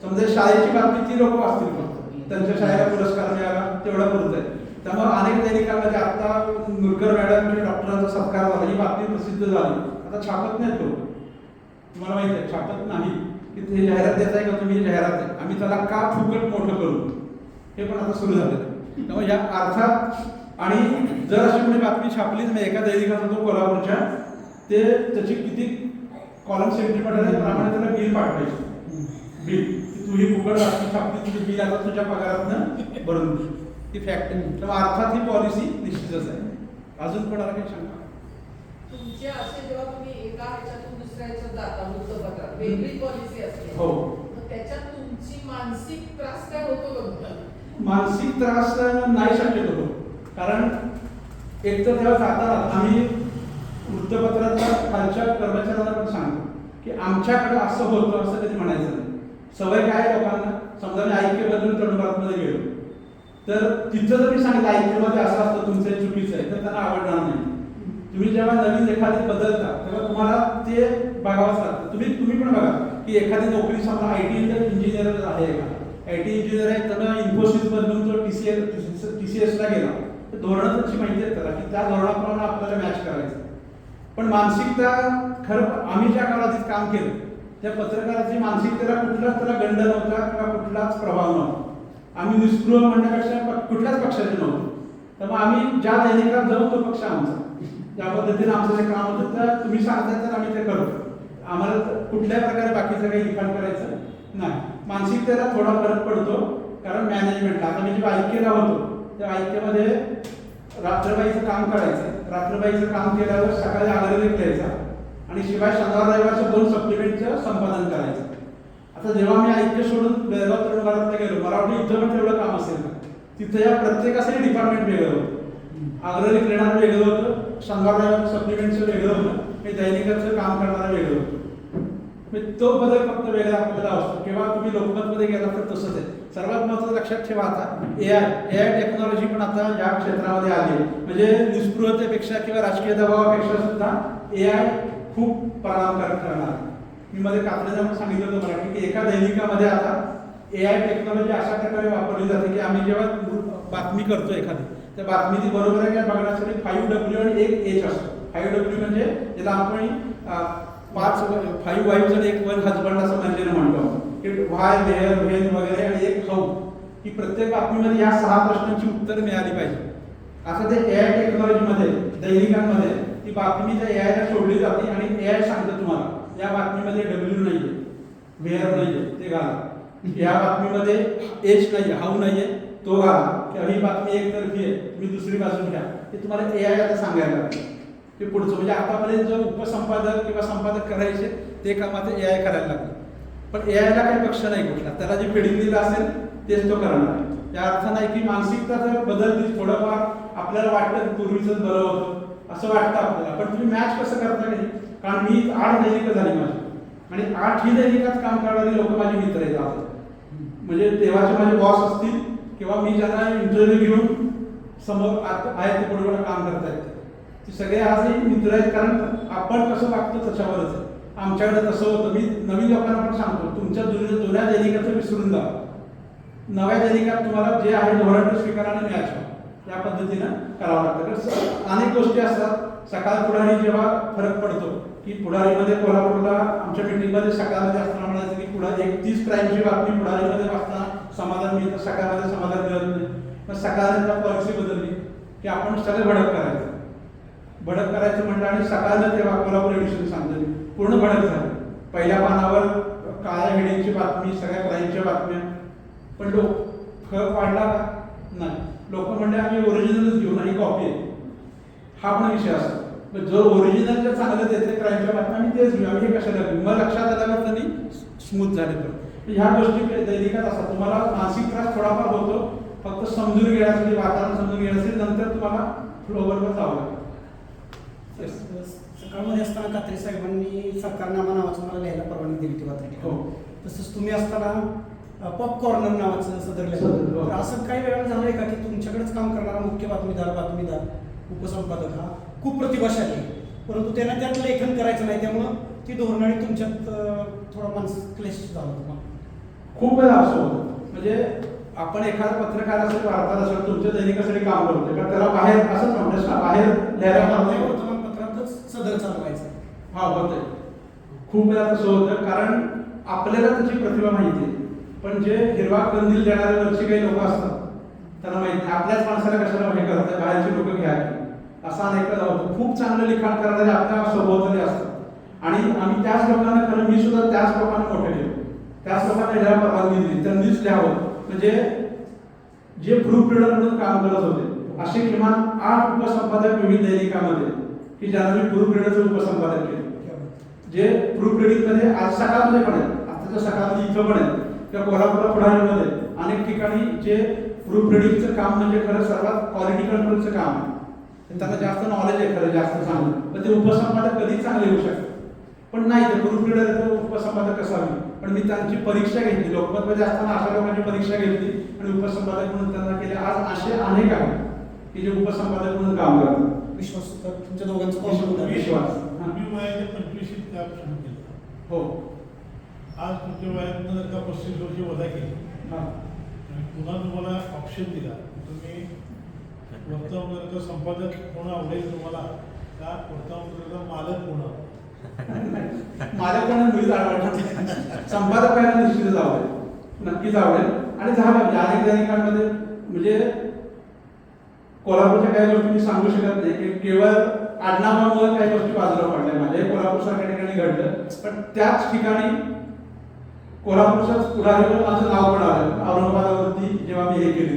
समजा शाळेची बातमी ती लोक वाचतील फक्त, त्यांच्या शाळेला पुरस्कार मिळाला तेवढं पुरत आहे. त्यामुळे अनेक दैनिकांमध्ये आता नुरकर मॅडम डॉक्टरांचा सत्कार झाला, ही बातमी प्रसिद्ध झाली. आता छापत नाहीत लोक, तुम्हाला माहिती आहे छापत नाही की ते जाहिरात देत आहे का तुम्ही, जाहिरात आहे, आम्ही त्याला का फुकट मोठं करू, हे पण आता सुरू झालं. त्यामुळे या अर्थात आणि जर अशी कोणी बातमी छापलीच नाही, एका दैनिकाचा तो कोल्हापूरच्या, ते त्याची किती कॉलम सेंटीमीटर आहे प्रमाणे त्याला बिल पाठवायचं. बिल तू ही फुकट बातमी छापली, तुझी बिल आता तुझ्या पगारातनं भरून दे, ती फॅक्ट आहे. तेव्हा अर्थात ही पॉलिसी निश्चितच आहे. अजून कोणाला काही शंका? तुमचे असे जेव्हा तुम्ही एका ह्याच्यातून दुसऱ्या ह्याच्यात जाता वृत्तपत्रात वेगळी पॉलिसी असते, हो, मग त्याच्यात तुमची मानसिक त्रास काय होतो का तुम्हाला? मानसिक त्रास नाही शक्यतो होतो. कारण एक तर तेव्हा जाताना आम्ही वृत्तपत्रातल्या खालच्या कर्मचाऱ्यांना पण सांगतो की आमच्याकडे असं होतं असं कधी म्हणायचं नाही. सवय काय लोकांना, समजा मी ऐक्यबद्दल तरुणभारतमध्ये गेलो तर तिथं जर मी सांगितलं ऐक्यमध्ये असं असतं तुमचं चुकीचं आहे तर त्यांना आवडणार नाही. तुम्ही जेव्हा नवीन एखादी बदलता तेव्हा तुम्हाला ते बघावंच लागतं. तुम्ही पण बघा की एखादी नोकरी समजा IT इंजिनियर आहे, IT इंजिनियर आहे, तर इन्फोसिस बदलून तो TCS ला गेला तर धोरणं त्याची माहिती आहे त्याला की त्या धोरणाप्रमाणे आपल्याला मॅच करायचं. पण मानसिकता खरं आम्ही ज्या काळात काम केलं त्या पत्रकाराची मानसिकतेला कुठलाच त्याला गंड नव्हता किंवा कुठलाच प्रभाव नव्हता. आम्ही निस्पृह म्हणण्यापेक्षा कुठल्याच पक्षाचे नव्हतो. त्यामुळे आम्ही ज्या दैनिकात जाऊ तो पक्ष आमचा, ज्या पद्धतीने आमचं जे काम होतं तर तुम्ही सांगताय तर आम्ही ते करतो. आम्हाला कुठल्याही प्रकारे बाकीचं काही लिखाण करायचं नाही. मानसिकतेला थोडा फरक पडतो कारण मॅनेजमेंटला आता मी जेव्हा ऐक्यला होतो त्या ऐक्यमध्ये रात्रबाईचं काम करायचं. रात्रबाईचं काम केल्यावर सकाळी अग्रलेख लिहायचा आणि शिवाय शनिवार रविवारच्या 2 सप्लिमेंटचं संपादन करायचं. आता जेव्हा मी ऐक्य सोडून बेळगाव तरुणभारतला गेलो मला वाटलं इथं पण तेवढं काम असेल का, तिथं या प्रत्येकाचं डिपार्टमेंट वेगळं होतं. अग्रलेख लिहिणारं वेगळं होतं, शनिवार रविवार सप्लिमेंटचं वेगळं होतं, हे दैनिकाचं काम करणारं वेगळं होतं. तो बदल फक्त वेगळा आपल्याला असतो. किंवा तुम्ही लोकमतमध्ये गेला तर तसंच आहे. सर्वात महत्त्वाचं लक्षात ठेवा आता AI टेक्नॉलॉजी पण आता या क्षेत्रामध्ये आली आहे. म्हणजे निस्पृहतेपेक्षा किंवा राजकीय दबावापेक्षा सुद्धा AI खूप परिणामकारक ठरणार. मी मध्ये कापलेला सांगितलं होतं मराठी की एका दैनिकामध्ये आता AI टेक्नॉलॉजी अशा प्रकारे वापरली जाते की आम्ही जेव्हा बातमी करतो एखादी त्या बातमीची बरोबर आहे का बघण्यासाठी 5W आणि 1H असतो. 5W म्हणजे ज्याला आपण 5 वाईफ्स आणि 1 हजबंड असं म्हणजे म्हणतो की व्हाय व्हेअर व्हेन वगैरे आणि 1 हाऊ, की प्रत्येक बातमीमध्ये या 6 प्रश्नांची उत्तर मिळाली पाहिजे. असं ते AI टेक्नॉलॉजीमध्ये दैनिकांमध्ये ती बातमी त्या AI ला सोडली जाते आणि AI सांगतं तुम्हाला या बातमीमध्ये W नाहीये, व्हेअर नाहीये ते घाला, या बातमीमध्ये H नाहीये, हाऊ नाहीये तो घाला, किंवा ही बातमी एकतर्फी आहे तुम्ही दुसरी बाजू घ्या. ते तुम्हाला AI आता सांगायला लागतं. ते पुढचं म्हणजे आतापर्यंत जो उपसंपादक किंवा संपादक करायचे ते काम आता AI करायला लागलं. पण AI ला काही पक्ष नाही कुठला, त्याला जे फिडिंग दिलं असेल तेच तो करणार. या अर्थ नाही की मानसिकता जर बदलली थोडंफार आपल्याला वाटतं पूर्वीच बरं होतं असं वाटतं आपल्याला. पण तुम्ही मॅच कसं करता नाही, कारण मी 8 दैनिकं झाली माझी आणि 8ही दैनिकात काम करणारे लोक माझे मित्र आहेत आज. म्हणजे तेव्हाचे माझे बॉस असतील किंवा मी ज्यांना इंटरव्ह्यू घेऊन समोर आहेत ते पुढे काम करतायत ते सगळे आजही मित्र आहेत. कारण आपण कसं वागतो त्याच्यावरच आहे. आमच्याकडे तसं होतं. मी नवीन लोकांना पण सांगतो, तुमच्या जुन्या दैनिकाचं विसरून जा. नव्या दैनिकात तुम्हाला जे आहे धोरण स्वीकारा आणि मॅच व्हा, या पद्धतीनं करावं लागतं. कारण अनेक गोष्टी असतात. सकाळ पुढारी जेव्हा फरक पडतो की पुढारीमध्ये कोल्हापूरला आमच्या मीटिंगमध्ये सकाळमध्ये असताना म्हणायचं की पुढे 31 क्राईमची बातमी पुढारीमध्ये वाचताना समाधान मिळतं, सकाळमध्ये समाधान मिळत नाही. मग सकाळने पॉलिसी बदलली की आपण सगळे भडक करायचं म्हणलं आणि सकाळनं तेव्हा कोल्हापूर एडिशन सांगतो पूर्ण भडक झालं. पहिल्या पानावर काळ्या हेडिंगची बातमी, सगळ्या क्राईमच्या बातम्या. पण फरक वाढला का? नाही. लोक म्हणले आम्ही ओरिजिनलच घेऊ, नाही कॉपी आहे. हा पण विषय असतो. जो ओरिजिनलच्या चांगलं देते क्राईमच्या बातम्या आम्ही तेच घेऊ, आम्ही हे कशाला घेऊ. मग लक्षात आल्यावर त्यांनी स्मूथ झाले. पण ह्या गोष्टी दैनिकात असतात. तुम्हाला मानसिक त्रास थोडाफार होतो, फक्त समजून घेण्यासाठी, वातावरण समजून घेण्यासाठी, नंतर तुम्हाला फ्लोबरोबर जावं लागतं. सकाळमध्ये असताना कात्री साहेबांनी सरकारनामा नावाचं मला लिहायला परवानगी दिली होती पत्रिका. तसंच तुम्ही असताना पॉपकॉर्नर नावाचं सदर लिहिलं. तर असं काही वेळा झालंय का की तुमच्याकडेच काम करणारा मुख्य बातमीदार उपसंपादक हा खूप प्रतिभाशाली आहे, परंतु त्यांना त्यात लेखन करायचं नाही, त्यामुळं ती धोरणाने तुमच्यात थोडा मानसिक क्लेश झाला तुम्हाला? खूप वेळा असं होतं. म्हणजे आपण एखादा पत्रकार असेल, वार्ताहर असेल, तुमच्या दैनिकासाठी काम करतोय, पण त्याला बाहेर असंच म्हणतात ना, बाहेर लिहायला वर्तमानपत्रातच सदर चालवायचं. हा होतंय. खूप वेळा तसं होतं, कारण आपल्याला त्याची प्रतिभा माहिती आहे, पण जे हिरवा कंदील देणारे वरचे काही लोक असतात त्यांना माहिती नाही आपल्याच माणसाला कशाला हे करतात, बाहेरची लोक घ्या असं अनेकदा होतं. खूप चांगलं लिखाण करणारे आपल्या सभोवताली असतात आणि आम्ही त्याच लोकांना खरं, मी सुद्धा त्याच लोकांना मोठे केलं, त्याच लोकांना लिहायला परवानगी दिली, त्यांनीच लिहावं. म्हणजे जे प्रूफ रिडर म्हणून काम करत होते असे किमान 8 उपसंपादक विविध दैनिकामध्ये की ज्यांना मी प्रूफ रिडरचं उपसंपादक केलं. जे प्रूफ रिडिंग मध्ये आज सकाळमध्ये पण आहेत, आताच्या सकाळमध्ये इथं पण आहेत किंवा कोल्हापूर पुढारीमध्ये अनेक ठिकाणी जे प्रूफ रिडिंगचं काम म्हणजे खरं सर्वात क्वालिटी कंट्रोलचं काम आहे. त्यांना जास्त नॉलेज आहे खरं, जास्त चांगलं, पण ते उपसंपादक कधी चांगले होऊ शकतात. पण नाही, ते प्रूफ रिडर उपसंपादक असावे. पण मी त्यांची परीक्षा घेतली, लोकमतमध्ये असताना अशा लोकांची परीक्षा घेतली आणि उपसंपादक म्हणून त्यांना केले. आज असे अनेक आहेत की जे उपसंपादक म्हणून काम करतात. विश्वास तुमच्या दोघांचा विश्वास. मी वयाच्या 25 त्या सुरू केलं. हो. आज तुमच्या वयातनं जर का 35 वर्ष वजा केली आणि पुन्हा तुम्हाला ऑप्शन दिला, तुम्ही वर्तमानपत्राचा संपादक होणं आवडेल तुम्हाला का वर्तमानपत्राचा मालक होणं? माझ्याकडनं मुलीच आवडतात. संपादक व्हायला निश्चितच आवडेल, नक्कीच आवडेल. आणि झालं म्हणजे अनेक दैनिकांमध्ये म्हणजे कोल्हापूरच्या काही गोष्टी मी सांगू शकत नाही की केवळ आडनावामुळे काही गोष्टी बाजूला पडल्या. माझ्या कोल्हापूर सारख्या ठिकाणी घडलं, पण त्याच ठिकाणी कोल्हापूरच्याच पुढारीवर माझं नाव पण आलं. औरंगाबादावरती जेव्हा मी हे केली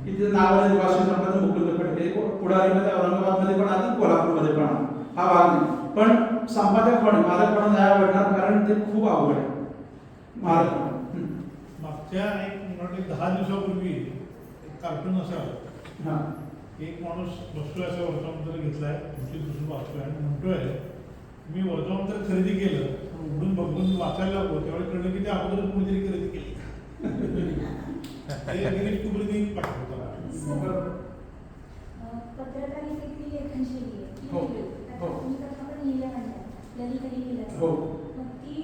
की तिथे नाव आलं वाशी संपादक मुकुंद फडके, पुढारीमध्ये औरंगाबादमध्ये पण आलं, कोल्हापूरमध्ये पण आलं. हा भाग नाही, पण संपादक पण मालक पण नाही आवडणार, कारण ते खूप अवघड आहे. मालक पण मागच्या एक 10 दिवसापूर्वी एक कार्टून असा हां एक माणूस बसतोय, असं वर्तमानपत्र घेतलाय, तुमची दुसरं वाचतोय आणि म्हणतोय मी वर्तमानपत्र खरेदी केलं, उघडून बघून वाचायला लागलो त्यावेळी कळलं की ते अगोदरच कोणीतरी खरेदी केली. ते गिरीश कुबरेने पाठवलं. पत्रकारितेतली लेखनशैली आहे ती हो. वेगळी. हो. तुम्ही कथा पण लिहिल्या म्हणतात, ललितही लिहिल्या. हो. मग ती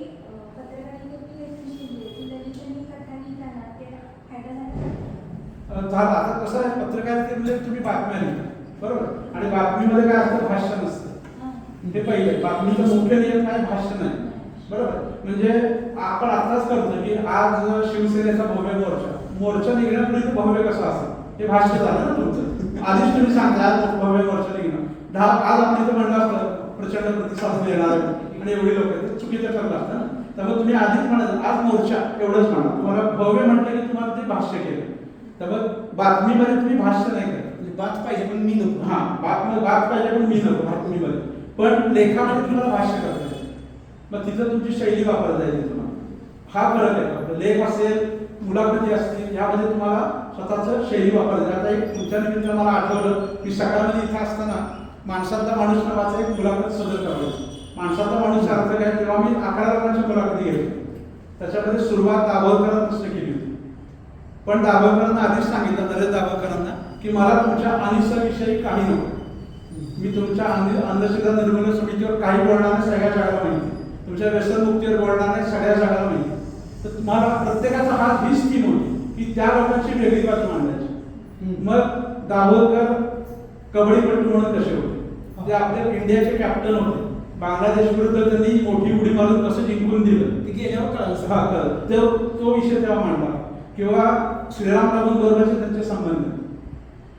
पत्रकारितेतली लेखनशैली आहे, ती ललितनी कथा लिहिताना ते फायदा झाला. झालं. आता कसं आहे, पत्रकारितेमध्ये तुम्ही बातम्या लिहिता बरोबर, आणि बातमीमध्ये काय असतं, भाष्य नसतं. हे पहिले बातमीचं मुख्य नियम काय, भाष्य नाही बरोबर. म्हणजे आपण आताच करतो की आज शिवसेनेचा भव्य मोर्चा निघण्यापूर्वी भव्य कसं असेल हे भाष्य झालं ना तुमचं. आधीच तुम्ही सांगता आज भव्य मोर्चा निघणं, आज आपण इथं म्हणलं असतं प्रचंड प्रतिसाद देणार आणि एवढी लोक आहेत, चुकीचं ठरलं असतं ना. त्यामुळे तुम्ही आधीच म्हणाल आज मोर्चा एवढंच म्हणा. तुम्हाला भव्य म्हटलं की तुम्हाला ते भाष्य केलं. त्यामुळे बातमीमध्ये तुम्ही भाष्य नाही करत. बात पाहिजे पण मी नको. हा, बात पाहिजे पण मी नको बातमीमध्ये, पण लेखामध्ये तुम्हाला भाष्य करता येईल. मग तिथं तुमची शैली वापरता येईल तुम्हाला. हा फरक आहे. लेख असेल, मुलाखती असतील, यामध्ये तुम्हाला स्वतःच शैली वापरता येईल. आता एक तुमच्या निमित्त मला आठवलं की सकाळमध्ये इथं असताना माणसातला माणूस नावाचा एक मुलाखत सदर करायची. माणसातला माणूस अर्थ काय, तेव्हा मी 11 लोकांची मुलाखती घेतली. त्याच्यामध्ये सुरुवात दाभोळकरांपासून केली होती. पण दाभोळकरांना आधीच सांगितलं, नरेश दाभोळकरांना, की मला तुमच्या अनिसाविषयी काही नको. मी तुमच्या अंधश्रद्धा निर्मूलन समितीवर काही बोलणार नाही, सगळ्या जगाला माहिती. तुमच्या व्यसनमुक्तीवर बोलणार नाही, सगळ्या जगाला माहिती. तर तुम्हाला प्रत्येकाचा हा हीच थीम होती की त्या लोकांची वेगळी बाजू मांडायची. मग दाभोळकर कबड्डीपटू म्हणून कसे होते, ते आपल्या इंडियाचे कॅप्टन होते. बांगलादेश विरुद्ध त्यांनी मोठी उडी मारून कसं जिंकून दिलं ते गेल्यावर कळालं. हा कळलं. तो विषय तेव्हा मांडला. किंवा श्रीराम लागून बरोबरचे त्यांचे संबंध,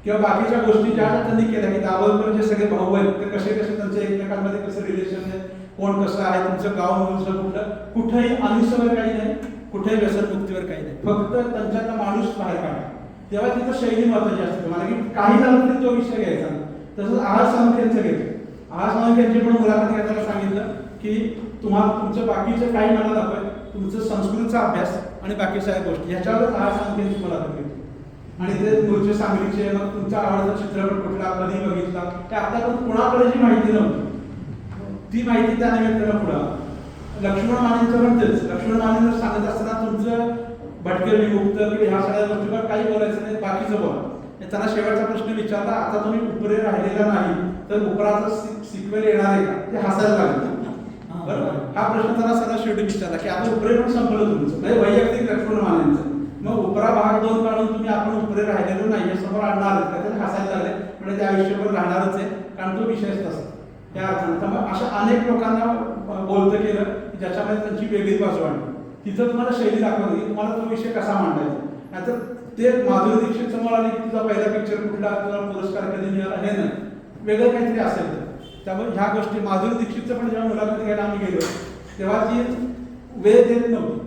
किंवा बाकीच्या गोष्टी ज्या त्यांनी केल्या की दाभोळकर जे सगळे भाऊ आहेत ते कसे कसे त्यांचे एकमेकांमध्ये कसं रिलेशन आहे, कोण कसं आहे, तुमचं गाव मूळचं कुठलं, कुठेही अनिसवर काही नाही, कुठेही व्यसनमुक्तीवर काही नाही, फक्त त्यांच्यातला माणूस बाहेर काढा. तेव्हा तिथं शैली महत्वाची असते. मला की काही झालं तरी तो विषय घ्यायचा. तसंच आहार सावंत यांचं घ्यायचं. आहार सावंत यांची पण मुलाखत घेताना सांगितलं की तुम्हाला तुमचं बाकीचं काही मला दाखवाय, तुमचं संस्कृतचा अभ्यास आणि बाकी सगळ्या गोष्टी ह्याच्यावरच आहार सावंत यांची मुलाखत घेतली. आणि ते मूळचे सांगलीचे, मग तुमचा आवडता चित्रपट कुठला, कधी बघितला, ते आतापर्यंत कुणाकडे जी माहिती नव्हती ती माहिती त्या निमित्तानं पुढं. लक्ष्मण मानेंचं पण तेच. लक्ष्मण मानेंना सांगत असताना तुमचं भटके विमुक्त किंवा ह्या सगळ्या गोष्टीवर काही बोलायचं नाही, बाकीचं बोला. त्यांना शेवटचा प्रश्न विचारला, आता तुम्ही उपरे राहिलेला नाही तर उपराचा सिक्वेल येणार आहे का, ते हसायला लागलं. बरोबर, हा प्रश्न त्यांना सगळा शेवटी विचारला की आता उपरे पण संपलं तुमचं, म्हणजे वैयक्तिक लक्ष्मण मानेंचं. मग उपरा भाग 2 काढून तुम्ही आपण उपरे राहिलेलो नाही हे समोर आणणार आहेत का, ते हसायला लागले. म्हणजे त्या आयुष्यभर राहणारच आहे, कारण तो विषयच तसा त्या अर्थाने. त्यामुळे अशा अनेक लोकांना बोलतं केलं की ज्याच्यामध्ये त्यांची वेगळी बाजू आणली. तिथं तुम्हाला शैली दाखवली की तुम्हाला तो विषय कसा मांडायचा. नाहीतर ते माधुरी दीक्षित समोर आले की तुझा पहिला पिक्चर कुठला, तुला पुरस्कार कधी मिळाला, हे नाही, वेगळं काहीतरी असेल तर. त्यामुळे ह्या गोष्टी माधुरी दीक्षितचं पण जेव्हा मुलाखत घ्यायला आम्ही गेलो तेव्हा ती वेळ देत नव्हती.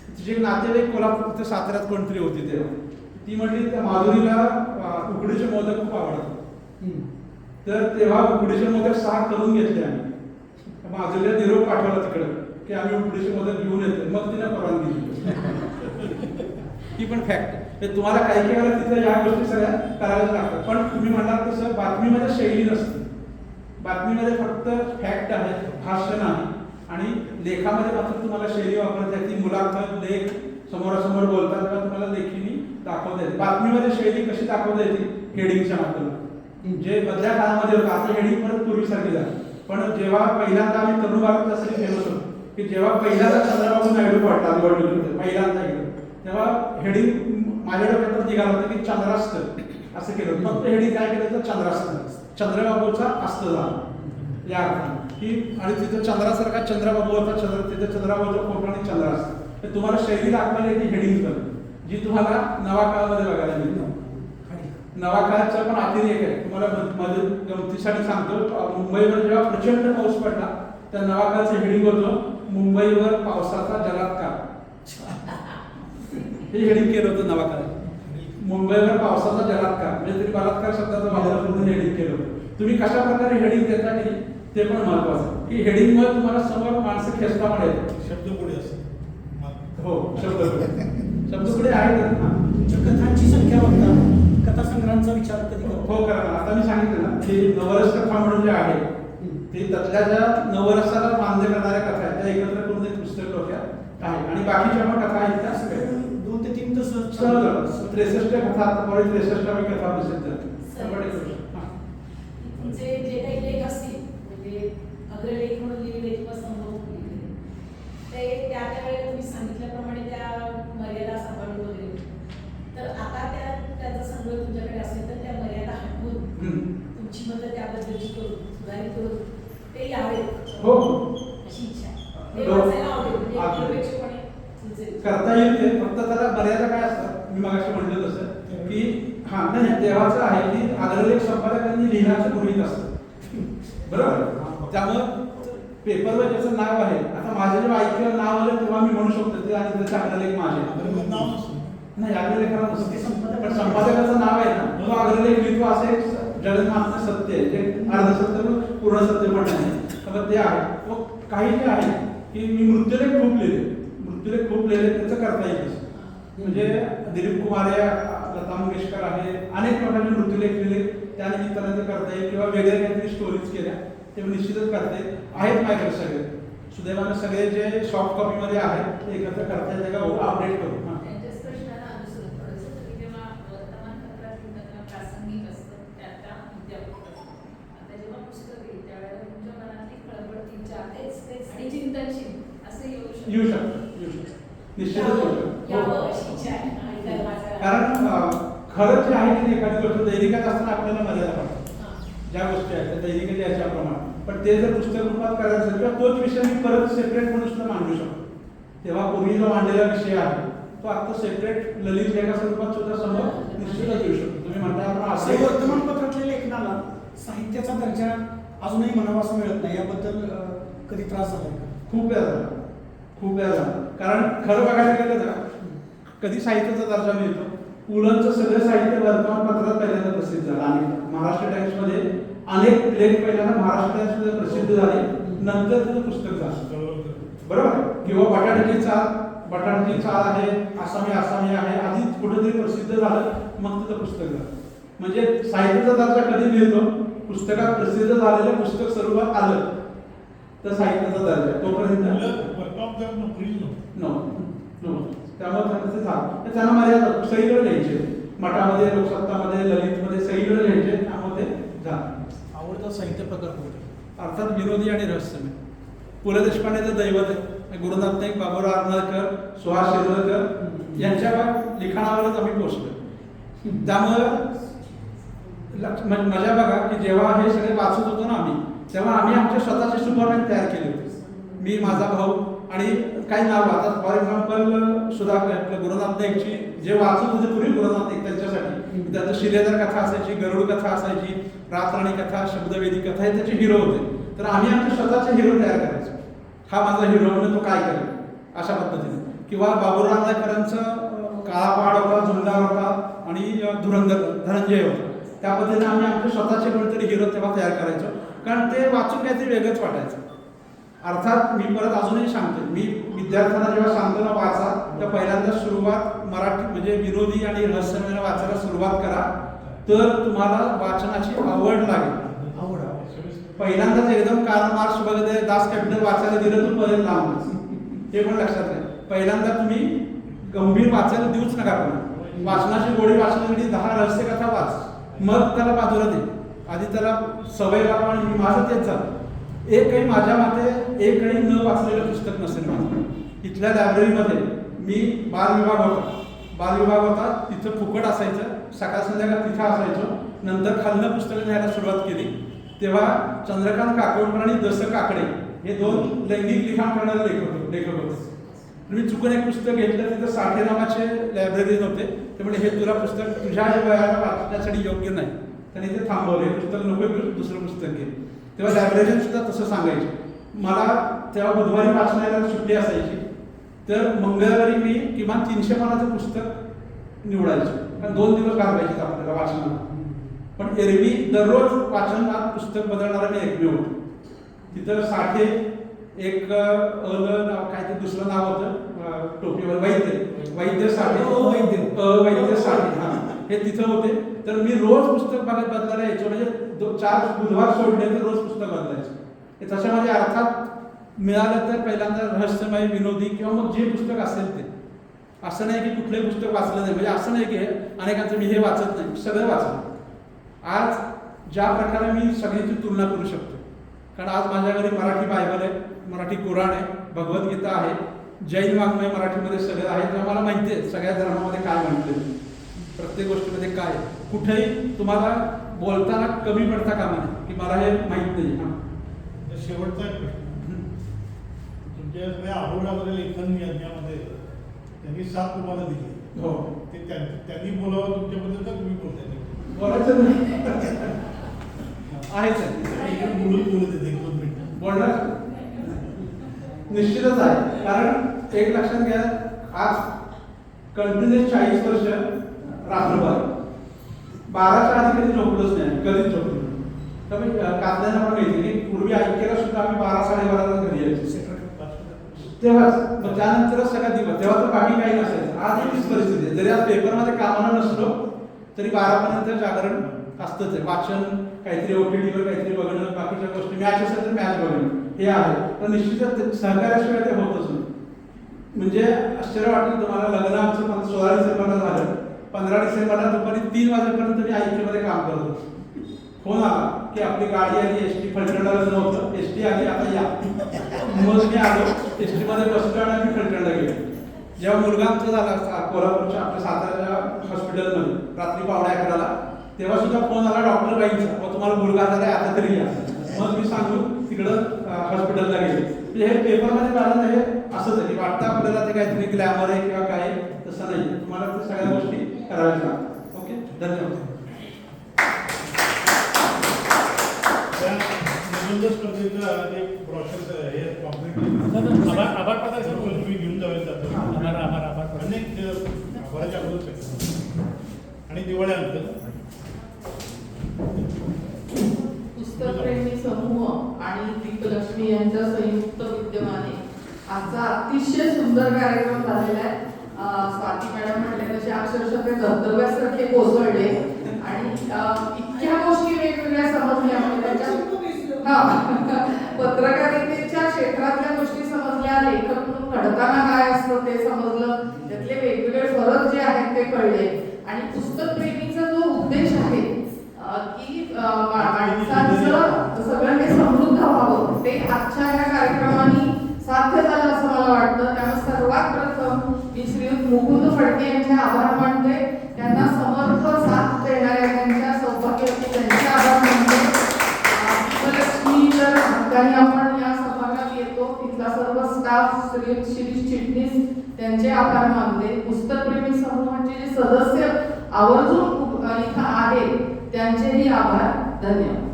तिचे एक नातेवाईक कोल्हापूर ते साताऱ्यात कोणतरी होती तेव्हा, ती म्हटली त्या माधुरीला उकडीचे मोदक खूप आवडतात. तर तेव्हा उकडीचे मोदक 6 करून घेतले आम्ही. माधुरीला निरोप पाठवला तिकडं की आम्ही उकडीचे मोदक घेऊन येतो, मग तिने परवानगी दिली. ती पण फॅक्ट. तुम्हाला काही काही वेळा तिथं या गोष्टी सगळ्या कराव्याच लागतात. पण तुम्ही म्हणाल तसं बातमीमध्ये शैली नसते. बातमीमध्ये फक्त फॅक्ट आहे, भाष्य नाही. आणि लेखामध्ये मात्र तुम्हाला शैली वापरता येते. मुलाखत, लेख समोरासमोर बोलतात तेव्हा तुम्हाला लेखीने दाखवता येते. बातमीमध्ये शैली कशी दाखवता येते, हेडिंगच्या माध्यमातून. जे मधल्या काळामध्ये होतं, आता हेडिंग परत पूर्वीसारखी झाली. पण जेव्हा पहिल्यांदा आम्ही तरुण भारत त्यासाठी फेमस होतो की जेव्हा पहिल्यांदा चंद्रबाबू नायडू पडला निवडणुकीमध्ये पहिल्यांदा गेलो, तेव्हा हेडिंग माझ्या डोक्यात निघालं होतं की चंद्रास्त असं केलं. फक्त हेडिंग काय केलं तर चंद्रास्त, चंद्रबाबूचा अस्त झाला या अर्थाने की. आणि तिथं चंद्रासारखा चंद्रबाबू होता, तिथं चंद्रबाबूचा फोटो आणि चंद्रास्त. तर तुम्हाला शैली दाखवायला येते हेडिंग करून, जी तुम्हाला नवा काळामध्ये बघायला मिळतं. नवा काळाचा पण अतिरेक आहे. तुम्हाला मध्ये गमतीसाठी सांगतो, मुंबईवर जेव्हा प्रचंड पाऊस पडला त्या नवा काळाचं हेडिंग होतं, मुंबईवर पावसाचा जलात्कार. हे हेडिंग केलं होतं नवा काळात. मुंबईवर पावसाचा जलात्कार, म्हणजे तरी बलात्कार शब्दाचा वापर करून हेडिंग केलं होतं. तुम्ही कशा प्रकारे हेडिंग देता की ते पण महत्वाचं की हेडिंगमुळे तुम्हाला समोर माणसं खेचता पण येते. शब्द पुढे असतो. हो, शब्द पुढे आहेत ना. तुमच्या कथांची संख्या बघता कथासंग्रहांचा विचार कधी करतो? हो, करा. आता मी सांगितलं ना की नवरस कथा म्हणून जे आहे ते त्यातल्या ज्या नवरसाला मान्य करणाऱ्या कथा आहेत त्या एकत्र करून एक पुस्तक डोक्यात आहे. आणि बाकीच्या पण कथा आहेत त्या सगळ्या 2 ते 3 तास सहज 63 कथा, आता 63वी कथा प्रसिद्ध. तुमचे जे काही लेख असतील म्हणजे अग्रलेख म्हणून लिहिले किंवा संभव लिहिले ते त्या वेळेला तुम्ही सांगितल्याप्रमाणे त्या मर्यादा सांभाळून वगैरे. तर आता त्याचा संग्रह तुमच्याकडे असेल तर त्या मर्यादा हटवून तुमची मतं त्याबद्दलची करून सुधारित करून ते यावेत. हो, अशी इच्छा आहे. ते वाचायला आवडेल म्हणजे निरपेक्षपणे सुचेल. करता येईल ते. फक्त त्याला मर्यादा काय असतात, मी मगाशी म्हटलं तसं की हा नाही, देवाचं आहे की अग्रलेख संपादकांनी लिहिण्याचं गृहीत असतं. बरोबर, त्यामुळं पेपरवर ज्याचं नाव आहे, आता माझं जेव्हा ऐकलं नाव आलं तेव्हा मी म्हणू शकतो ते आणि त्याचं अग्रलेख माझे नाही, अग्रलेखाला नसतं. पण संपादकाचं नाव आहे ना, तो अग्रलेख लिहितो असं एक जगन्मान्य सत्य आहे, जे अर्धसत्य पण पूर्ण सत्य पण नाही. तर ते आहे. काही जे आहे की मी मृत्यूलेख खूप लिहिले त्याचं करता येईल. म्हणजे दिलीप कुमार आहे, लता मंगेशकर आहे, अनेक लोकांनी मृत्यूलेख लिहिले त्या निमित्तानं ते करता येईल किंवा वेगळ्या काहीतरी स्टोरीज केल्या ते निश्चितच करता येईल. आहेत माझ्याकडे सगळे सुदैवाने सगळे जे सॉफ्ट कॉपीमध्ये आहेत ते एकत्र करता येईल का अपडेट करू. हां त्यांच्याच प्रश्नाला अनुसरून थोडंसं तुम्ही जेव्हा वर्तमानपत्रात लिहिता तेव्हा प्रासंगिक असतं, त्या विद्यापीठ असतं. आता जेव्हा पुस्तक येईल त्यावेळेला तुमच्या मनातली खळबळ तीन-चार तेच आणि चिंतनशील असं येऊ शकतं निश्चितच येऊ शकतं. यावं अशी इच्छा आहे आणि गर्वाचा कारण खरं जे आहे ते एखादी गोष्ट दैनिकात असताना आपल्याला मर्यादा पडतात. ज्या गोष्टी आहेत त्या दैनिक याच्याप्रमाणे, पण ते जर पुस्तक रूपात करायचं असेल किंवा तोच विषय मी परत सेपरेट म्हणून सुद्धा मांडू शकतो. तेव्हा पूर्वी जो मांडलेला विषय आहे तो आता सेपरेट ललित लेखा स्वरूपात सुद्धा समोर निश्चितच येऊ शकतो. तुम्ही म्हणता आपण असे असं वर्तमानपत्रातल्या लेखनाला साहित्याचा दर्जा अजूनही म्हणावासा मिळत नाही, याबद्दल कधी त्रास झाला का? खूप वेळा झाला. कारण खरं बघायला गेलं तर कधी साहित्याचा दर्जा मिळतो. पुलंचं सगळं साहित्य वर्तमानपत्रात पहिल्यांदा प्रसिद्ध झालं आणि महाराष्ट्र टाइम्समध्ये अनेक लेख पहिल्यांदा महाराष्ट्र टाइम्समध्ये प्रसिद्ध झाले, नंतर त्याचं पुस्तक झालं. बरोबर. किंवा बटाट्याची चाळ आहे, आसामी आहे, आधी कुठेतरी प्रसिद्ध झालं मग त्याचं पुस्तक झालं. म्हणजे साहित्याचा दर्जा कधी मिळतो? पुस्तकात प्रसिद्ध झालेलं पुस्तक स्वरूपात आलं तर साहित्याचा दर्जा. तोपर्यंत त्यामुळे त्यांचं झालं तर त्यांना मर्यादा सगळीकडे लिहायचे, मठामध्ये, लोकसत्तामध्ये, ललितमध्ये सगळीकडे लिहायचे. त्यामुळे ते झालं. आवडता साहित्य प्रकार कोणते? अर्थात विनोदी आणि रहस्यमय. पु ल देशपांडेचं दैवत आहे. गुरुनाथ नाईक, बाबूराव आरनाळकर, सुहास शिरवळकर यांच्या लिखाणावरच आम्ही पोहोचलो. त्यामुळं मजा बघा की जेव्हा हे सगळे वाचत होतो ना आम्ही, तेव्हा आम्ही आमचे स्वतःचे सुपरमॅन तयार केले होते. मी, माझा भाऊ आणि काही नाव. आता फॉर एक्झाम्पल सुधाकर आपलं गुरुनाथ नाईकची जे वाचत होते पूर्वी गुरुनाथ नाईक त्यांच्यासाठी त्याचं शिलेदार कथा असायची, गरुड कथा असायची, रातराणी कथा, शब्दवेदी कथा हे त्याचे हिरो होते. तर आम्ही आमचे स्वतःचे हिरो तयार करायचो. हा माझा हिरो म्हणजे तो काय करेल अशा पद्धतीने. किंवा बाबूराव आंबेडकरांचं काळा पहाड होता, झुंजार होता आणि धुरंधर धनंजय होता. त्या पद्धतीने आम्ही आमचे स्वतःचे कोणीतरी हिरो तेव्हा तयार करायचो, कारण ते वाचून काहीतरी वेगळंच वाटायचं. अर्थात मी परत अजूनही सांगतो, मी विद्यार्थ्यांना जेव्हा सांगतो ना वाचा, तर पहिल्यांदा सुरुवात मराठी म्हणजे विनोदी आणि रहस्यमय वाचायला सुरुवात करा, तर तुम्हाला वाचनाची आवड लागेल. पहिल्यांदाच एकदम कार्ल मार्क्स वगैरे दास कॅपिटल वाचायला दिलं तर पर्यंत लांबच. हे पण लक्षात घ्या. पहिल्यांदा तुम्ही गंभीर वाचायला देऊच नका. पण वाचनाची गोडी वाचण्यासाठी 10 रहस्यकथा वाच, मग त्याला बाजूला दे. आधी त्याला सवय लावा. आणि माझं तेच झालं. एकही माझ्या मते एकही न वाचलेलं पुस्तक नसेल माझं. इथल्या लायब्ररीमध्ये मी बालविभाग होता तिथं फुकट असायचं. सकाळ संध्याकाळ तिथं असायचो. नंतर खालनं पुस्तकं न्यायला सुरुवात केली तेव्हा चंद्रकांत काकोडकर आणि दस काकडे हे 2 लैंगिक लिखाण करणारे लेखक होते. मी चुकून एक पुस्तक घेतलं, तिथं साठे नावाचे लायब्ररीत होते. ते म्हणजे हे तुला पुस्तक तुझ्या वयाला वाचण्यासाठी योग्य नाही, त्यांनी ते थांबवले. हे पुस्तक नको, दुसरं पुस्तक घे. तेव्हा लायब्ररीत सुद्धा तसं सांगायचे. मला तेव्हा बुधवारी वाचनाला सुट्टी असायची, तर मंगळवारी मी किमान 300 पानाचं पुस्तक निवडायचं, कारण 2 दिवस घालवायचे आपल्याला वाचनाला. पण एरवी दररोज वाचनात पुस्तक बदलणारा मी एकमेव होतो. तिथं साठे एक नाव काय ते दुसरं नाव होतं टोपीवर, वैद्य साठे हां हे तिथं होते. तर मी रोज पुस्तक बदलायला यायचो. म्हणजे 4 बुधवार सोडले तर रोज पुस्तक बदलायचं. त्याच्यामध्ये अर्थात मिळालं तर पहिल्यांदा रहस्यमय, विनोदी किंवा मग जे पुस्तक असेल ते. असं नाही की कुठलंही पुस्तक वाचलं नाही. म्हणजे असं नाही की अनेकांचं मी हे वाचत नाही, सगळं वाचलं. आज ज्या प्रकारे मी सगळ्यांची तुलना करू शकतो, कारण आज माझ्या घरी मराठी बायबल आहे, मराठी कुराण आहे, भगवद्गीता आहे, जैन वाङ्मय मराठीमध्ये सगळं आहे. तेव्हा मला माहिती आहे सगळ्या धर्मामध्ये काय म्हटलं, प्रत्येक गोष्टीमध्ये काय. कुठेही तुम्हाला बोलताना कमी पडता कामा नये की मला हे माहीत नाही. हां शेवटचा एक प्रश्न. तुमच्या सगळ्या आठवड्यामध्ये लेखन यज्ञामध्ये त्यांनी 7 तुम्हाला दिले. हो. ते त्यांनी बोलावं तुमच्याबद्दल का तुम्ही बोलताय? बोलायचं नाही आहेच बोलत येते 1-2 मिनिटं बोलणार निश्चितच आहे. कारण एक लक्षात घ्या, आज कंटिन्युअस 40 वर्ष रात्रभर 12च्या आधी कधी झोपलोच नाही, कधीच झोपलो नाही. त्यामुळे कांद्यांना पण माहिती की पूर्वी ऐकायला सुद्धा आम्ही 12-12:30 घरी यायचो तेव्हाच. मग त्यानंतर सगळ्या दिवस तेव्हा तर बाकी काही नसायचं. आज ही तीच परिस्थिती आहे. जरी आज पेपरमध्ये कामाला नसलो तरी 12 पर्यंत जागरण असतंच आहे. वाचन, काहीतरी OTT वर काहीतरी बघणं, बाकीच्या गोष्टी मॅच असेल तर मॅच बघणं हे आहे. तर निश्चितच सहकार्याशिवाय ते होतच नाही. म्हणजे आश्चर्य वाटेल तुम्हाला, लग्न आमचं 16 डिसेंबरला झालं, 15 डिसेंबरला दुपारी 3 वाजेपर्यंत मी IK काम करत होतो. फोन आला की आपली गाडी आली, ST फलटणला लग्न होतं, ST आली, आता या. मग मी आलो, ST मध्ये बसलो आणि मी फलटणला गेलो. जेव्हा मुलगा आमचा झाला कोल्हापूरच्या आपल्या साताऱ्याच्या हॉस्पिटलमध्ये रात्री 11:15ला, तेव्हा सुद्धा फोन आला डॉक्टर बाईंचा, मग तुम्हाला मुलगा झालाय आता तरी या. मग मी सांगून तिकडं हॉस्पिटलला गेले. म्हणजे हे पेपरमध्ये झालं हे असंच आहे की वाटतं आपल्याला ते काहीतरी ग्लॅमर आहे किंवा काय, तसं नाही. तुम्हाला ते सगळ्या गोष्टी कराव्या लागतात. ओके, धन्यवाद. त्या निबंध स्पर्धेचा एक ब्रॉशर हे कॉम्प्लीट आभार प्रदर्शन तुम्ही घेऊन जावे जातो. आभार अनेक आभाराच्या अगोदर आणि दिवाळ्यानंतर पुस्तकप्रेमी समूह आणि दीपलक्ष्मी यांच्या संयुक्त विद्यमाने आजचा अतिशय सुंदर कार्यक्रम झालेला आहे. स्वाती मॅडम म्हणले तसे अक्षरशः ते धबधब्यासारखे कोसळले आणि इतक्या गोष्टी वेगवेगळ्या समजल्या. म्हणजे त्याच्या पत्रकारितेच्या क्षेत्रातल्या गोष्टी समजल्या, लेखक म्हणून घडताना काय असतं ते समजलं, त्यातले वेगवेगळे फरक जे आहेत ते कळले. आणि पुस्तकप्रेमीचा जो उद्देश आहे की माणसांचं सगळं हे समृद्ध व्हावं, ते आजच्या या कार्यक्रमाने साध्य झालं असं मला वाटतं. त्यामुळे सर्वात प्रथम मी श्रीयुत मुकुंद फडके यांचे आभार मानते. त्यांना समर्थ साथ देणाऱ्या त्यांच्या सौभाग्यवती त्यांचे आभार मानते. लक्ष्मी तर हक्काने आपण या सभागृहात येतो, तिथला सर्व स्टाफ, श्रीयुत शिरीष चिटणीस त्यांचे आभार मानते. पुस्तकप्रेमी समूहाचे जे सदस्य आवर्जून इथं आहेत त्यांचेही आभार. धन्यवाद.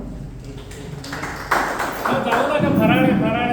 जाऊ नका, फराळ